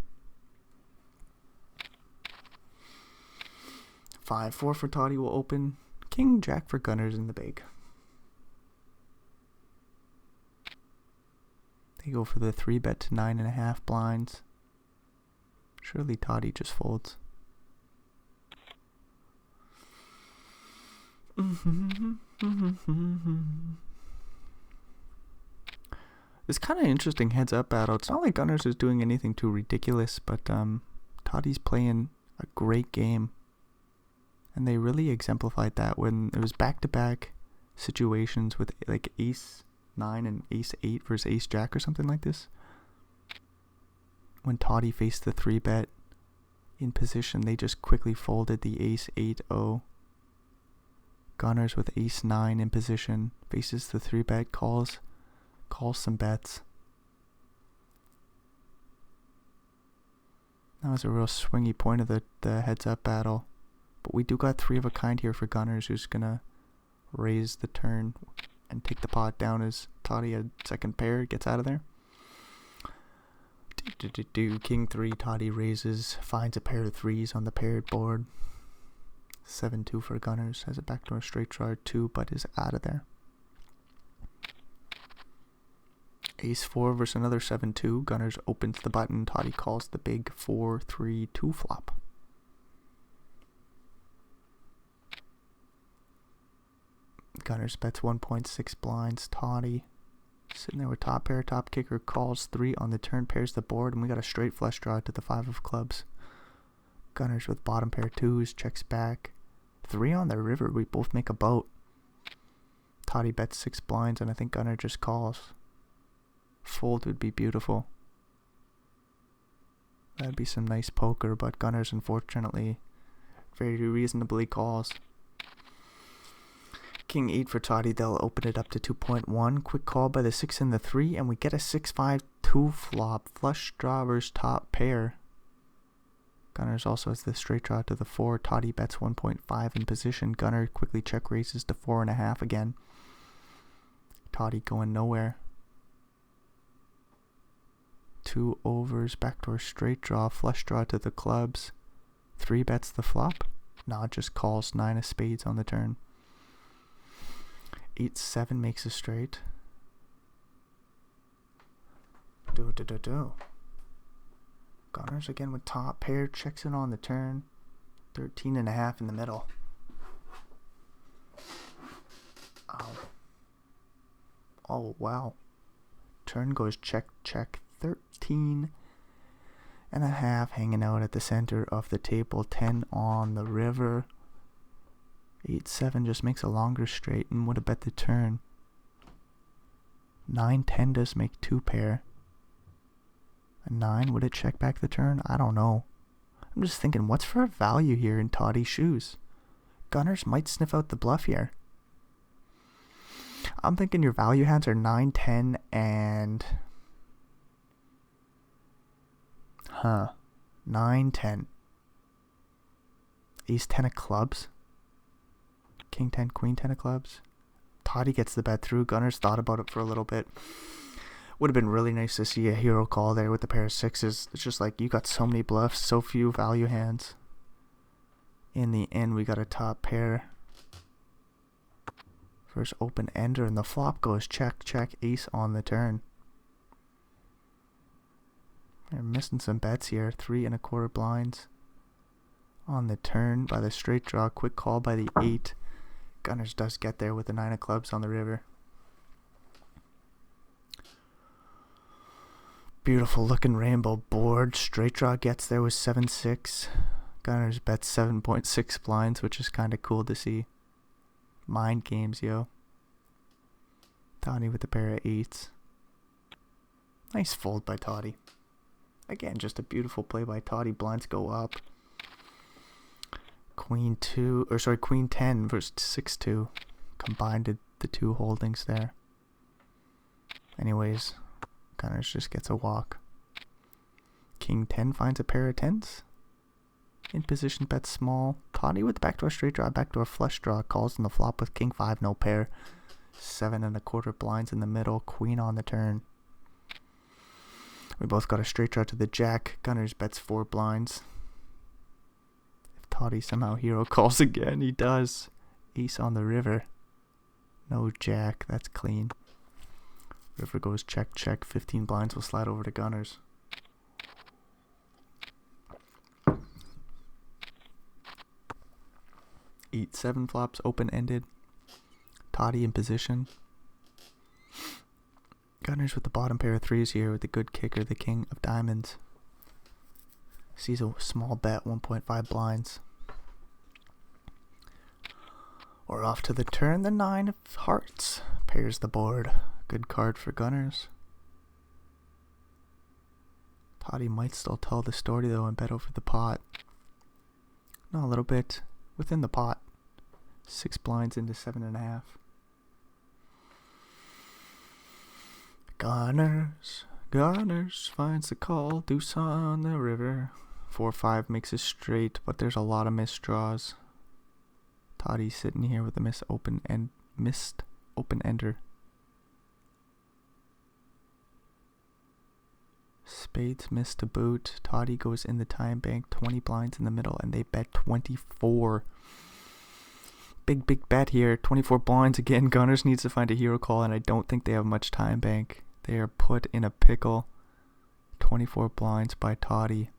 5-4 for Toddy will open. King Jack for Gunners in the big. They go for the 3 bet to 9.5 blinds. Surely Toddy just folds. It's kind of interesting heads up battle. It's not like Gunners is doing anything too ridiculous, but Toddy's playing a great game. And they really exemplified that when it was back-to-back situations with like ace 9 and ace 8 versus ace jack or something like this. When Toddy faced the 3 bet in position, they just quickly folded the ace 8-0. Gunners with ace 9 in position faces the 3 bet, calls some bets. That was a real swingy point of the heads up battle. But we do got 3 of a kind here for Gunners, who's gonna raise the turn and take the pot down as Toddy, a second pair, gets out of there. King 3, Toddy raises, finds a pair of 3s on the paired board. 7-2 for Gunners, has a backdoor straight draw 2, but is out of there. Ace 4 versus another 7-2. Gunners opens the button. Toddy calls the big 4-3-2 flop. Gunners bets 1.6 blinds. Toddy sitting there with top pair. Top kicker calls 3 on the turn, pairs the board, and we got a straight flush draw to the 5 of clubs. Gunners with bottom pair 2s, checks back. 3 on the river, we both make a boat. Toddy bets 6 blinds, and I think Gunner just calls. Fold would be beautiful. That'd be some nice poker, but Gunners unfortunately very reasonably calls. King 8 for Toddy, they'll open it up to 2.1. Quick call by the 6 and the 3, and we get a 6-5-2 flop. Flush draw versus top pair. Gunners also has the straight draw to the 4. Toddy bets 1.5 in position. Gunner quickly check raises to 4.5 again. Toddy going nowhere. 2 overs, backdoor straight draw, flush draw to the clubs. 3 bets the flop. Nah, just calls 9 of spades on the turn. 8-7 makes a straight. Do. Gunners again with top pair, checks it on the turn. 13.5 in the middle. Oh wow. Turn goes check, check. 13.5 hanging out at the center of the table. 10 on the river. 8-7 just makes a longer straight and would have bet the turn. 9-10 does make 2 pair. A 9, would it check back the turn? I don't know. I'm just thinking, what's for a value here in Toddy's shoes? Gunners might sniff out the bluff here. I'm thinking your value hands are 9, 10, and 9, 10. Ace 10 of clubs. King 10, Queen 10 of clubs. Toddy gets the bet through. Gunners thought about it for a little bit. Would have been really nice to see a hero call there with the pair of 6s. It's just like, you got so many bluffs, so few value hands. In the end, we got a top pair. First open ender, and the flop goes check, check, ace on the turn. They're missing some bets here. 3.25 blinds on the turn by the straight draw. Quick call by the 8. Gunners does get there with the 9 of clubs on the river. Beautiful looking rainbow board. Straight draw gets there with 7-6. Gunners bets 7.6 blinds, which is kind of cool to see. Mind games, yo. Toddy with a pair of 8s. Nice fold by Toddy. Again, just a beautiful play by Toddy. Blinds go up. Queen 10 versus 6-2. Combined the 2 holdings there. Anyways, Gunners just gets a walk. King 10 finds a pair of 10s. In position, bets small. Toddy with backdoor straight draw, backdoor flush draw. Calls on the flop with King 5, no pair. 7.25 blinds in the middle. Queen on the turn. We both got a straight draw to the jack. Gunners bets 4 blinds. If Toddy somehow hero calls again, he does. Ace on the river. No jack. That's clean. River goes check, check. 15 blinds will slide over to Gunners. Eight, 7 flops open-ended. Toddy in position. Gunners with the bottom pair of 3s here with the good kicker, the king of diamonds. Sees a small bet, 1.5 blinds. We're off to the turn, the 9 of hearts. Pairs the board. Good card for Gunners. Toddy might still tell the story though and bet over the pot. No, a little bit within the pot. 6 blinds into 7.5. Gunners finds the call. Deuce on the river. 4-5 makes it straight, but there's a lot of missed draws. Toddy's sitting here with a missed open ender. Spades missed to boot. Toddy goes in the time bank. 20 blinds in the middle, and they bet 24. Big bet here. 24 blinds again. Gunners needs to find a hero call, and I don't think they have much time bank. They are put in a pickle. 24 blinds by Toddy.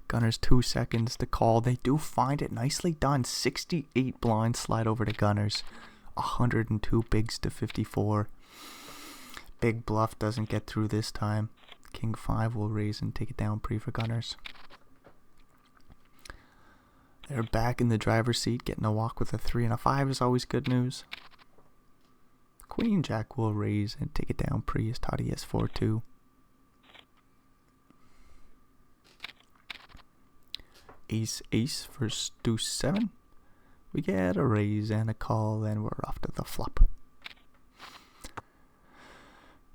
Gunners 2 seconds to call. They do find it. Nicely done. 68 blinds slide over to Gunners. 102 bigs to 54. Big bluff doesn't get through this time. King 5 will raise and take it down pre for Gunners. They're back in the driver's seat. Getting a walk with a 3 and a 5 is always good news. Queen Jack will raise and take it down pre as Toddy has 4-2. Ace Ace versus Deuce 7. We get a raise and a call, and we're off to the flop.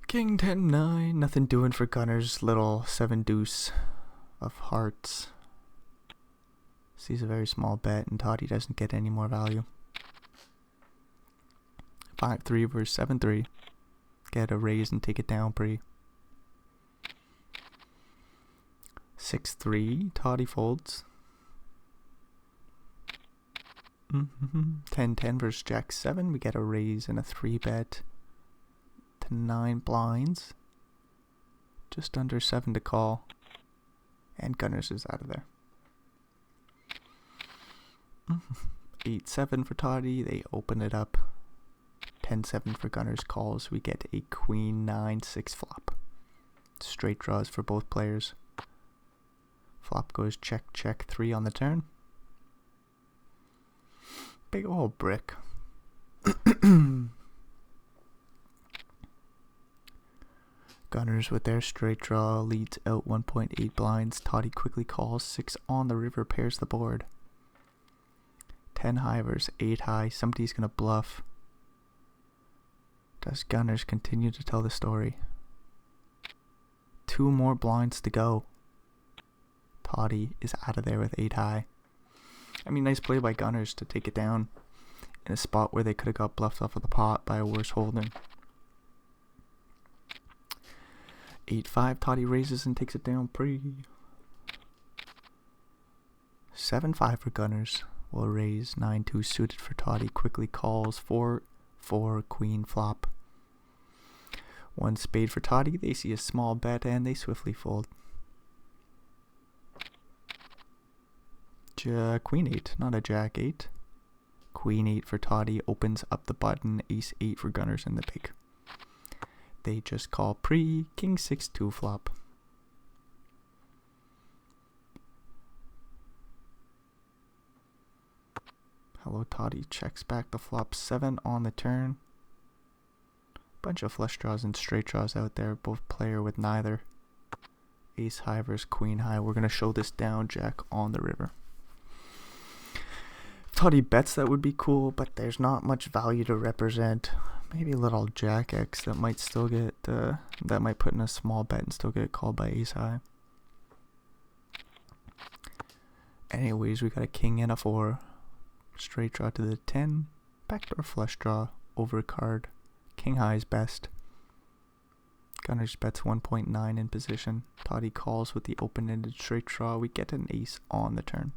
King 10-9, nothing doing for Gunners. Little 7 deuce of hearts. Sees a very small bet, and Toddy doesn't get any more value. 5-3 versus 7-3. Get a raise and take it down pre. 6-3, Toddy folds. 10-10 versus Jack 7. We get a raise and a 3 bet to 9 blinds. Just under 7 to call. And Gunners is out of there. 8-7 for Toddy. They open it up. 10-7 for Gunners calls. We get a Queen 9-6 flop. Straight draws for both players. Flop goes check, check, 3 on the turn. Big old brick. Gunners with their straight draw leads out 1.8 blinds. Toddy quickly calls. 6 on the river pairs the board. 10 high versus 8 high. Somebody's gonna bluff. Does Gunners continue to tell the story? 2 more blinds to go. Toddy is out of there with 8 high. I mean, nice play by Gunners to take it down in a spot where they could have got bluffed off of the pot by a worse holder. 8-5, Toddy raises and takes it down pre. 7-5 for Gunners. Will raise. 9-2 suited for Toddy. Quickly calls. 4-4 queen flop. 1 spade for Toddy. They see a small bet and they swiftly fold. Queen 8, not a Jack 8. Queen 8 for Toddy. Opens up the button. Ace 8 for Gunners in the pig. They just call pre. King 6-2 flop. Hello Toddy checks back the flop. 7 on the turn. Bunch of flush draws and straight draws out there. Both player with neither. Ace high versus Queen high. We're going to show this down. Jack on the river. Toddy bets that would be cool, but there's not much value to represent. Maybe a little Jack X that might still get that might put in a small bet and still get called by Ace high. Anyways, we got a king and a 4. Straight draw to the 10. Backdoor flush draw. Overcard. King high is best. Gunners bets 1.9 in position. Toddy calls with the open-ended straight draw. We get an ace on the turn.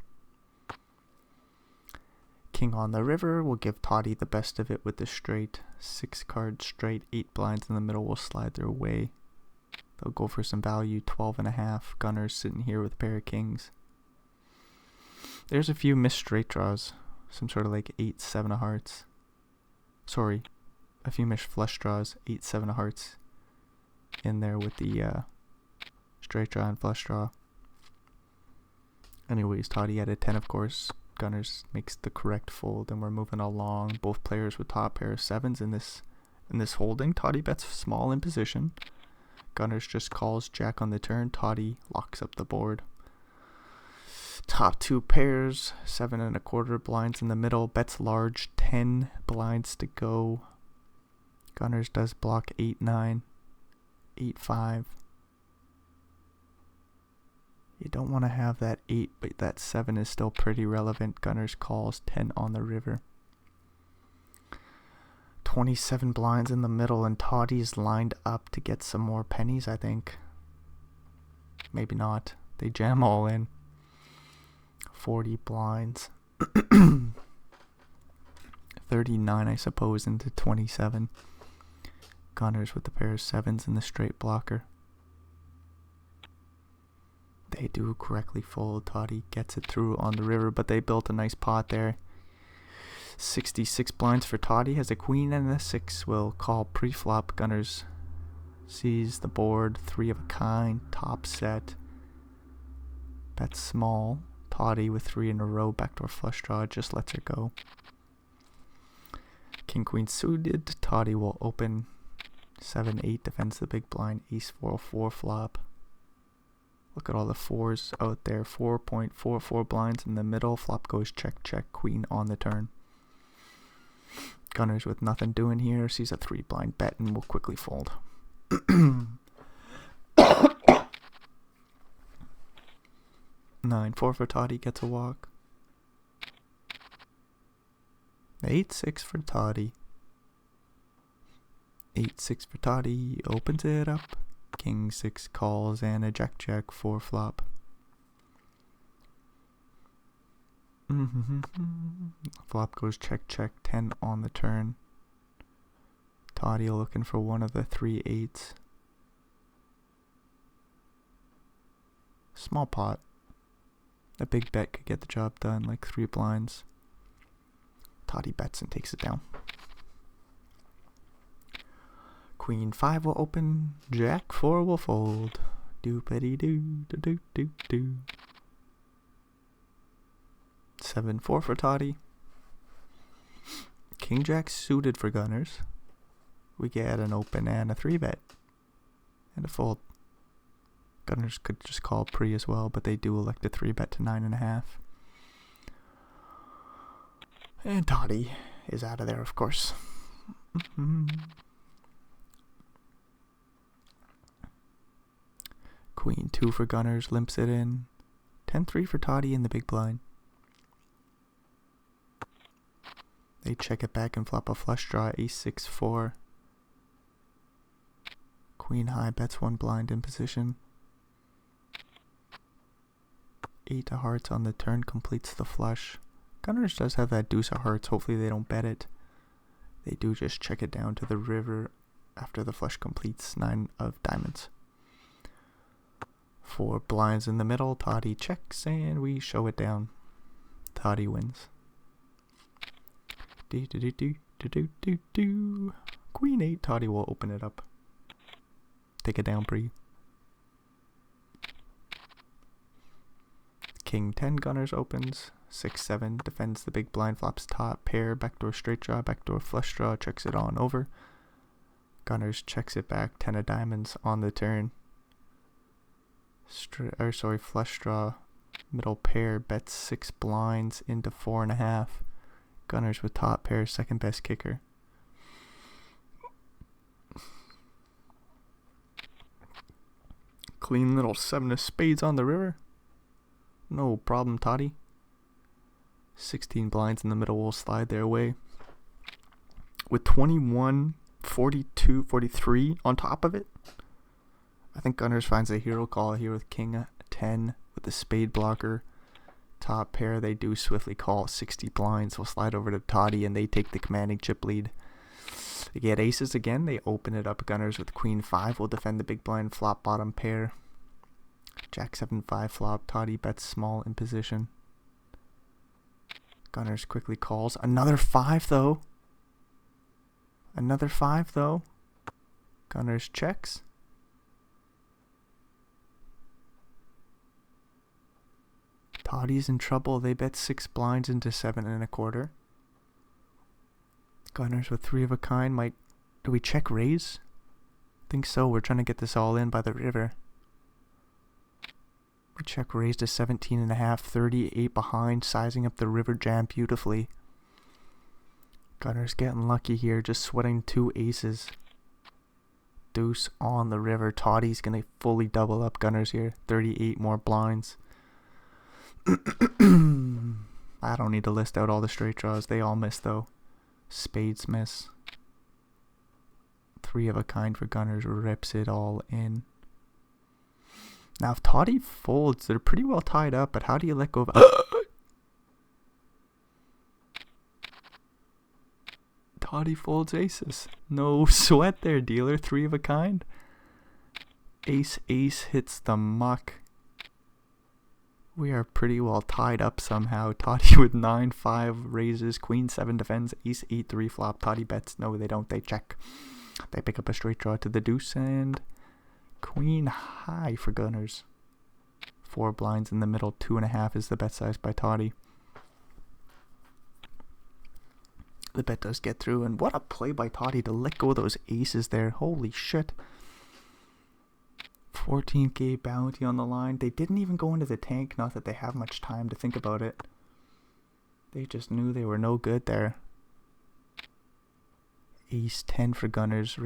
King on the river will give Toddy the best of it with the straight. 6 cards straight. 8 blinds in the middle will slide their way. They'll go for some value. 12.5. Gunners sitting here with a pair of kings. There's a few missed straight draws. Some sort of like 8-7 of hearts. Sorry. A few missed flush draws. 8-7 of hearts. In there with the straight draw and flush draw. Anyways, Toddy had a 10, of course. Gunners makes the correct fold, and we're moving along. Both players with top pair of 7s in this holding. Toddy bets small in position. Gunners just calls Jack on the turn. Toddy locks up the board. Top 2 pairs, 7.25 blinds in the middle. Bets large, 10 blinds to go. Gunners does block 8-9, 8-5. You don't want to have that 8, but that 7 is still pretty relevant. Gunners calls 10 on the river. 27 blinds in the middle, and Toddy's lined up to get some more pennies, I think. Maybe not. They jam all in. 40 blinds. 39, I suppose, into 27. Gunners with the pair of 7s and the straight blocker. They do correctly fold. Toddy gets it through on the river, but they built a nice pot there. 66 blinds for Toddy. Has a queen and a 6. Will call pre-flop. Gunners sees the board. 3 of a kind. Top set. Bet small. Toddy with 3 in a row. Backdoor flush draw. Just lets her go. King queen suited. Toddy will open. 7-8 defends the big blind. Ace 4-4 flop. Look at all the 4s out there. 4.44 blinds in the middle. Flop goes check, check. Queen on the turn. Gunners with nothing doing here. Sees a 3 blind bet and will quickly fold. 9-4 for Toddy. Gets a walk. 8-6 for Toddy. 8-6 for Toddy. Opens it up. King 6 calls and a jack jack 4 flop. Flop goes check check. 10 on the turn. Toddy looking for one of the 3 8s. Small pot. A big bet could get the job done, like 3 blinds. Toddy bets and takes it down. Queen 5 will open. Jack 4 will fold. Doopity doo doo doo doo doo. 7-4 for Toddy. King Jack suited for Gunners. We get an open and a 3 bet. And a fold. Gunners could just call pre as well, but they do elect a 3 bet to 9.5. And Toddy is out of there, of course. Queen 2 for Gunners, limps it in. 10-3 for Toddy in the big blind. They check it back and flop a flush draw. Ace 6-4. Queen high bets 1 blind in position. 8 of hearts on the turn completes the flush. Gunners does have that deuce of hearts. Hopefully they don't bet it. They do just check it down to the river after the flush completes. 9 of diamonds. 4 blinds in the middle. Toddy checks and we show it down. Toddy wins. Do do do do do do do do. Queen 8. Toddy will open it up. Take it down pre. King 10 Gunners opens. 6-7 defends the big blind. Flops top pair. Backdoor straight draw. Backdoor flush draw. Checks it on over. Gunners checks it back. 10 of diamonds on the turn. Flush draw. Middle pair. Bets 6 blinds into 4.5. Gunners with top pair. Second best kicker. Clean little 7 of spades on the river. No problem, Toddy. 16 blinds in the middle will slide their way. With 21, 42, 43 on top of it. I think Gunners finds a hero call here with King 10 with the spade blocker. Top pair, they do swiftly call. 60 blinds will slide over to Toddy and they take the commanding chip lead. They get aces again. They open it up. Gunners with Queen 5 will defend the big blind. Flop bottom pair. Jack 7-5 flop. Toddy bets small in position. Gunners quickly calls. Another 5 though. Another 5 though. Gunners checks. Toddy's in trouble. They bet 6 blinds into 7.25. Gunners with 3 of a kind might... Do we check raise? Think so. We're trying to get this all in by the river. We check raise to 17.5, 38 behind, sizing up the river jam beautifully. Gunners getting lucky here, just sweating 2 aces. Deuce on the river. Toddy's gonna fully double up Gunners here. 38 more blinds. I don't need to list out all the straight draws. They all miss though. Spades miss. 3 of a kind for Gunners, rips it all in. Now if Toddy folds, they're pretty well tied up, but how do you let go of... Toddy folds aces. No sweat there, dealer. 3 of a kind. Ace hits the muck. We are pretty well tied up somehow. Toddy with 9-5 raises, Queen 7 defends, Ace 8-3 flop. Toddy bets. No, they don't. They check. They pick up a straight draw to the deuce and Queen high for gunners. 4 blinds in the middle. 2.5 is the bet size by Toddy. The bet does get through, and what a play by Toddy to let go of those aces there. Holy shit. 14k bounty on the line. They didn't even go into the tank, not that they have much time to think about it. They just knew they were no good there. Ace 10 for gunners,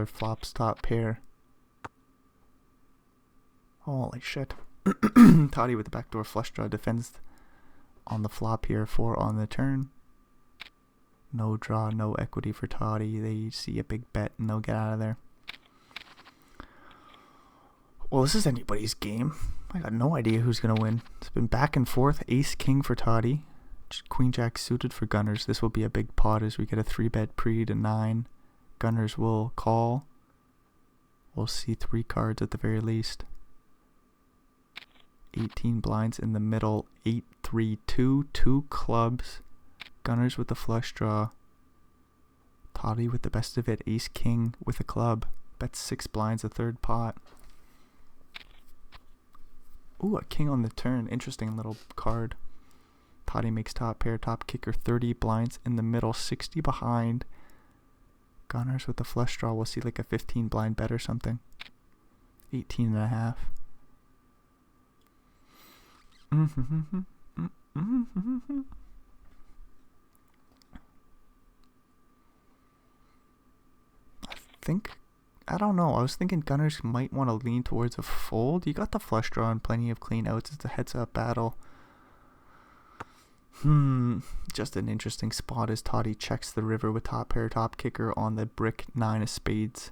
flops top pair. Holy shit. Toddy with the backdoor flush draw defends on the flop here, 4 on the turn. No draw, no equity for Toddy. They see a big bet and they'll get out of there. Well, this is anybody's game. I got no idea who's going to win. It's been back and forth. Ace king for Toddy. Queen jack suited for gunners. This will be a big pot as we get a 3-bet pre to 9. Gunners will call. We'll see 3 cards at the very least. 18 blinds in the middle. 8-3-2. 2 clubs. Gunners with the flush draw. Toddy with the best of it. Ace king with a club. Bets 6 blinds, a third pot. Ooh, a king on the turn. Interesting little card. Toddy makes top pair, top kicker, 30 blinds in the middle, 60 behind. Gunners with the flush draw. We'll see like a 15 blind bet or something. 18.5. I don't know. I was thinking gunners might want to lean towards a fold. You got the flush draw and plenty of clean outs. It's a heads-up battle. Just an interesting spot as Toddy checks the river with top pair, top kicker on the brick 9 of spades.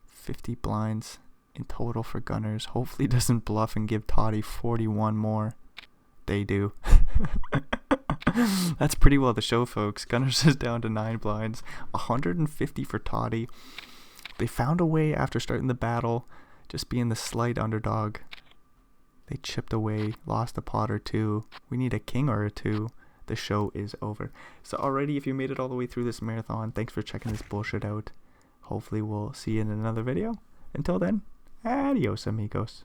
50 blinds in total for gunners. Hopefully doesn't bluff and give Toddy 41 more. They do. That's pretty well the show, folks. Gunners is down to 9 blinds. 150 for Toddy. They found a way after starting the battle, just being the slight underdog. They chipped away, lost a pot or 2. We need a king or a 2. The show is over. So already, if you made it all the way through this marathon, thanks for checking this bullshit out. Hopefully we'll see you in another video. Until then, adios amigos.